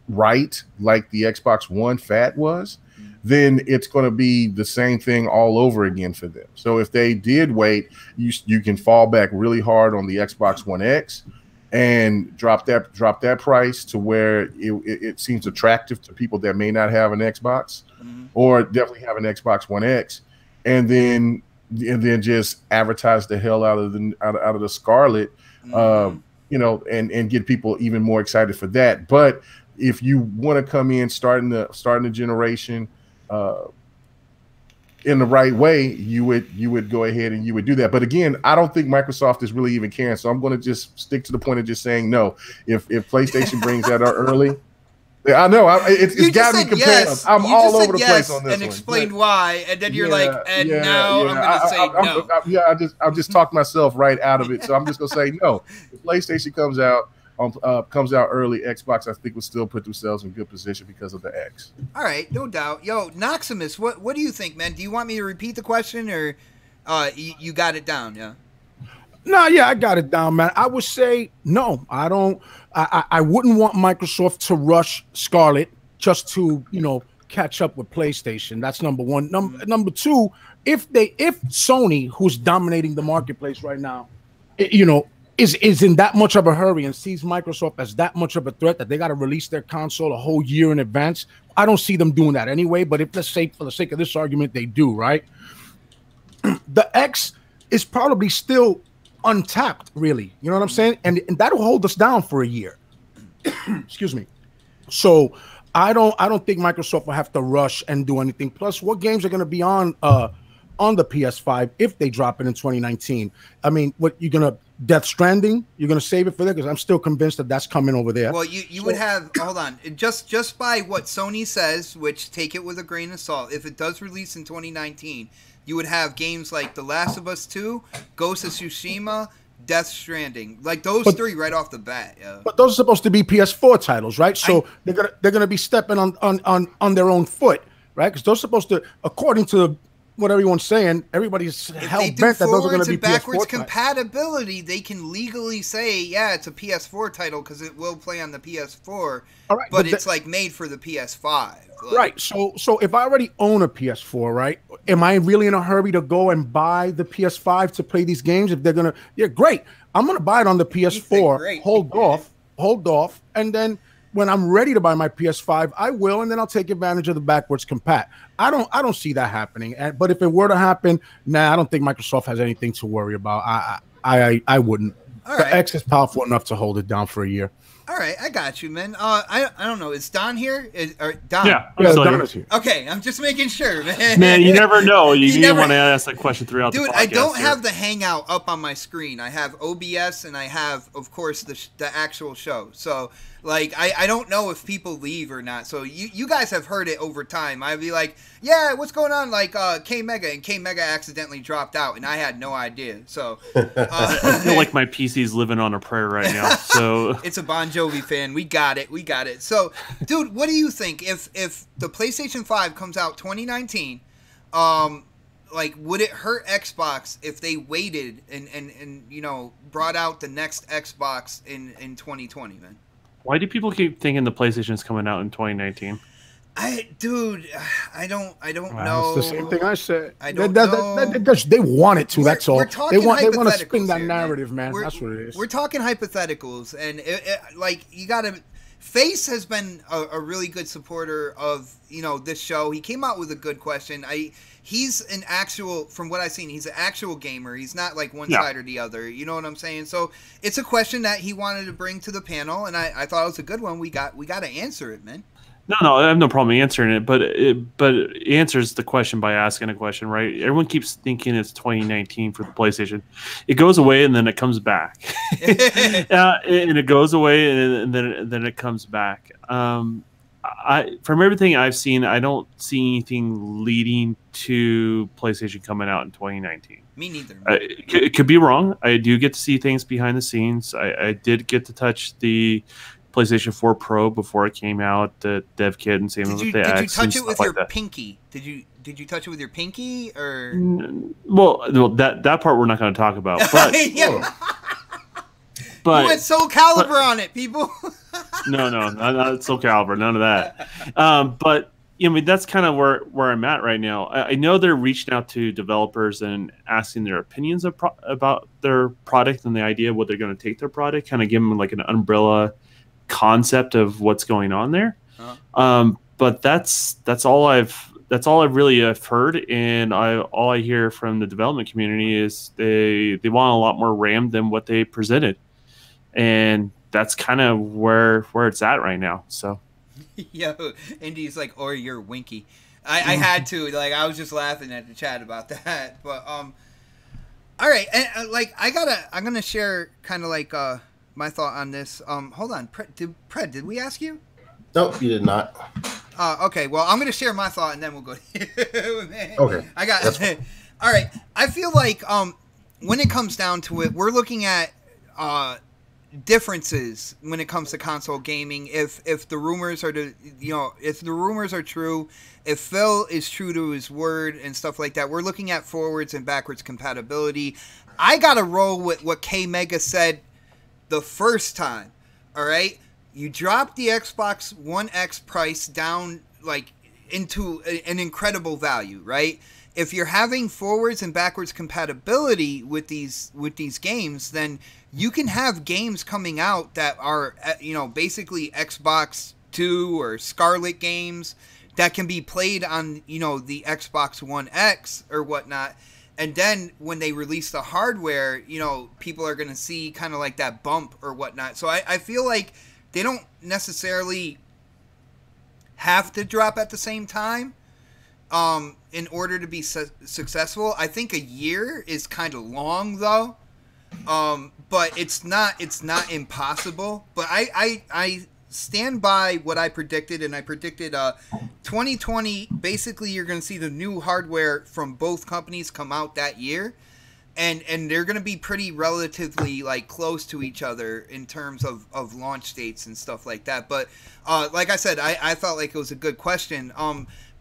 right like the Xbox One Fat was, then it's going to be the same thing all over again for them. So if they did wait, you can fall back really hard on the Xbox One X and drop that price to where it seems attractive to people that may not have an Xbox, or definitely have an Xbox One X, and then just advertise the hell out of the Scarlet, and get people even more excited for that. But if you want to come in starting the generation in the right way, you would go ahead and you would do that. But again, I don't think Microsoft is really even caring. So I'm going to just stick to the point of just saying no. If PlayStation brings that out early, I know it's got me compared. Yes. I'm all over the place on this and explained why, and then you're I'm going to say no. I've just talked myself right out of it. So I'm just going to say no. If PlayStation comes out early, Xbox, I think, will still put themselves in good position because of the X. All right, no doubt. Yo, Knoxximus, what do you think, man? Do you want me to repeat the question, or you got it down? Yeah. No, yeah, I got it down, man. I would say no. I don't. I wouldn't want Microsoft to rush Scarlet just to catch up with PlayStation. That's number one. Number two, if Sony, who's dominating the marketplace right now, is in that much of a hurry and sees Microsoft as that much of a threat that they got to release their console a whole year in advance, I don't see them doing that anyway. But if, let's say, for the sake of this argument, they do, right? The X is probably still untapped, really. You know what I'm saying? And that'll hold us down for a year. Excuse me. So I don't think Microsoft will have to rush and do anything. Plus, what games are going to be on the PS5 if they drop it in 2019? I mean, what you're gonna Death Stranding? You're gonna save it for there? Because I'm still convinced that that's coming over there. Well, you would have, hold on, just by what Sony says, which take it with a grain of salt. If it does release in 2019, you would have games like The Last of Us 2, Ghost of Tsushima, Death Stranding, like those three right off the bat. Yeah. But those are supposed to be PS4 titles, right? So they're gonna be stepping on their own foot, right? Because those are supposed to, according to what everyone's saying. Everybody's If hell they do bent that those are going forwards to be and backwards PS4 titles. compatibility, they can legally say, yeah, it's a PS4 title because it will play on the PS4. All right, but it's like made for the PS5. Like, right. So if I already own a PS4, right, am I really in a hurry to go and buy the PS5 to play these games? If they're gonna, yeah, great. I'm gonna buy it on the PS4. Hold off, and then when I'm ready to buy my PS5, I will, and then I'll take advantage of the backwards compat. I don't see that happening. But if it were to happen, I don't think Microsoft has anything to worry about. I wouldn't. All The right. X is powerful enough to hold it down for a year. All right, I got you, man. I don't know. Is Don here? Don? Yeah, Don is here. Okay, I'm just making sure, man. Man, you never know. You never want to ask that question throughout the podcast. Dude, I don't have the Hangout up on my screen. I have OBS, and I have, of course, the actual show. So, like, I don't know if people leave or not. So you guys have heard it over time. I'd be like, yeah, what's going on? Like, K-Mega, and K-Mega accidentally dropped out, and I had no idea. So I feel like my PC's living on a prayer right now. So it's a Bon Jovi fan. We got it. So, dude, what do you think if the PlayStation 5 comes out 2019? Like, would it hurt Xbox if they waited and you know, brought out the next Xbox in 2020, man? Why do people keep thinking the PlayStation's coming out in 2019? I don't know. It's the same thing I said. I don't know. They want it to. That's all. We're talking They want to hypotheticals spin that here, narrative, man. We're- That's what it is. We're talking hypotheticals, and like, you gotta. Face has been a really good supporter of, you know, this show. He came out with a good question. He's an actual, from what I've seen, he's an actual gamer. He's not like one side or the other. You know what I'm saying? So it's a question that he wanted to bring to the panel, and I thought it was a good one. We got to answer it, man. No, I have no problem answering it, but it answers the question by asking a question, right? Everyone keeps thinking it's 2019 for the PlayStation. It goes away and then it comes back, and it goes away and then it comes back. From everything I've seen, I don't see anything leading to PlayStation coming out in 2019. Me neither. It could be wrong. I do get to see things behind the scenes. I did get to touch the PlayStation 4 Pro before it came out, the dev kit, and same with the X. Did you touch it with your that. pinky? Did you touch it with your pinky or? Well, that part we're not going to talk about. But Yeah. but You went Soul Calibur on it, people. no, not Soul Calibur, none of that. But I mean, that's kind of where I'm at right now. I know they're reaching out to developers and asking their opinions about their product and the idea of what they're going to take their product, kind of give them like an umbrella concept of what's going on there. But that's all I've really heard, and all I hear from the development community is they want a lot more RAM than what they presented, and that's kind of where it's at right now. So Yo, Indy's like, or you're winky. I had to, like, I was just laughing at the chat about that. But all right, and like I'm gonna share kind of like my thought on this. Hold on, did we ask you? Nope, you did not. Okay, well, I'm gonna share my thought and then we'll go. Okay, I got. All right, I feel like when it comes down to it, we're looking at differences when it comes to console gaming. If the rumors are if the rumors are true, if Phil is true to his word and stuff like that, we're looking at forwards and backwards compatibility. I gotta roll with what K-Mega said the first time. All right, you drop the Xbox One X price down like into an incredible value, right? If you're having forwards and backwards compatibility with these games, then you can have games coming out that are, you know, basically Xbox 2 or Scarlet games that can be played on, you know, the Xbox One X or whatnot. And then when they release the hardware, you know, people are going to see kind of like that bump or whatnot. So I feel like they don't necessarily have to drop at the same time in order to be successful. I think a year is kind of long though. But it's not impossible. But I stand by what I predicted, and I predicted 2020, basically you're going to see the new hardware from both companies come out that year, and they're going to be pretty relatively like close to each other in terms of launch dates and stuff like that. But like I said, I felt like it was a good question.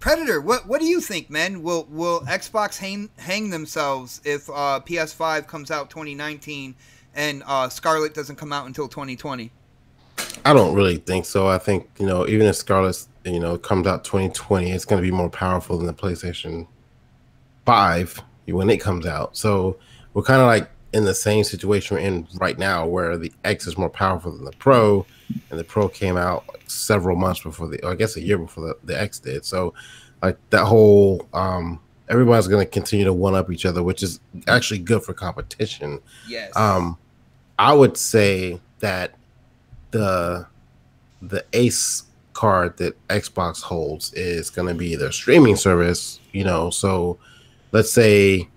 Predator, what do you think, man? Will Xbox hang themselves if PS5 comes out 2019 and Scarlet doesn't come out until 2020? I don't really think so. I think, even if Scarlet, comes out 2020, it's going to be more powerful than the PlayStation 5 when it comes out. So we're kind of like in the same situation we're in right now, where the X is more powerful than the Pro, and the Pro came out like several months before I guess a year before the X did. So like that whole, everybody's going to continue to one up each other, which is actually good for competition. Yes. I would say that the Ace card that Xbox holds is going to be their streaming service, so let's say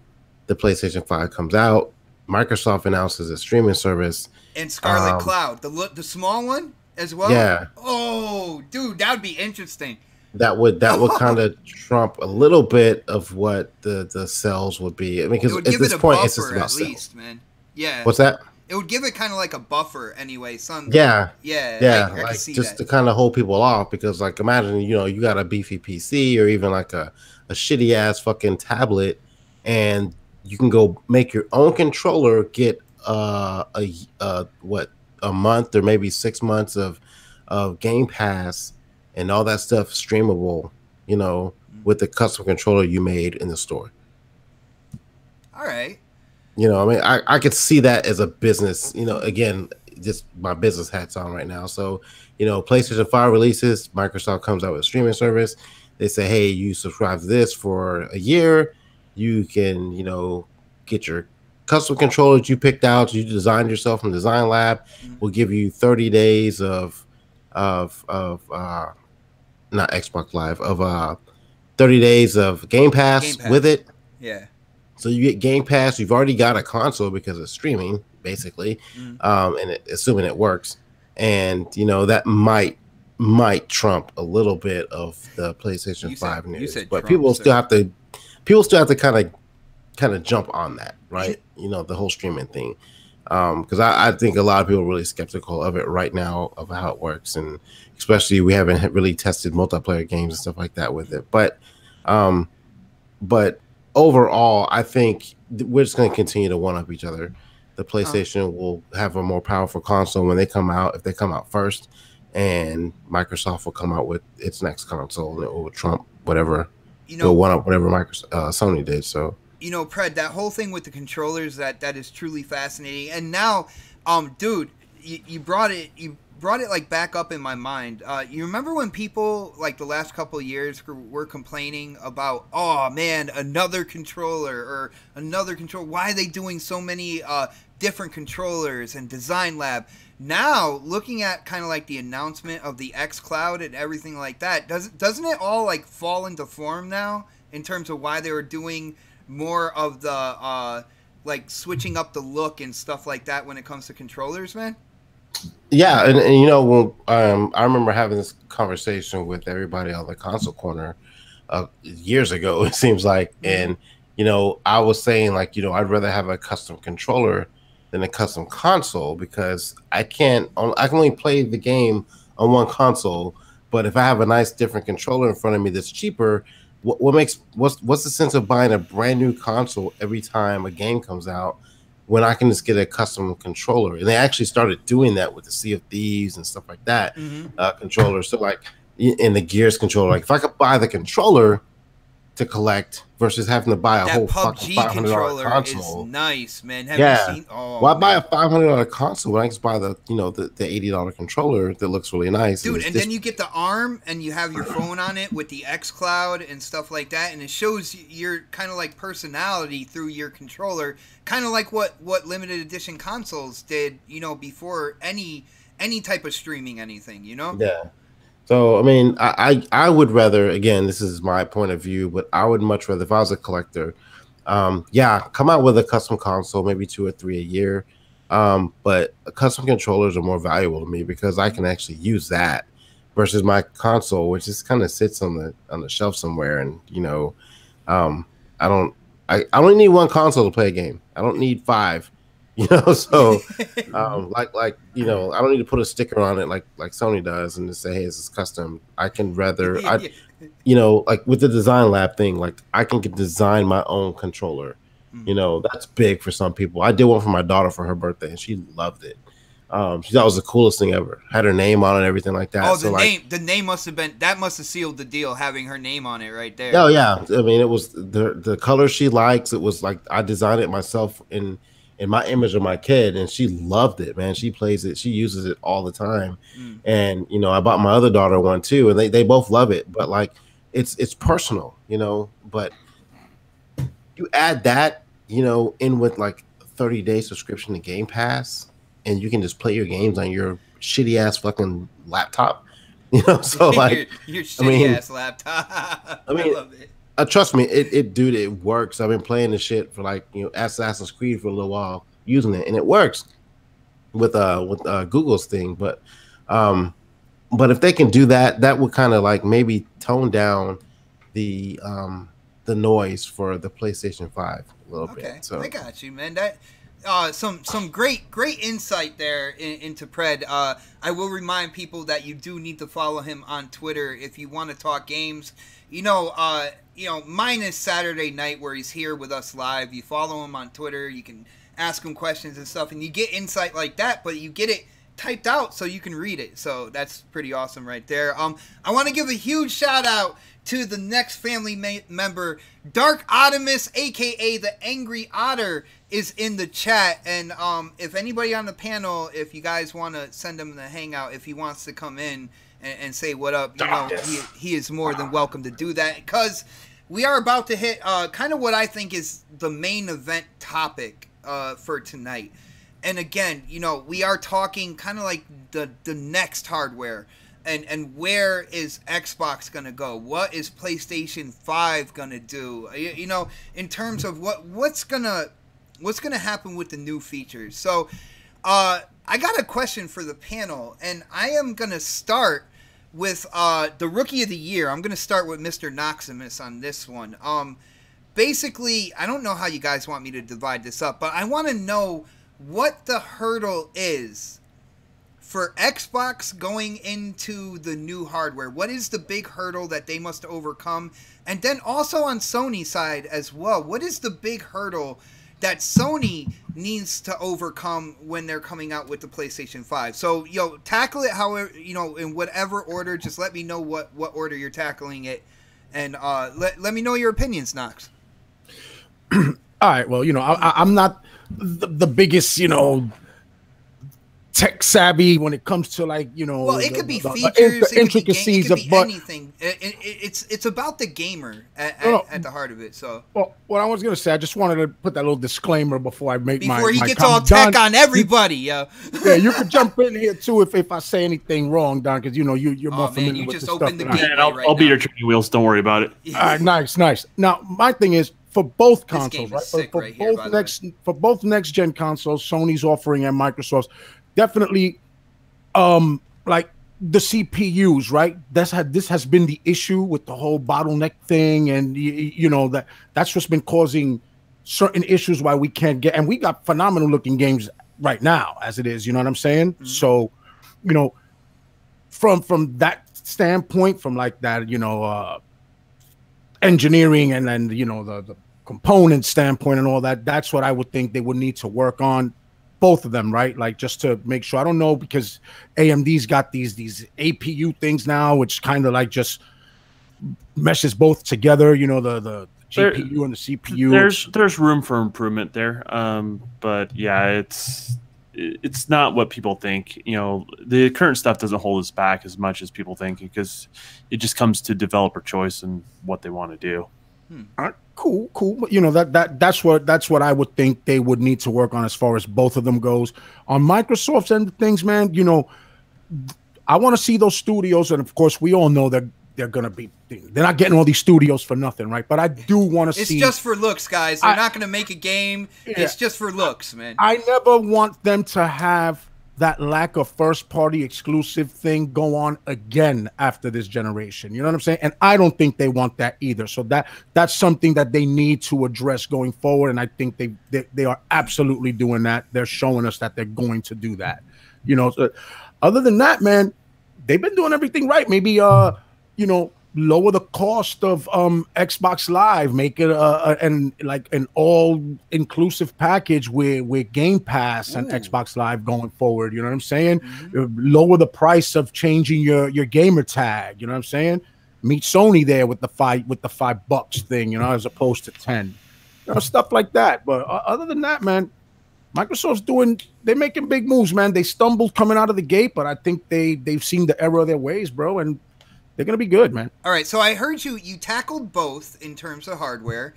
the PlayStation 5 comes out, Microsoft announces a streaming service, and Scarlet Cloud, the small one as well. Yeah. Oh, dude, that would be interesting. That would kind of trump a little bit of what the sales would be. I mean, because at this point, it's just about sales, man. Yeah. What's that? It would give it kind of like a buffer anyway. Yeah. I like see just that. to kind of hold people off, because like imagine you got a beefy PC or even like a shitty ass fucking tablet, and you can go make your own controller, get a month or maybe 6 months of Game Pass and all that stuff streamable, with the custom controller you made in the store. All right. I mean, I could see that as a business, again, just my business hat's on right now. So, PlayStation 5 releases, Microsoft comes out with a streaming service. They say, hey, you subscribe to this for a year. You can, get your custom controllers you picked out, you designed yourself in Design Lab. We'll give you 30 days of not Xbox Live, of 30 days of Game Pass with it. Yeah. So you get Game Pass. You've already got a console because it's streaming, basically, and assuming it works. And that might trump a little bit of the PlayStation 5 news. But people still have to kind of jump on that, right? The whole streaming thing, because I think a lot of people are really skeptical of it right now, of how it works, and especially we haven't really tested multiplayer games and stuff like that with it. But overall, I think we're just going to continue to one up each other. The PlayStation will have a more powerful console when they come out, if they come out first, and Microsoft will come out with its next console, and it will trump whatever, it'll one up whatever Sony did. So, Pred, that whole thing with the controllers, that is truly fascinating. And now, dude, you brought it like back up in my mind. You remember when people like the last couple of years were complaining about, oh man, another controller. Why are they doing so many different controllers and Design Lab? Now, looking at kind of like the announcement of the X Cloud and everything like that, doesn't it all like fall into form now in terms of why they were doing more of the like switching up the look and stuff like that when it comes to controllers, man? Yeah, and when I remember having this conversation with everybody on the console corner years ago, it seems like, and I was saying like, I'd rather have a custom controller than a custom console, because I can only play the game on one console, but if I have a nice different controller in front of me that's cheaper, what's the sense of buying a brand new console every time a game comes out when I can just get a custom controller? And they actually started doing that with the Sea of Thieves and stuff like that, controllers. So like in the Gears controller, like if I could buy the controller to collect versus having to buy a whole fucking $500 console. Is nice, man. Have you seen? Oh, well, I buy a $500 console when I just buy the the $80 controller that looks really nice, dude. And then you get the arm and you have your phone on it with the X Cloud and stuff like that, and it shows your kind of like personality through your controller, kind of like what limited edition consoles did, before any type of streaming anything, Yeah. So, I mean, I would rather, again, this is my point of view, but I would much rather, if I was a collector, come out with a custom console, maybe 2 or 3 a year. But custom controllers are more valuable to me because I can actually use that versus my console, which just kind of sits on the shelf somewhere. And, I only need one console to play a game. I don't need 5. So I don't need to put a sticker on it like Sony does and just say, hey, this is custom. I can rather you know, like with the design lab thing, like I can design my own controller. You know, that's big for some people. I did one for my daughter for her birthday, and she loved it. She thought it was the coolest thing ever. Had her name on it and everything like that. Oh, so the name must have been, that must have sealed the deal, having her name on it right there. Oh yeah, I mean, it was the color she likes. It was like I designed it myself in my image of my kid, and she loved it, man. She plays it, she uses it all the time. And you know, I bought my other daughter one too, and they both love it. But like, it's personal, you know. But you add that, you know, in with like 30-day subscription to Game Pass, and you can just play your games on your shitty ass fucking laptop, you know. So like, your shitty ass laptop. I mean, love it. Trust me, dude, it works. I've been playing this shit for like, you know, Assassin's Creed for a little while, using it, and it works with Google's thing. But if they can do that, that would kind of like maybe tone down the noise for the PlayStation 5 a little bit. So I got you, man. That some great insight there into Pred. I will remind people that you do need to follow him on Twitter if you want to talk games. You know, mine is Saturday night where he's here with us live. You follow him on Twitter. You can ask him questions and stuff, and you get insight like that, but you get it typed out so you can read it. So that's pretty awesome right there. I want to give a huge shout out to the next family member, Dark Optimus, aka the Angry Otter, is in the chat. And if anybody on the panel, if you guys want to send him the hangout, if he wants to come in and say what up, you know, he is more than welcome to do that, because we are about to hit kind of what I think is the main event topic for tonight. And again, you know, we are talking kind of like the next hardware, and where is Xbox gonna go? What is PlayStation 5 gonna do? You know, in terms of what's gonna happen with the new features. So, I got a question for the panel, and I am gonna start with the Rookie of the Year. I'm gonna start with Mr. Knoxximus on this one. Basically, I don't know how you guys want me to divide this up, but I want to know what the hurdle is for Xbox going into the new hardware. What is the big hurdle that they must overcome? And then also on Sony's side as well, what is the big hurdle that Sony needs to overcome when they're coming out with the PlayStation 5? So, tackle it however, in whatever order. Just let me know what order you're tackling it. And let me know your opinions, Knox. All right. Well, I'm not the biggest, tech savvy when it comes to well, it could be features, the intricacies of but anything. It's about the gamer at the heart of it. So, well, what I was gonna say, I just wanted to put that little disclaimer before I make before he gets all tech on everybody. Yeah, you can jump in here too if I say anything wrong, Don, because you're more familiar with just the opened stuff. The gateway I'll be your training wheels. Don't worry about it. All right, nice. Now, my thing is, for both consoles, right? For both next gen consoles, Sony's offering and Microsoft's, definitely, like the CPUs, right? This has been the issue with the whole bottleneck thing, and that's what's been causing certain issues why we can't get. And we got phenomenal looking games right now, as it is. You know what I'm saying? Mm-hmm. So, from that standpoint, from like that, engineering and then the component standpoint and all that, that's what I would think they would need to work on, both of them, right? Like, just to make sure. I don't know, because AMD's got these APU things now, which kind of like just meshes both together, the GPU and the CPU. There's room for improvement there, but yeah, it's not what people think. The current stuff doesn't hold us back as much as people think, because it just comes to developer choice and what they want to do. All right, cool. But that's what I would think they would need to work on as far as both of them goes. On Microsoft's end of things, man, I want to see those studios, and of course we all know that they're not getting all these studios for nothing, right? But I do want to see. It's just for looks, guys. They're not going to make a game. Yeah. It's just for looks, man. I never want them to have that lack of first-party exclusive thing go on again after this generation. You know what I'm saying? And I don't think they want that either. So that's something that they need to address going forward. And I think they are absolutely doing that. They're showing us that they're going to do that. So other than that, man, they've been doing everything right. Maybe lower the cost of Xbox Live, make it an all-inclusive package with Game Pass and Xbox Live going forward. You know what I'm saying? Lower the price of changing your gamer tag. You know what I'm saying? Meet Sony there with the $5 thing, you know, as opposed to 10. You know, stuff like that. But other than that, man, Microsoft's they're making big moves, man. They stumbled coming out of the gate, but I think they've seen the error of their ways, bro, and they're gonna be good, man. All right, so I heard you tackled both in terms of hardware.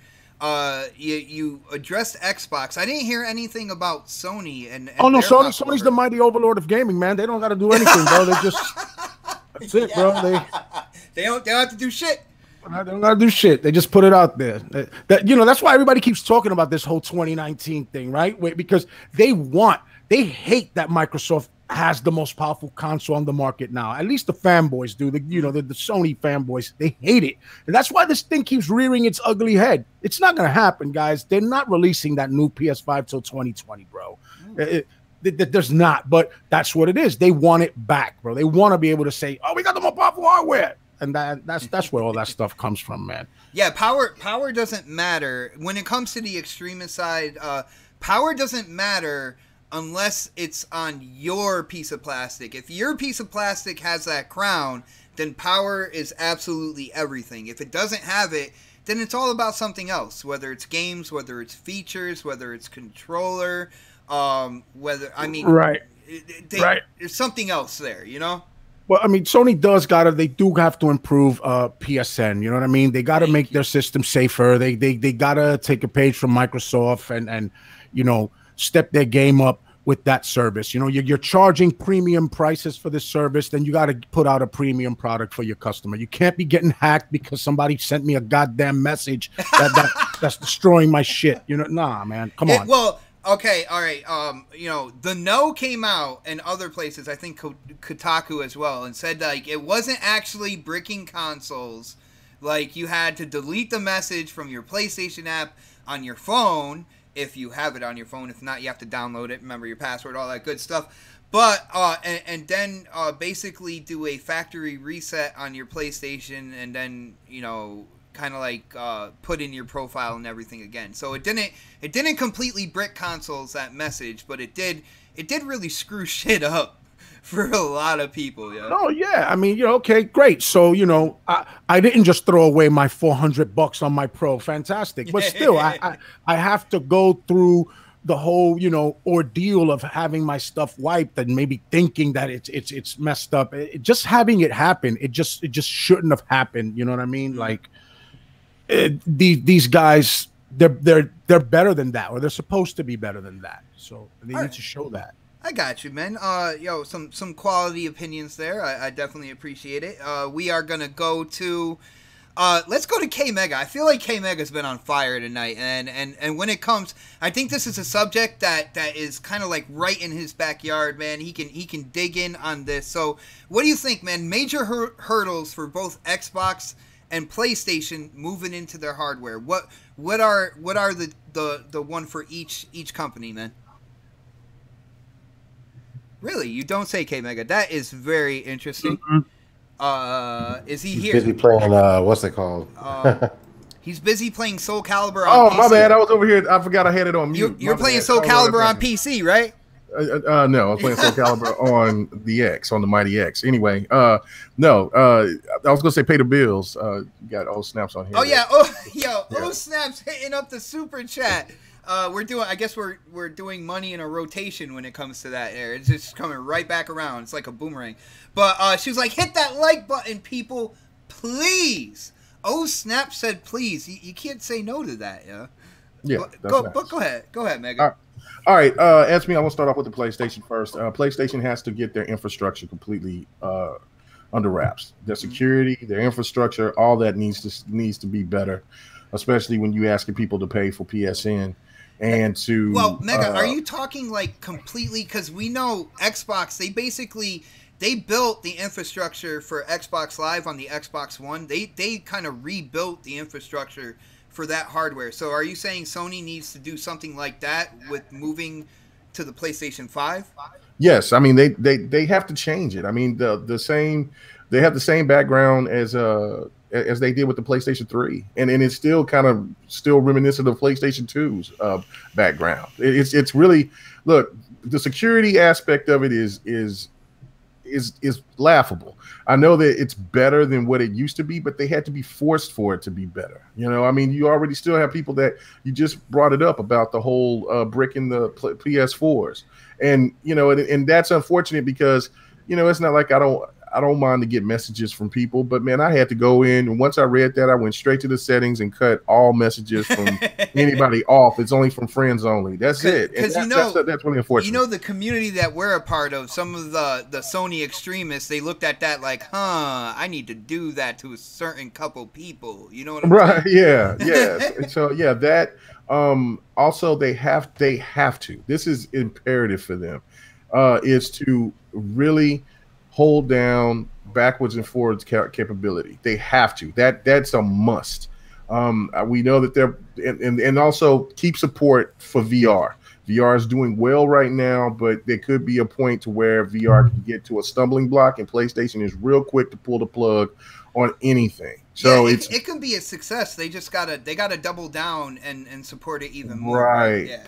You addressed Xbox. I didn't hear anything about Sony and oh no, Sony's the mighty overlord of gaming, man. They don't got to do anything, bro. They just that's it, bro. They don't have to do shit. They don't gotta do shit. They just put it out there. That's why everybody keeps talking about this whole 2019 thing, right? Because they hate that Microsoft has the most powerful console on the market now. At least the fanboys do. The Sony fanboys, they hate it. And that's why this thing keeps rearing its ugly head. It's not gonna happen, guys. They're not releasing that new PS5 till 2020, bro. There's not, but that's what it is. They want it back, bro. They want to be able to say, "Oh, we got the more powerful hardware," and that's where all that stuff comes from, man. Yeah, power doesn't matter when it comes to the extremist side. Power doesn't matter unless it's on your piece of plastic. If your piece of plastic has that crown, then power is absolutely everything. If it doesn't have it, then it's all about something else. Whether it's games, whether it's features, whether it's controller. Right. There's something else there, you know? Well, I mean, Sony they do have to improve PSN, you know what I mean? They got to make their system safer. They got to take a page from Microsoft and you know, step their game up with that service. You know, you're charging premium prices for this service, then you got to put out a premium product for your customer. You can't be getting hacked because somebody sent me a goddamn message that's destroying my shit. You know, nah, man, come on. Well, okay, all right. You know, the No came out and other places, I think Kotaku as well, and said like it wasn't actually bricking consoles. Like you had to delete the message from your PlayStation app on your phone if you have it on your phone. If not, you have to download it, remember your password, all that good stuff. But and then basically do a factory reset on your PlayStation, and then you know, kind of like put in your profile and everything again. So it didn't completely brick consoles, that message, but it did really screw shit up for a lot of people. Yeah. Oh yeah, I mean, you know, okay, great. So you know, I didn't just throw away my $400 on my Pro, fantastic, but still, I have to go through the whole, you know, ordeal of having my stuff wiped and maybe thinking that it's messed up. Just having it happen, it just shouldn't have happened. You know what I mean? Like. These guys, they're better than that, or they're supposed to be better than that. So they need to show that. I got you, man. Some quality opinions there. I definitely appreciate it. We are gonna go to, let's go to K Mega. I feel like K Mega's been on fire tonight, and when it comes, I think this is a subject that is kind of like right in his backyard, man. He can dig in on this. So, what do you think, man? Major hurdles for both Xbox and PlayStation moving into their hardware. What are the one for each company, man? Really, you don't say, K Mega. That is very interesting. Is he here? Busy playing what's it called? He's busy playing Soul Calibur on PC. My bad. I was over here. I forgot I had it on mute. You're playing Soul Calibur on PC, right? No, I was playing Soul Calibur on the X, on the Mighty X. Anyway, I was gonna say pay the bills. You got old snaps on here. Oh yeah, old snaps hitting up the super chat. We're doing money in a rotation when it comes to that. It's just coming right back around. It's like a boomerang. But she was like, hit that like button, people, please. Oh snap said please. You can't say no to that, yeah. Yeah. But go ahead, Megan. All right, ask me. I want to start off with the PlayStation first. PlayStation has to get their infrastructure completely under wraps. Their security, their infrastructure, all that needs to be better, especially when you asking people to pay for PSN and to. Well, Mega, are you talking like completely? Because we know Xbox, they built the infrastructure for Xbox Live on the Xbox One. They kind of rebuilt the infrastructure for that hardware. So are you saying Sony needs to do something like that with moving to the PlayStation 5? Yes, I mean they have to change it. I mean they have the same background as as they did with the PlayStation 3, and it's still kind of reminiscent of PlayStation 2's background. It's really, look, the security aspect of it is laughable. I know that it's better than what it used to be, but they had to be forced for it to be better. You know, I mean, you already still have people that you just brought it up about the whole bricking the PS4s, and you know, and that's unfortunate because you know it's not like I don't mind to get messages from people, but man, I had to go in, and once I read that, I went straight to the settings and cut all messages from anybody off. It's only from friends only. That's it. Because that's really unfortunate. You know, the community that we're a part of, some of the Sony extremists, they looked at that like, I need to do that to a certain couple people. You know what I'm saying? Right? Yeah. So yeah, that also they have to. This is imperative for them. Is to really hold down backwards and forwards capability. They have to. That's a must. We know that they're and also keep support for VR. VR is doing well right now, but there could be a point to where VR can get to a stumbling block, and PlayStation is real quick to pull the plug on anything. So it can be a success. They just gotta double down and support it even more.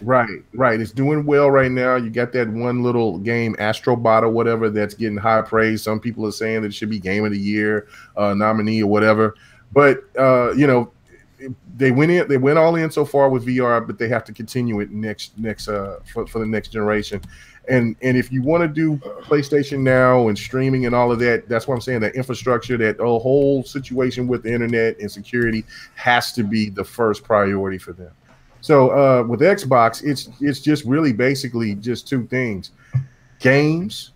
Right. It's doing well right now. You got that one little game, Astrobot or whatever, that's getting high praise. Some people are saying that it should be Game of the Year nominee or whatever. But you know, they went all in so far with VR, but they have to continue it for the next generation. And if you want to do PlayStation Now and streaming and all of that, that's what I'm saying. That infrastructure, that whole situation with the internet and security has to be the first priority for them. So with Xbox, it's just really basically just two things: games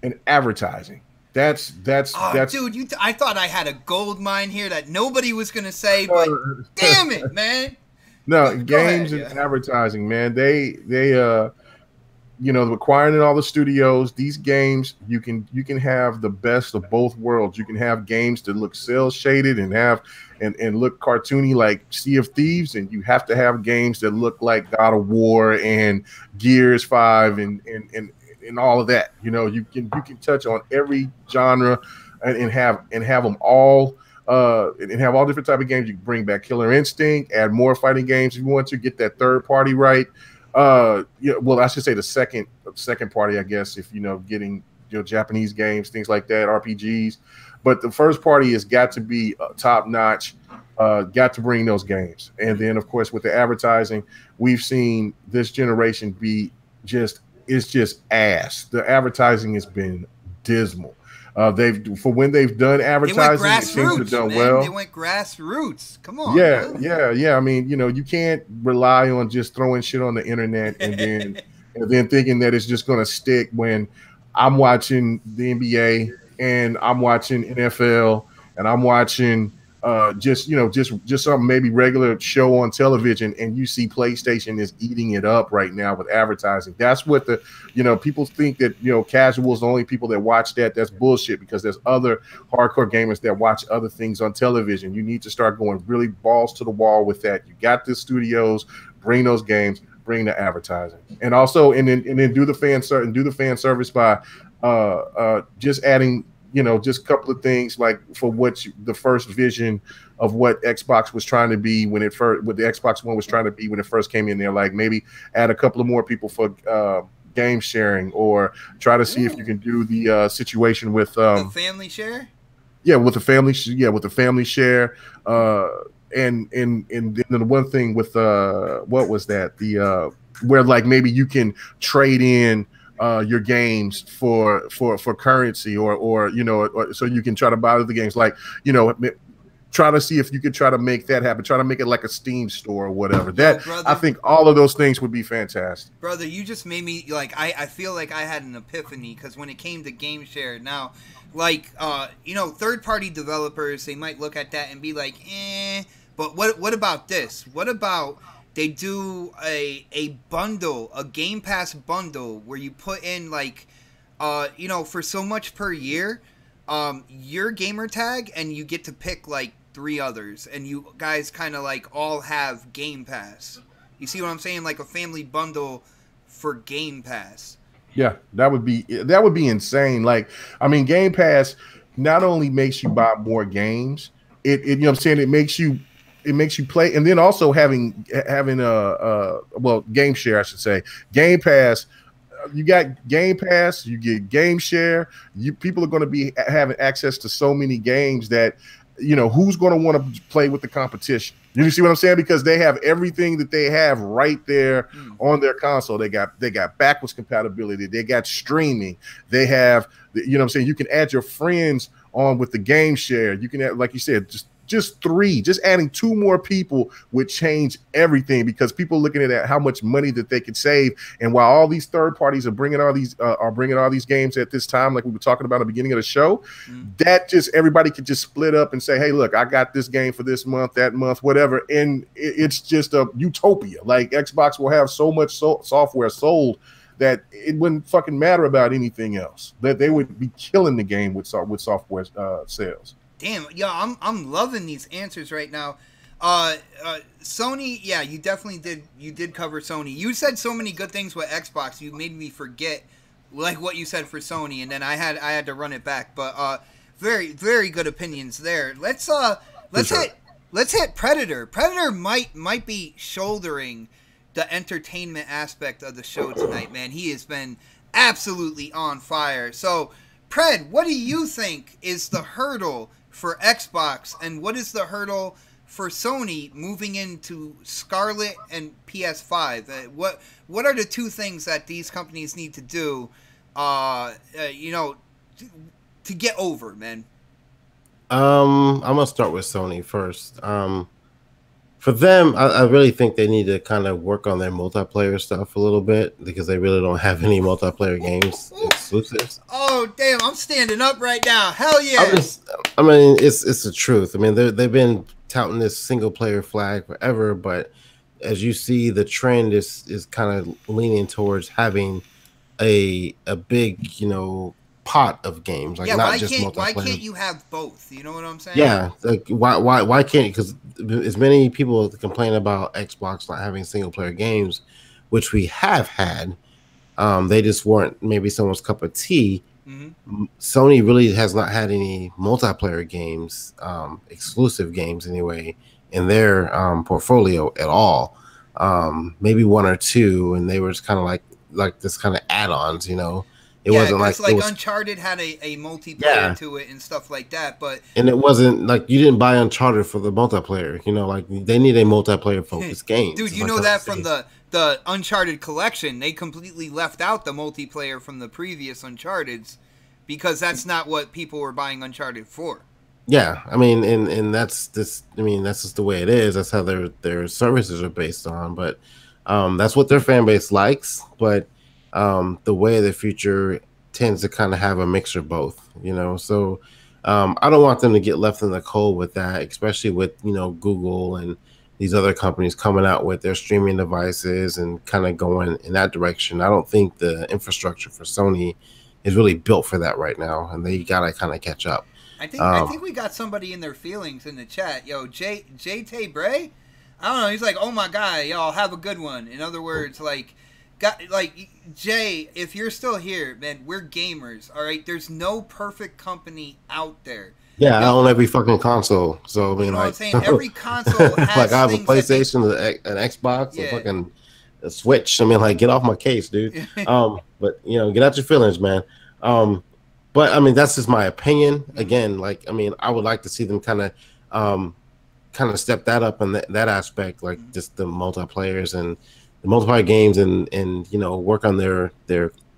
and advertising. That's dude. I thought I had a gold mine here that nobody was gonna say, but damn it, man. No, games and advertising, man. They you know, acquiring all the studios, these games, you can have the best of both worlds. You can have games that look cel shaded and look cartoony like Sea of Thieves, and you have to have games that look like God of War and Gears 5 and all of that. You know, you can touch on every genre and have them all and have all different type of games. You can bring back Killer Instinct, add more fighting games if you want to, get that third party right. Yeah, well, I should say the second party, I guess, if you know, getting Japanese games, things like that, RPGs. But the first party has got to be top notch. Got to bring those games, and then of course with the advertising, we've seen this generation be just ass. The advertising has been dismal. When they've done advertising, it seems to have done well. They went grassroots. Come on. Yeah. I mean, you know, you can't rely on just throwing shit on the internet and then thinking that it's just going to stick. When I'm watching the NBA and I'm watching NFL and I'm watching just some maybe regular show on television, and you see PlayStation is eating it up right now with advertising. That's what people think that, casuals, the only people that watch that. That's bullshit, because there's other hardcore gamers that watch other things on television. You need to start going really balls to the wall with that. You got the studios, bring those games, bring the advertising, and also and then do the fan service by just adding just a couple of things, like for the first vision of what Xbox was trying to be what the Xbox One was trying to be when it first came in there. Like maybe add a couple of more people for game sharing, or try to see if you can do the situation with the family share. Yeah, with the family share. And then the one thing with what was that? Where like maybe you can trade in your games for currency, or so you can try to buy the games, like try to see if you could try to make that happen. Try to make it like a Steam store or whatever. Brother, I think all of those things would be fantastic. Brother, you just made me like I feel like I had an epiphany, because when it came to game share now, like third party developers, they might look at that and be like, but what about this? What about they do a bundle, a Game Pass bundle, where you put in like, for so much per year, your gamer tag, and you get to pick like 3 others, and you guys kind of like all have Game Pass. You see what I'm saying? Like a family bundle for Game Pass. Yeah, that would be insane. Like, I mean, Game Pass not only makes you buy more games, you know what I'm saying, it makes you play, and then also having well, game share, I should say, Game Pass. You got Game Pass, you get Game Share. People are going to be having access to so many games that, you know, who's going to want to play with the competition? You see what I'm saying? Because they have everything that they have right there on their console. They got backwards compatibility. They got streaming. They have, you know what I'm saying, you can add your friends on with the Game Share. You can add, like you said, just adding 2 more people would change everything, because people looking at how much money that they could save. And while all these third parties are bringing all these games at this time, like we were talking about at the beginning of the show, that just everybody could just split up and say, hey, look, I got this game for this month, that month, whatever. And it's just a utopia. Like, Xbox will have so much software sold that it wouldn't fucking matter about anything else. That they would be killing the game with software sales. Damn, yo, I'm loving these answers right now. Sony, yeah, you definitely did. You did cover Sony. You said so many good things with Xbox. You made me forget, like, what you said for Sony, and then I had to run it back. But very, very good opinions there. Let's hit Predator. Predator might be shouldering the entertainment aspect of the show tonight, man. He has been absolutely on fire. So, Pred, what do you think is the hurdle for Xbox, and what is the hurdle for Sony moving into Scarlet and PS5? What are the 2 things that these companies need to do, you know, to get over, man? I'm gonna start with Sony first. For them, I really think they need to kind of work on their multiplayer stuff a little bit, because they really don't have any multiplayer games exclusives. Oh, damn, I'm standing up right now. Hell yeah. I mean, it's the truth. I mean, they've been touting this single player flag forever, but as you see, the trend is kind of leaning towards having a big, you know, pot of games, like, not just multiplayer. Why can't you have both? You know what I'm saying? Yeah, like, why can't? Because as many people complain about Xbox not having single player games, which we have had, they just weren't maybe someone's cup of tea. Sony really has not had any multiplayer games, exclusive games anyway, in their portfolio at all. Maybe 1 or 2, and they were just kind of like this kind of add-ons, you know. It wasn't like Uncharted had a multiplayer to it and stuff like that, and it wasn't like you didn't buy Uncharted for the multiplayer, you know. Like, they need a multiplayer focused game. Dude, you know that from the Uncharted collection, they completely left out the multiplayer from the previous Uncharted's, because that's not what people were buying Uncharted for. Yeah, I mean, and that's this. I mean, that's just the way it is. That's how their services are based on. But that's what their fan base likes. But the way of the future tends to kind of have a mixture of both, you know. So I don't want them to get left in the cold with that, especially with, you know, Google and these other companies coming out with their streaming devices and kind of going in that direction. I don't think the infrastructure for Sony is really built for that right now, and they gotta kind of catch up. I think we got somebody in their feelings in the chat. Yo, J Tay Bray, I don't know. He's like, oh my god, y'all have a good one. In other words, like, Jay, if you're still here, man, we're gamers, all right? There's no perfect company out there. Yeah, I own every fucking console. So, I mean, you know like, what I'm saying? Every console has like, I have a PlayStation, an Xbox, a fucking a Switch. I mean, like, get off my case, dude. But, you know, get out your feelings, man. But, I mean, that's just my opinion. Again, like, I mean, I would like to see them kind of step that up in that aspect, like just the multiplayers and the multiplayer games, and you know, work on their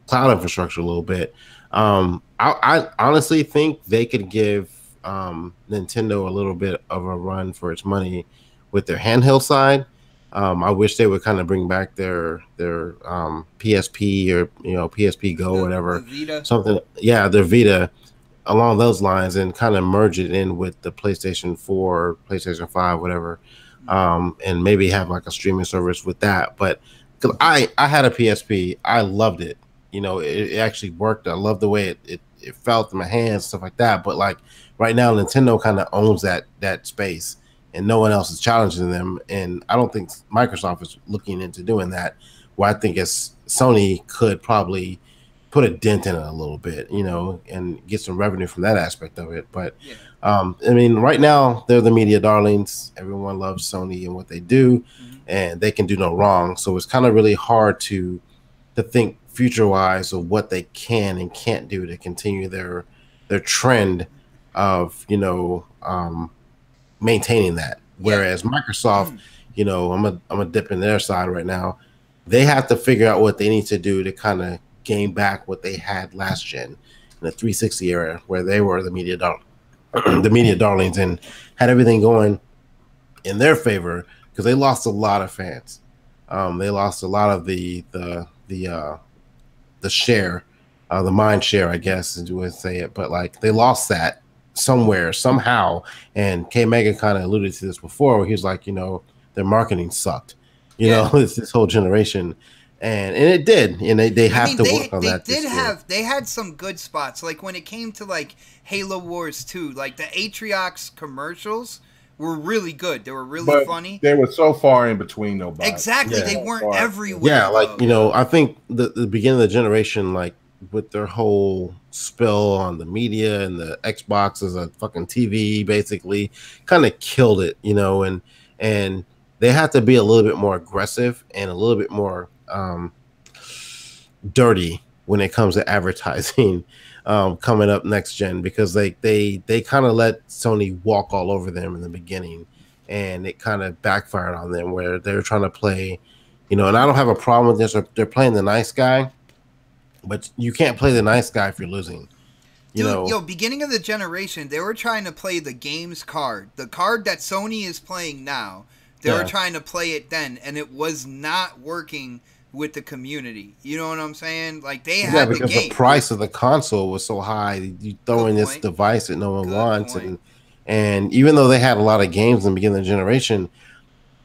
cloud infrastructure a little bit. I honestly think they could give Nintendo a little bit of a run for its money with their handheld side. I wish they would kind of bring back their PSP, or, you know, PSP Go, whatever, something. Yeah, their Vita, along those lines, and kind of merge it in with the PlayStation 4, PlayStation 5, whatever. And maybe have like a streaming service with that. But because I had a PSP, I loved it. You know, it actually worked. I loved the way it felt in my hands, stuff like that. But like right now, Nintendo kind of owns that space, and no one else is challenging them. And I don't think Microsoft is looking into doing that. Where I think Sony could probably put a dent in it a little bit, you know, and get some revenue from that aspect of it. But I mean, right now they're the media darlings. Everyone loves Sony and what they do, and they can do no wrong. So it's kind of really hard to think future wise of what they can and can't do to continue their trend of maintaining that. Whereas Microsoft, I'm a dip in their side right now. They have to figure out what they need to do to kind of gain back what they had last gen in the 360 era, where they were the media darlings and had everything going in their favor, because they lost a lot of fans. They lost a lot of the share, the mind share, I guess, as you would say it. But like they lost that somewhere, somehow. And K Mega kind of alluded to this before, where he was like, their marketing sucked. It's this whole generation. And it did, and they have to work on that. They had some good spots, like when it came to like Halo Wars 2, like the Atriox commercials were really good. They were really funny. They were so far in between, though. Exactly, they weren't everywhere. Yeah, like I think the beginning of the generation, like with their whole spill on the media and the Xbox as a fucking TV, basically, kind of killed it. And they had to be a little bit more aggressive and a little bit more dirty when it comes to advertising coming up next gen, because they kind of let Sony walk all over them in the beginning, and it kind of backfired on them, where they're trying to play, and I don't have a problem with this, or they're playing the nice guy, but you can't play the nice guy if you're losing. Beginning of the generation, they were trying to play the game's card, the card that Sony is playing now. They were trying to play it then, and it was not working with the community. You know what I'm saying? Like they had because the price of the console was so high. You throw in this device that no one wants, and even though they had a lot of games in the beginning of the generation,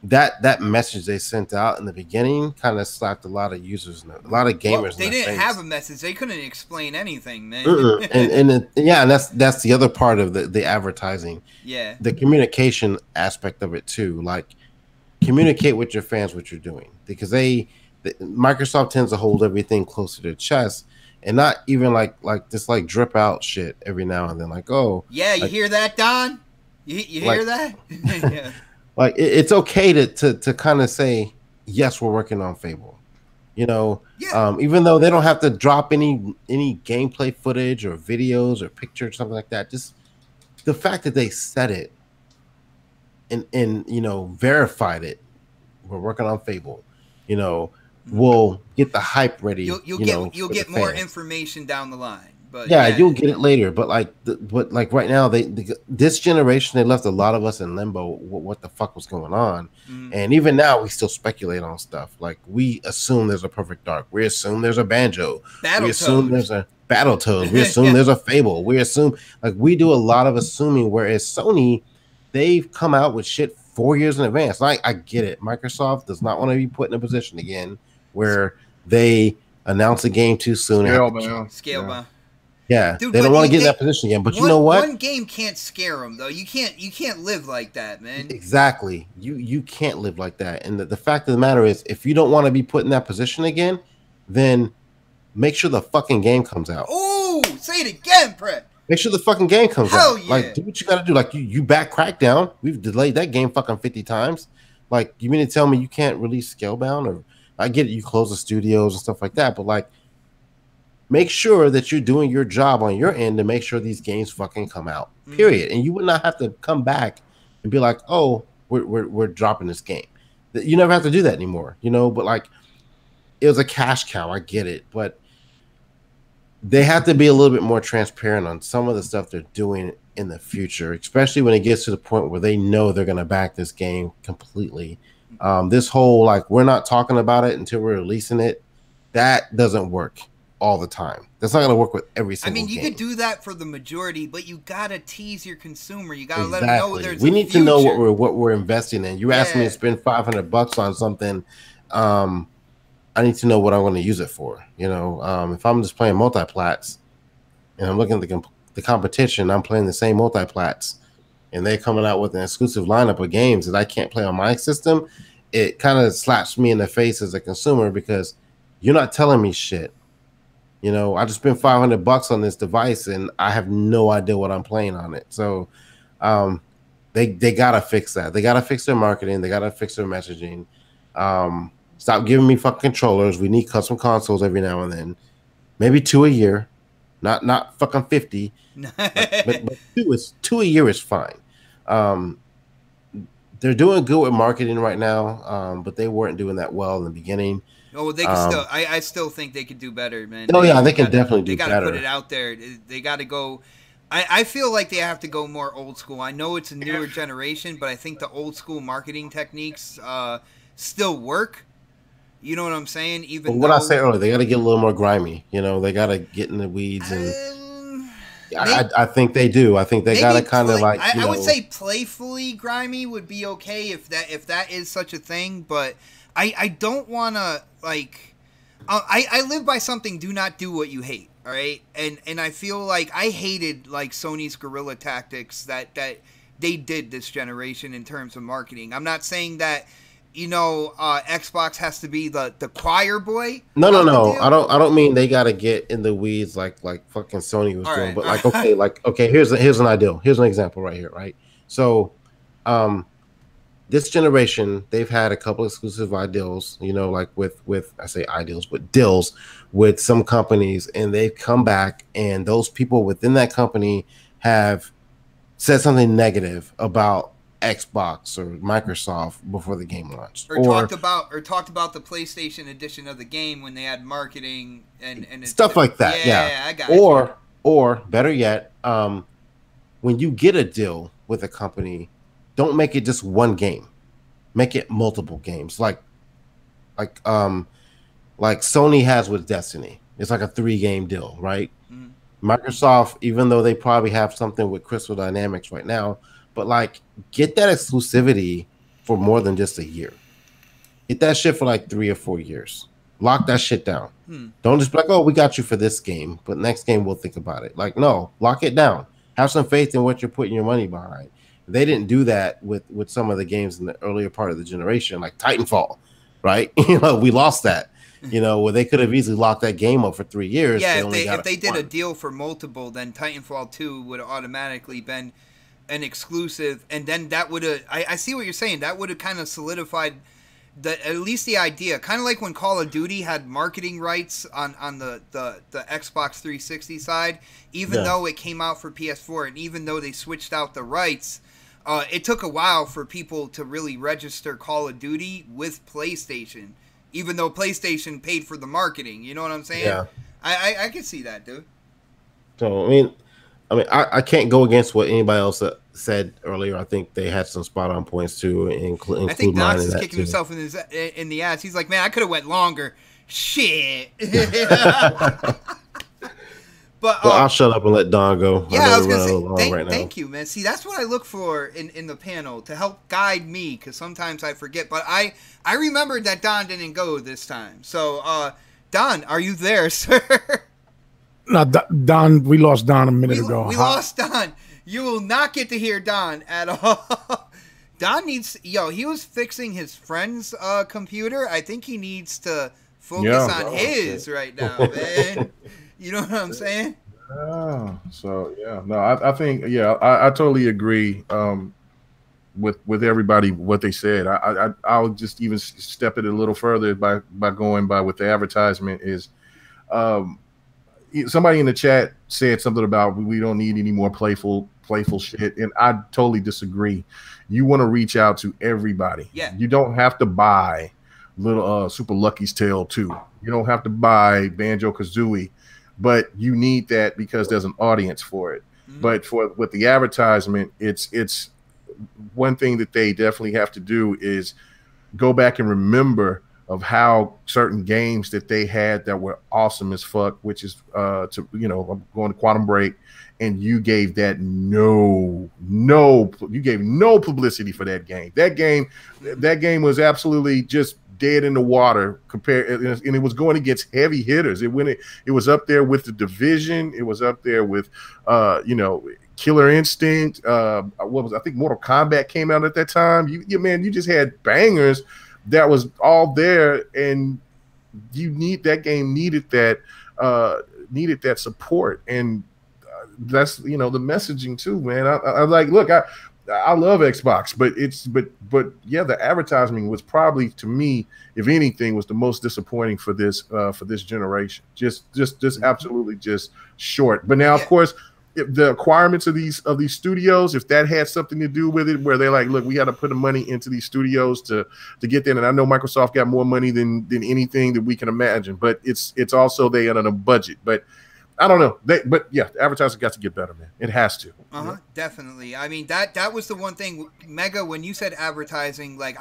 that message they sent out in the beginning kind of slapped a lot of users, a lot of gamers. They didn't have a message. They couldn't explain anything, man. and that's the other part of the advertising. Yeah, the communication aspect of it too. Like, communicate with your fans what you're doing, because Microsoft tends to hold everything close to their chest, and not even like this like drip out shit every now and then. Like, you hear that, Don? You hear that? Yeah. Like it's okay to kind of say, yes, we're working on Fable. Even though they don't have to drop any gameplay footage or videos or pictures or something like that. Just the fact that they said it and verified it, we're working on Fable. We'll get the hype ready. You'll get more information down the line, but you'll get it later. But like right now, this generation, they left a lot of us in limbo. What the fuck was going on? And even now, we still speculate on stuff. Like, we assume there's a Perfect Dark. We assume there's a Banjo. We assume there's a Battletoads. We assume there's a Fable. We assume, like, we do a lot of assuming. Whereas Sony, they've come out with shit 4 years in advance. I get it. Microsoft does not want to be put in a position again where they announce a game too soon. Scalebound. Yeah, dude, they don't want to get in that position again. But you know what? One game can't scare them, though. You can't live like that, man. Exactly. You can't live like that. And the fact of the matter is, if you don't want to be put in that position again, then make sure the fucking game comes out. Oh, say it again, Brett. Make sure the fucking game comes out. Yeah. Like, do what you got to do. Like, you back Crackdown. We've delayed that game fucking 50 times. Like, you mean to tell me you can't release Scalebound? Or I get it, you close the studios and stuff like that, but like, make sure that you're doing your job on your end to make sure these games fucking come out. Period. And you would not have to come back and be like, oh, we're dropping this game. You never have to do that anymore, But like, it was a cash cow. I get it, but they have to be a little bit more transparent on some of the stuff they're doing in the future, especially when it gets to the point where they know they're going to back this game completely. This whole, like, we're not talking about it until we're releasing it, that doesn't work all the time. That's not going to work with every single game. You could do that for the majority, but you got to tease your consumer. You got to let them know there's we need to know what we're investing in. You asked me to spend $500 on something. I need to know what I'm going to use it for. If I'm just playing multiplats and I'm looking at the competition, I'm playing the same multiplats, and they're coming out with an exclusive lineup of games that I can't play on my system, it kind of slaps me in the face as a consumer, because you're not telling me shit. I just spent $500 on this device and I have no idea what I'm playing on it. So They gotta fix that. They gotta fix their marketing. They gotta fix their messaging. Stop giving me fucking controllers. We need custom consoles every now and then. Maybe 2 a year, not fucking 50. but two a year is fine. They're doing good with marketing right now, but they weren't doing that well in the beginning. Oh, they can still. I still think they could do better, man. They can definitely do better. They got to put it out there. They got to go. I feel like they have to go more old school. I know it's a newer generation, but I think the old school marketing techniques still work. You know what I'm saying? Even what I said earlier, they got to get a little more grimy. You know, they got to get in the weeds, and I think they do. I think they got to kind of like. I would say playfully grimy would be okay if that is such a thing, but I don't want to like. I live by something: do not do what you hate. All right, and I feel like I hated like Sony's guerrilla tactics that they did this generation in terms of marketing. I'm not saying that Xbox has to be the choir boy. No. I don't mean they got to get in the weeds like fucking Sony was doing. But okay, here's an ideal. Here's an example right here, right? So, this generation, they've had a couple exclusive ideals, like with I say ideals, but deals with some companies, and they've come back, and those people within that company have said something negative about Xbox or Microsoft before the game launched, or talked about the PlayStation edition of the game when they had marketing and stuff like that. Yeah, I got it. Or better yet, when you get a deal with a company, don't make it just one game, make it multiple games, like Sony has with Destiny. It's like a 3-game deal, right? Mm-hmm. Microsoft, even though they probably have something with Crystal Dynamics right now, but like get that exclusivity for more than just a year. Get that shit for like 3 or 4 years. Lock that shit down. Don't just be like, oh, we got you for this game, but next game we'll think about it. Like, no, lock it down. Have some faith in what you're putting your money behind. They didn't do that with some of the games in the earlier part of the generation, like Titanfall, right? We lost that. Where they could have easily locked that game up for 3 years. Yeah, if they did a deal for multiple, then Titanfall 2 would have automatically been an exclusive, and then that would have. I see what you're saying. That would have kind of solidified at least the idea. Kind of like when Call of Duty had marketing rights on the Xbox 360 side, even though it came out for PS4, and even though they switched out the rights. It took a while for people to really register Call of Duty with PlayStation, even though PlayStation paid for the marketing. You know what I'm saying? Yeah. I can see that, dude. So, I can't go against what anybody else said earlier. I think they had some spot on points too. I think Knox is kicking himself in the ass. He's like, man, I could have went longer. Shit. But I'll shut up and let Don go. Yeah, I was gonna say thank you, man. See, that's what I look for in the panel to help guide me, because sometimes I forget. But I remembered that Don didn't go this time. So, Don, are you there, sir? No, Don. We lost Don a minute ago. We lost Don. You will not get to hear Don at all. Don needs. He was fixing his friend's computer. I think he needs to focus on his right now, man. You know what I'm saying? I think I totally agree with everybody what they said. I'll just even step it a little further by going by what the advertisement is. Somebody in the chat said something about we don't need any more playful shit, and I totally disagree. You want to reach out to everybody. Yeah. You don't have to buy little Super Lucky's Tale 2. You don't have to buy Banjo-Kazooie. But you need that because there's an audience for it. Mm-hmm. But with the advertisement, it's one thing that they definitely have to do is go back and remember of how certain games that they had that were awesome as fuck, which is I'm going to Quantum Break, and you gave that no publicity for that game. That game was absolutely just dead in the water and it was going against heavy hitters. It was up there with The Division. It was up there with Killer Instinct. I think Mortal Kombat came out at that time. You just had bangers that was all there, and that game needed that support. And that's the messaging too, man. I'm like, look, I love Xbox, but yeah, the advertising was probably, to me, if anything, was the most disappointing for this generation. Just absolutely just short. But now, of course, if the requirements of these studios, if that had something to do with it, where they're like, look, we got to put the money into these studios to get there. And I know Microsoft got more money than anything that we can imagine, but it's also they on a budget. But I don't know. But yeah, the advertising got to get better, man. It has to. Definitely. I mean, that was the one thing, Mega, when you said advertising, like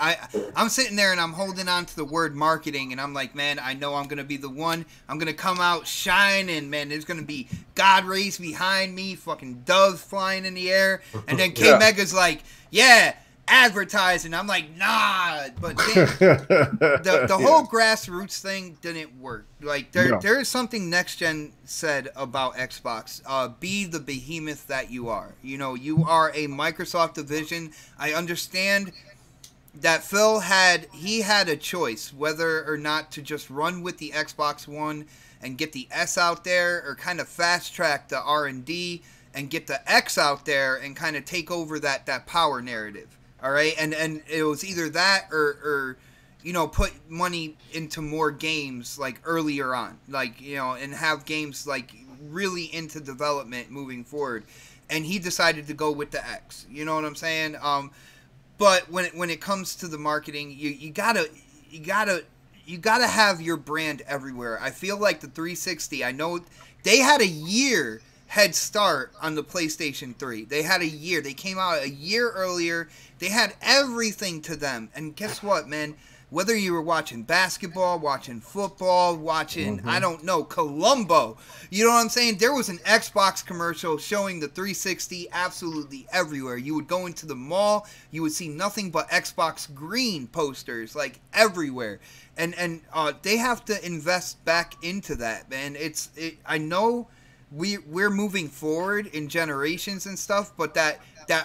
I'm sitting there and I'm holding on to the word marketing, and I'm like, man, I know I'm gonna be the one. I'm gonna come out shining, man. There's gonna be God rays behind me, fucking doves flying in the air, and then K Mega's like, yeah, advertising. I'm like, nah, but then the whole grassroots thing didn't work. Like there is something next gen said about Xbox. Be the behemoth that you are. You are a Microsoft division. I understand that Phil had a choice whether or not to just run with the Xbox One and get the S out there, or kind of fast track the R&D and get the X out there and kind of take over that power narrative. All right, and it was either that or put money into more games like earlier on, like and have games like really into development moving forward. And he decided to go with the X. You know what I'm saying? But when it comes to the marketing, you gotta have your brand everywhere. I feel like the 360. I know they had a year head start on the PlayStation 3. They had a year. They came out a year earlier. They had everything to them. And guess what, man? Whether you were watching basketball, watching football, watching, I don't know, Columbo. You know what I'm saying? There was an Xbox commercial showing the 360 absolutely everywhere. You would go into the mall, you would see nothing but Xbox Green posters, like everywhere. And they have to invest back into that, man. I know we're moving forward in generations and stuff, but that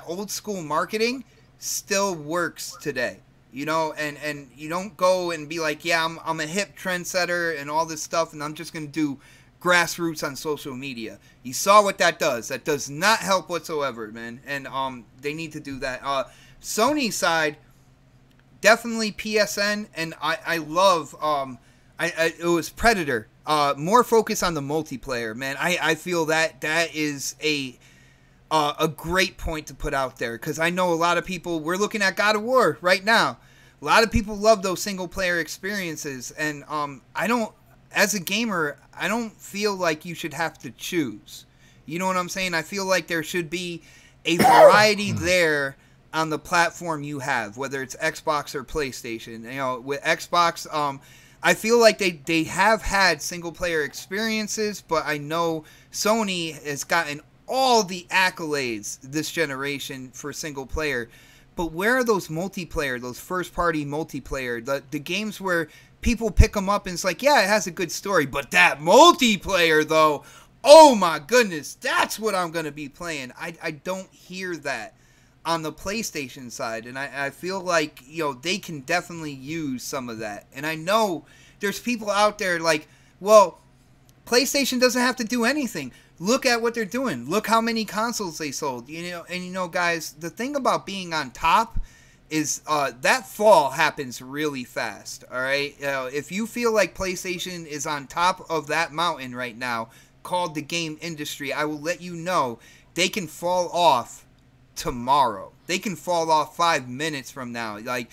old school marketing still works today, and you don't go and be like, yeah, I'm a hip trendsetter and all this stuff, and I'm just going to do grassroots on social media. You saw what that does. That does not help whatsoever, man. And they need to do that. Sony side, definitely PSN, and I love it was Predator. More focus on the multiplayer, man. I feel that is a great point to put out there, because I know a lot of people, we're looking at God of War right now. A lot of people love those single player experiences, and as a gamer, I don't feel like you should have to choose. You know what I'm saying? I feel like there should be a variety there on the platform you have, whether it's Xbox or PlayStation. With Xbox, I feel like they have had single player experiences, but I know Sony has gotten all the accolades this generation for single player. But where are those multiplayer, those first party multiplayer, the games where people pick them up and it's like, yeah, it has a good story, but that multiplayer though, oh my goodness, that's what I'm going to be playing. I don't hear that on the PlayStation side, and I feel like they can definitely use some of that. And I know there's people out there like, well, PlayStation doesn't have to do anything. Look at what they're doing. Look how many consoles they sold. And guys, the thing about being on top is that fall happens really fast. All right, if you feel like PlayStation is on top of that mountain right now, called the game industry, I will let you know they can fall off tomorrow. They can fall off 5 minutes from now. Like,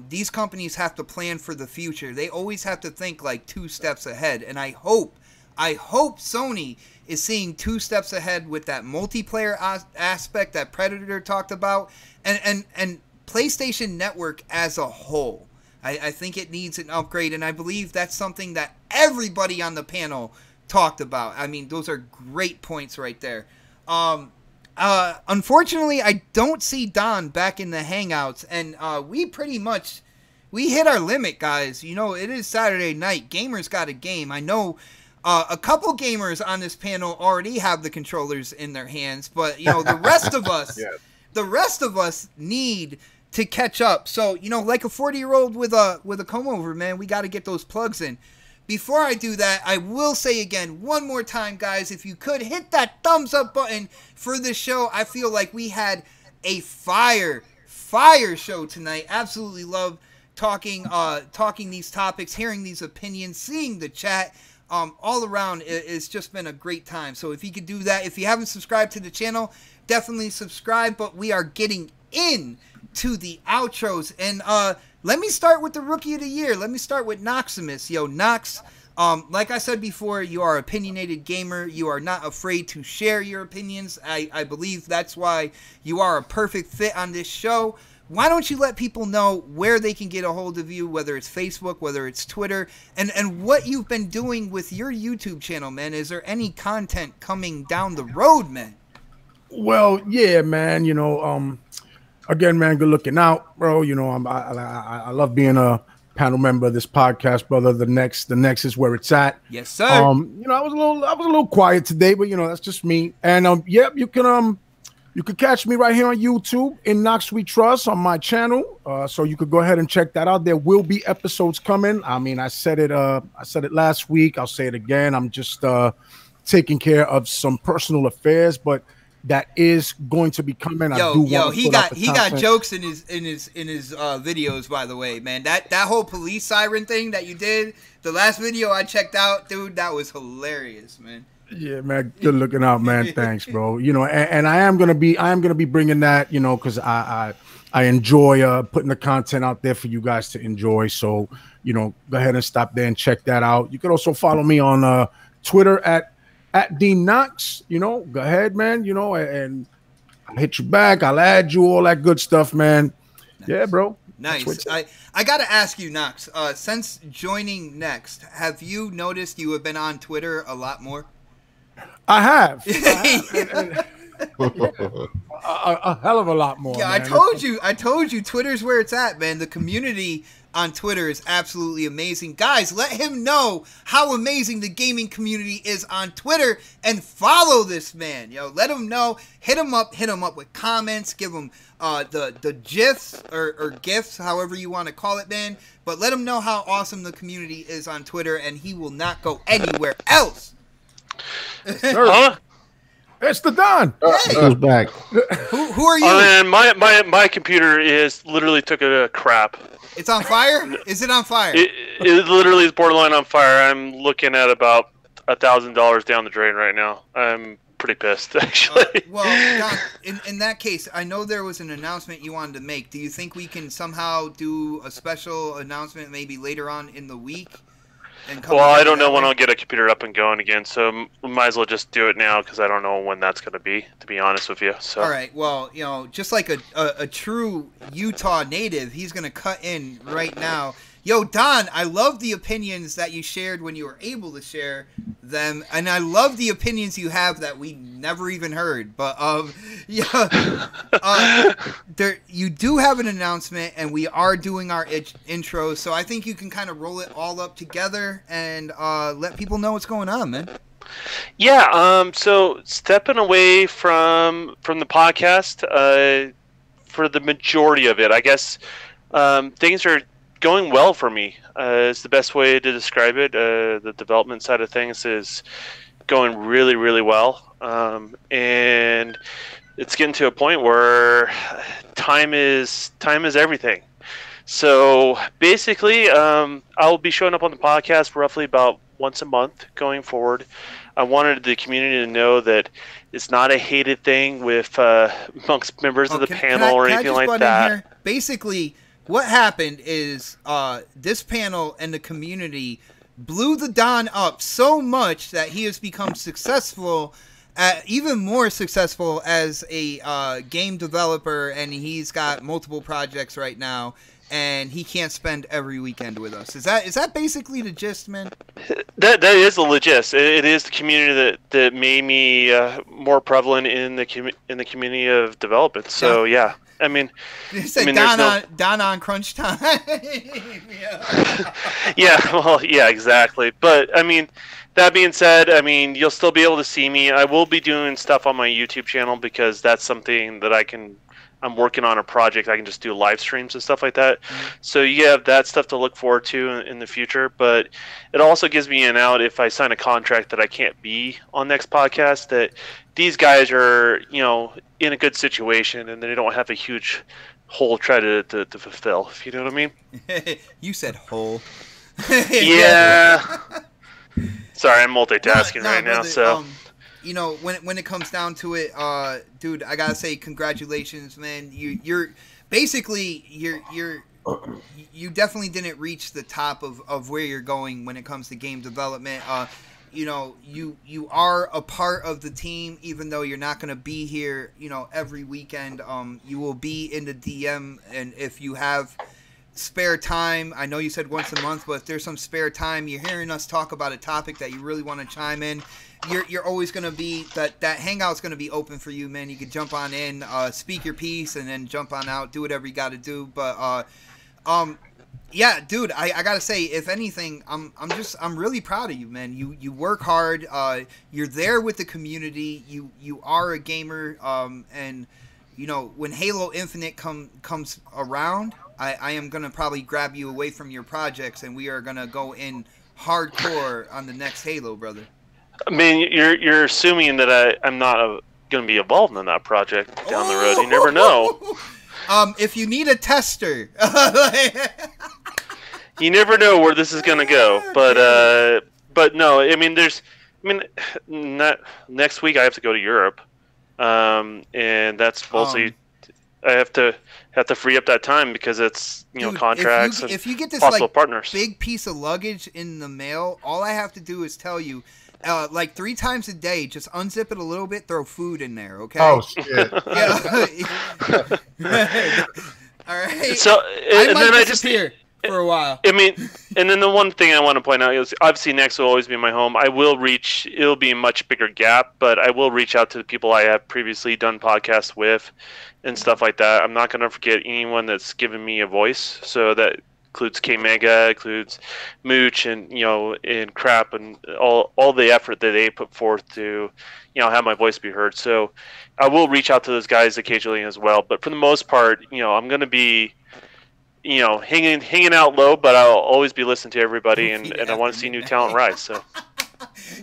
these companies have to plan for the future. They always have to think like 2 steps ahead. And I hope Sony is seeing 2 steps ahead with that multiplayer aspect that Predator talked about, and PlayStation Network as a whole. I think it needs an upgrade, and I believe that's something that everybody on the panel talked about. I mean, those are great points right there. Unfortunately, I don't see Don back in the Hangouts, and we hit our limit, guys. It is Saturday night. Gamers got a game. I know a couple gamers on this panel already have the controllers in their hands, but the rest of us, yes. The rest of us need to catch up. So like a 40-year-old with a comb over, man, we got to get those plugs in. before I do that, I will say again, one more time, guys, if you could hit that thumbs up button for this show. I feel like we had a fire show tonight. Absolutely love talking these topics, hearing these opinions, seeing the chat. All around, it's just been a great time. So if you could do that, if you haven't subscribed to the channel, definitely subscribe. But we are getting into the outros, and let me start with the Rookie of the Year. Let me start with Knoxximus. Yo, Knox, like I said before, you are an opinionated gamer. You are not afraid to share your opinions. I believe that's why you are a perfect fit on this show. Why don't you let people know where they can get a hold of you, whether it's Facebook, whether it's Twitter, and what you've been doing with your YouTube channel, man? Is there any content coming down the road, man? Well, yeah, man. You know, again, man, good looking out, bro. You know, I love being a panel member of this podcast, brother. The next is where it's at. Yes, sir. You know, I was a little quiet today, but you know, that's just me. And yep, you can catch me right here on YouTube in Knox We Trust on my channel. So you could go ahead and check that out. There will be episodes coming. I mean, I said it last week. I'll say it again. I'm just taking care of some personal affairs, but that is going to be coming. He got jokes in his videos, by the way, man. That whole police siren thing that you did, the last video I checked out, dude, that was hilarious, man. Yeah, man, good looking out, man. Thanks, bro. You know, and I am gonna be bringing that, you know, because I enjoy putting the content out there for you guys to enjoy. So, you know, go ahead and stop there and check that out. You can also follow me on Twitter at Dean Knox. You know, go ahead, man. You know, and I'll hit you back. I'll add you, all that good stuff, man. Nice. Yeah, bro. Nice. I gotta ask you, Knox. Since joining Next, have you noticed you have been on Twitter a lot more? I have. A hell of a lot more. Yeah, man. I told you Twitter's where it's at, man. The community on Twitter is absolutely amazing. Guys, let him know how amazing the gaming community is on Twitter and follow this man. Yo, let him know. Hit him up with comments, give him the GIFs or GIFs, however you want to call it, man. But let him know how awesome the community is on Twitter, and he will not go anywhere else. Huh? It's the Don. Hey. Goes back. Who are you? And my computer literally took a crap. It's on fire? Is it on fire? It literally is borderline on fire. I'm looking at about $1,000 down the drain right now. I'm pretty pissed, actually. Well, Don, in that case, I know there was an announcement you wanted to make. Do you think we can somehow do a special announcement maybe later on in the week? Well, I don't know when I'll get a computer up and going again, so we might as well just do it now because I don't know when that's going to be honest with you. So. All right, well, you know, just like a true Utah native, he's going to cut in right now. Yo, Don, I love the opinions that you shared when you were able to share them, and I love the opinions you have that we never even heard. But yeah, you do have an announcement, and we are doing our intro, so I think you can kind of roll it all up together and let people know what's going on, man. Yeah, so stepping away from the podcast for the majority of it, I guess things are going well for me is the best way to describe it. The development side of things is going really, really well, and it's getting to a point where time is everything. So basically, I'll be showing up on the podcast roughly about once a month going forward. I wanted the community to know that it's not a hated thing with amongst members of the panel or anything like that. Basically, what happened is this panel and the community blew the Don up so much that he has become successful, even more successful as a game developer, and he's got multiple projects right now, and he can't spend every weekend with us. Is that basically the gist, man? That is the gist. It is the community that made me more prevalent in the community of development. So yeah. I mean, Don on crunch time. Yeah, exactly. But I mean, that being said, I mean, you'll still be able to see me. I will be doing stuff on my YouTube channel because that's something that I can I'm working on a project, I can just do live streams and stuff like that. So you have that stuff to look forward to in the future. But it also gives me an out if I sign a contract that I can't be on next podcast, that these guys are, in a good situation and they don't have a huge hole try to fulfill, if you know what I mean. You said hole. Yeah. Sorry, I'm multitasking right now. Brother, So, when it comes down to it, dude, I gotta say congratulations, man. You definitely didn't reach the top of where you're going when it comes to game development. You are a part of the team, even though you're not gonna be here, every weekend. You will be in the DM, and if you have spare time, I know you said once a month, but if there's some spare time, you're hearing us talk about a topic that you really want to chime in, you're always going to be, that hangout's going to be open for you, man. You can jump on in, speak your piece, and then jump on out, do whatever you got to do. But yeah, dude, I gotta say, if anything, I'm really proud of you, man. You work hard, you're there with the community, you are a gamer, and when Halo Infinite comes around, I am going to probably grab you away from your projects, and we are going to go in hardcore on the next Halo, brother. I mean, you're assuming that I'm not going to be involved in that project down the road. You never know. If you need a tester. You never know where this is going to go. But no, next week I have to go to Europe. And that's mostly... I have to free up that time because it's dude, contracts if you get this possible partners. Big piece of luggage in the mail, all I have to do is tell you, 3 times a day, just unzip it a little bit, throw food in there, okay? Oh shit! Yeah. All right. So I might disappear for a while. And then the one thing I want to point out is obviously next will always be my home. It'll be a much bigger gap, but I will reach out to the people I have previously done podcasts with and stuff like that. I'm not going to forget anyone that's given me a voice. So that includes K-Mega, includes Mooch, and and Crap, and all the effort that they put forth to have my voice be heard. So I will reach out to those guys occasionally as well. But for the most part, I'm going to be hanging out low, but I'll always be listening to everybody, and I want to see new talent rise. So.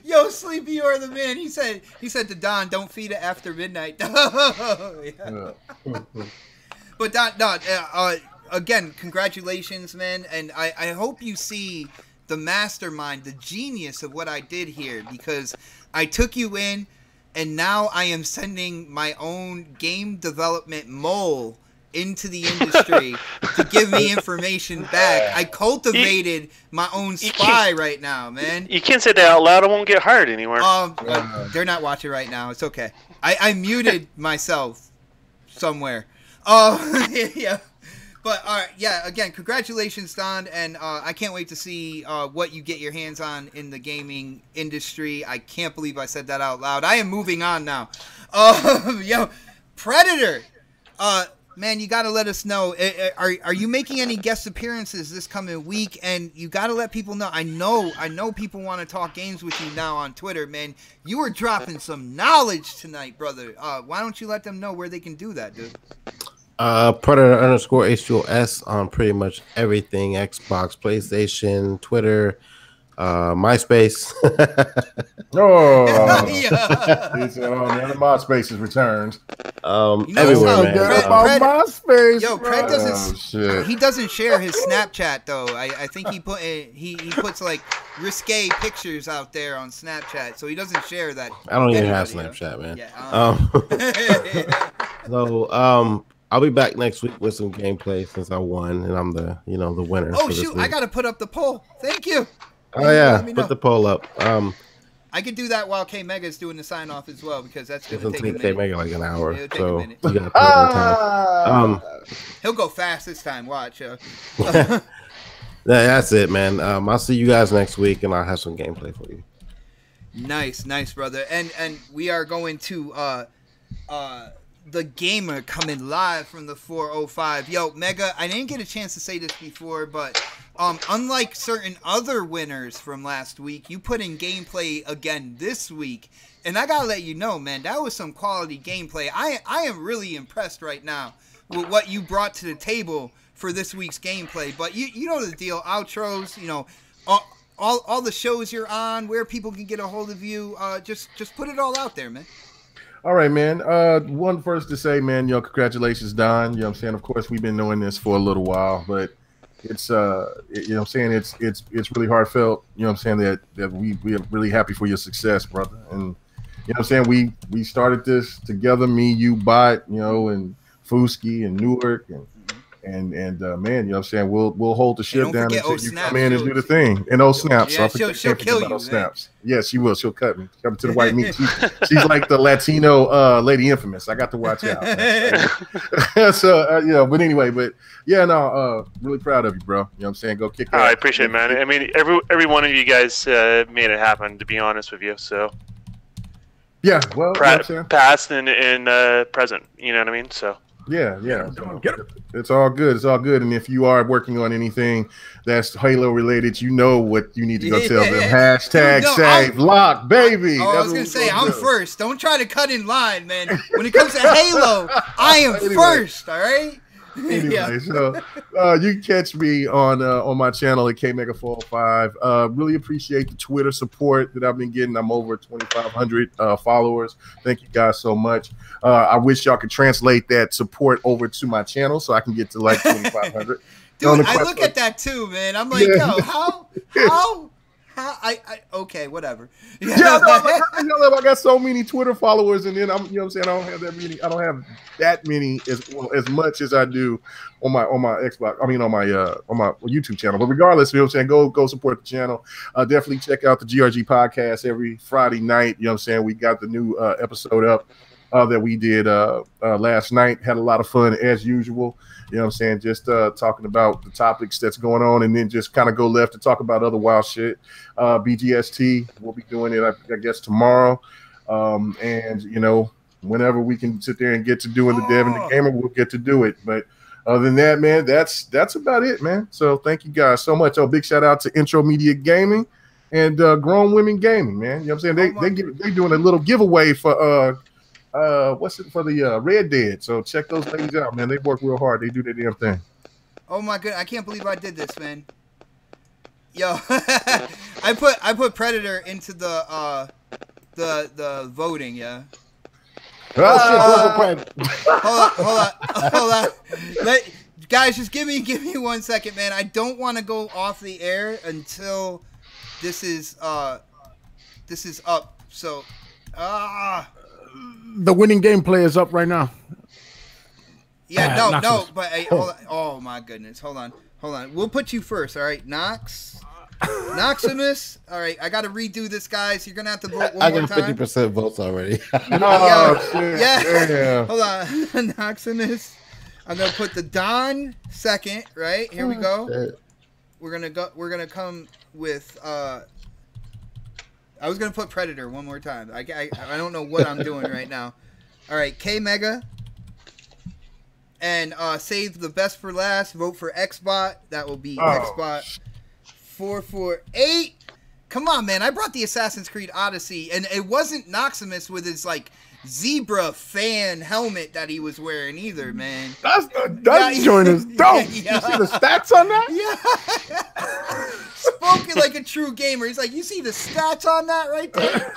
Yo, Sleepy, you're the man. He said to Don, "Don't feed it after midnight." But Don, again, congratulations, man, and I hope you see the mastermind, the genius of what I did here, because I took you in, and now I am sending my own game development mole into the industry to give me information back. I cultivated my own spy right now, man. You can't say that out loud. I won't get hired anywhere. They're not watching right now. It's okay. I muted myself somewhere. Yeah. But yeah. Again, congratulations, Don, and I can't wait to see what you get your hands on in the gaming industry. I can't believe I said that out loud. I am moving on now. Yo, Predator. Man, you got to let us know. Are you making any guest appearances this coming week? And you got to let people know. I know people want to talk games with you now on Twitter, man. You were dropping some knowledge tonight, brother. Why don't you let them know where they can do that, dude? Predator_H2S on pretty much everything: Xbox, PlayStation, Twitter, MySpace. Oh, he said, none of MySpace is returned. Everywhere, man. MySpace. Yo, Pred doesn't. He doesn't share his Snapchat though. I think he puts like risque pictures out there on Snapchat, so he doesn't share that. I don't even have Snapchat, man. Yeah. So I'll be back next week with some gameplay since I won and I'm the the winner. Oh shoot! I gotta put up the poll. Thank you. Oh yeah, put the poll up. I could do that while K-Mega is doing the sign off as well, because that's going to take a minute. K-Mega like an hour. It'll take so a minute. You gotta put time. He'll go fast this time. Watch. That's it, man. I'll see you guys next week, and I'll have some gameplay for you. Nice, brother. And we are going to the gamer coming live from the 405. Yo, Mega, I didn't get a chance to say this before, but unlike certain other winners from last week, you put in gameplay again this week. And I gotta let you know, man, that was some quality gameplay. I am really impressed right now with what you brought to the table for this week's gameplay. But you know the deal, outros, you know, all the shows you're on, where people can get a hold of you. Just put it all out there, man. All right, man. One first to say, man, congratulations, Don. You know what I'm saying? Of course, we've been doing this for a little while, but it's you know what I'm saying, it's really heartfelt. You know what I'm saying, that we are really happy for your success, brother. And you know what I'm saying, we started this together, me, you, Bot, you know, and Fusky and Newark and man, you know what I'm saying, we'll hold the ship down until you come in and do the thing. And Snaps. Yeah, she'll kill you, Snaps. Yes, she will. She'll cut me. Come to the white meat. She's like the Latino Lady Infamous. I got to watch out. So but anyway, really proud of you, bro. You know what I'm saying? Go kick ass. I appreciate it, man. I mean, every one of you guys made it happen, to be honest with you. So yeah, well, past and present. You know what I mean? So. Yeah. It's all good. It's all good. And if you are working on anything that's Halo related, you know what you need to go tell them. Hashtag save lock, baby. I was going to say, I'm first. Don't try to cut in line, man. When it comes to Halo, I am first, all right? Anyway, so you can catch me on my channel at KMega405. Really appreciate the Twitter support that I've been getting. I'm over 2,500 followers. Thank you guys so much. I wish y'all could translate that support over to my channel so I can get to like 2,500. Dude, I look at that too, man. I'm like, yo, how? Okay, whatever. I got so many Twitter followers, and then you know what I'm saying, I don't have that many as much as I do on my Xbox. I mean on my YouTube channel. But regardless, you know what I'm saying, go support the channel. Definitely check out the GRG podcast every Friday night. You know what I'm saying? We got the new episode up that we did last night. Had a lot of fun as usual. You know what I'm saying? Just talking about the topics that's going on, and then just kind of go left to talk about other wild shit. BGST, we'll be doing it, I guess, tomorrow. And, you know, whenever we can sit there and get to doing the Dev and the Gamer, we'll get to do it. But other than that, man, that's about it, man. So thank you guys so much. Oh, big shout out to Intro Media Gaming and Grown Women Gaming, man. You know what I'm saying? They doing a little giveaway for what's it for the Red Dead. So check those ladies out, man. They work real hard. They do their damn thing. Oh my god, I can't believe I did this, man. Yo, I put Predator into the voting, yeah. Oh shit, hold on. Guys, just give me 1 second, man. I don't want to go off the air until this is up. So the winning gameplay is up right now. Yeah, no, but hold on. Oh my goodness, hold on. We'll put you first, all right, Knoxximus. All right, I got to redo this, guys. You're gonna have to vote one more time. I got 50% votes already. Yeah. Hold on, Knoxximus. I'm gonna put the Don second. Right here we go. We're gonna come with. I was gonna put Predator one more time. I don't know what I'm doing right now. All right, K Mega. And save the best for last. Vote for Xbot. That will be Xbot 448. Come on, man. I brought the Assassin's Creed Odyssey, and it wasn't Knoxximus with his like zebra fan helmet that he was wearing either, man. That joint is dope. Yeah. You see the stats on that? Yeah. Spoken like a true gamer. He's like, you see the stats on that right there?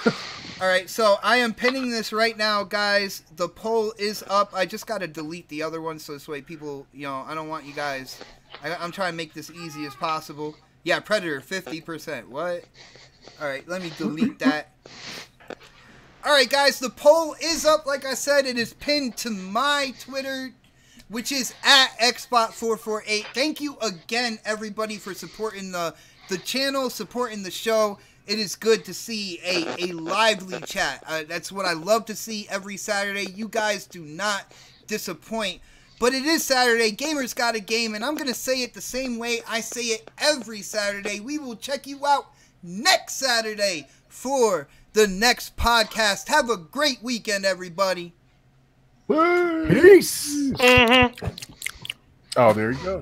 All right, so I am pinning this right now, guys. The poll is up. I just got to delete the other one so this way people, you know, I don't want you guys. I'm trying to make this easy as possible. Yeah, Predator, 50%. What? All right, let me delete that. All right, guys, the poll is up. Like I said, it is pinned to my Twitter, which is at Xbot448. Thank you again, everybody, for supporting the channel, supporting the show. It is good to see a lively chat. That's what I love to see every Saturday. You guys do not disappoint. But it is Saturday. Gamers got a game, and I'm going to say it the same way I say it every Saturday. We will check you out next Saturday for the next podcast. Have a great weekend, everybody. Peace. Oh, there you go.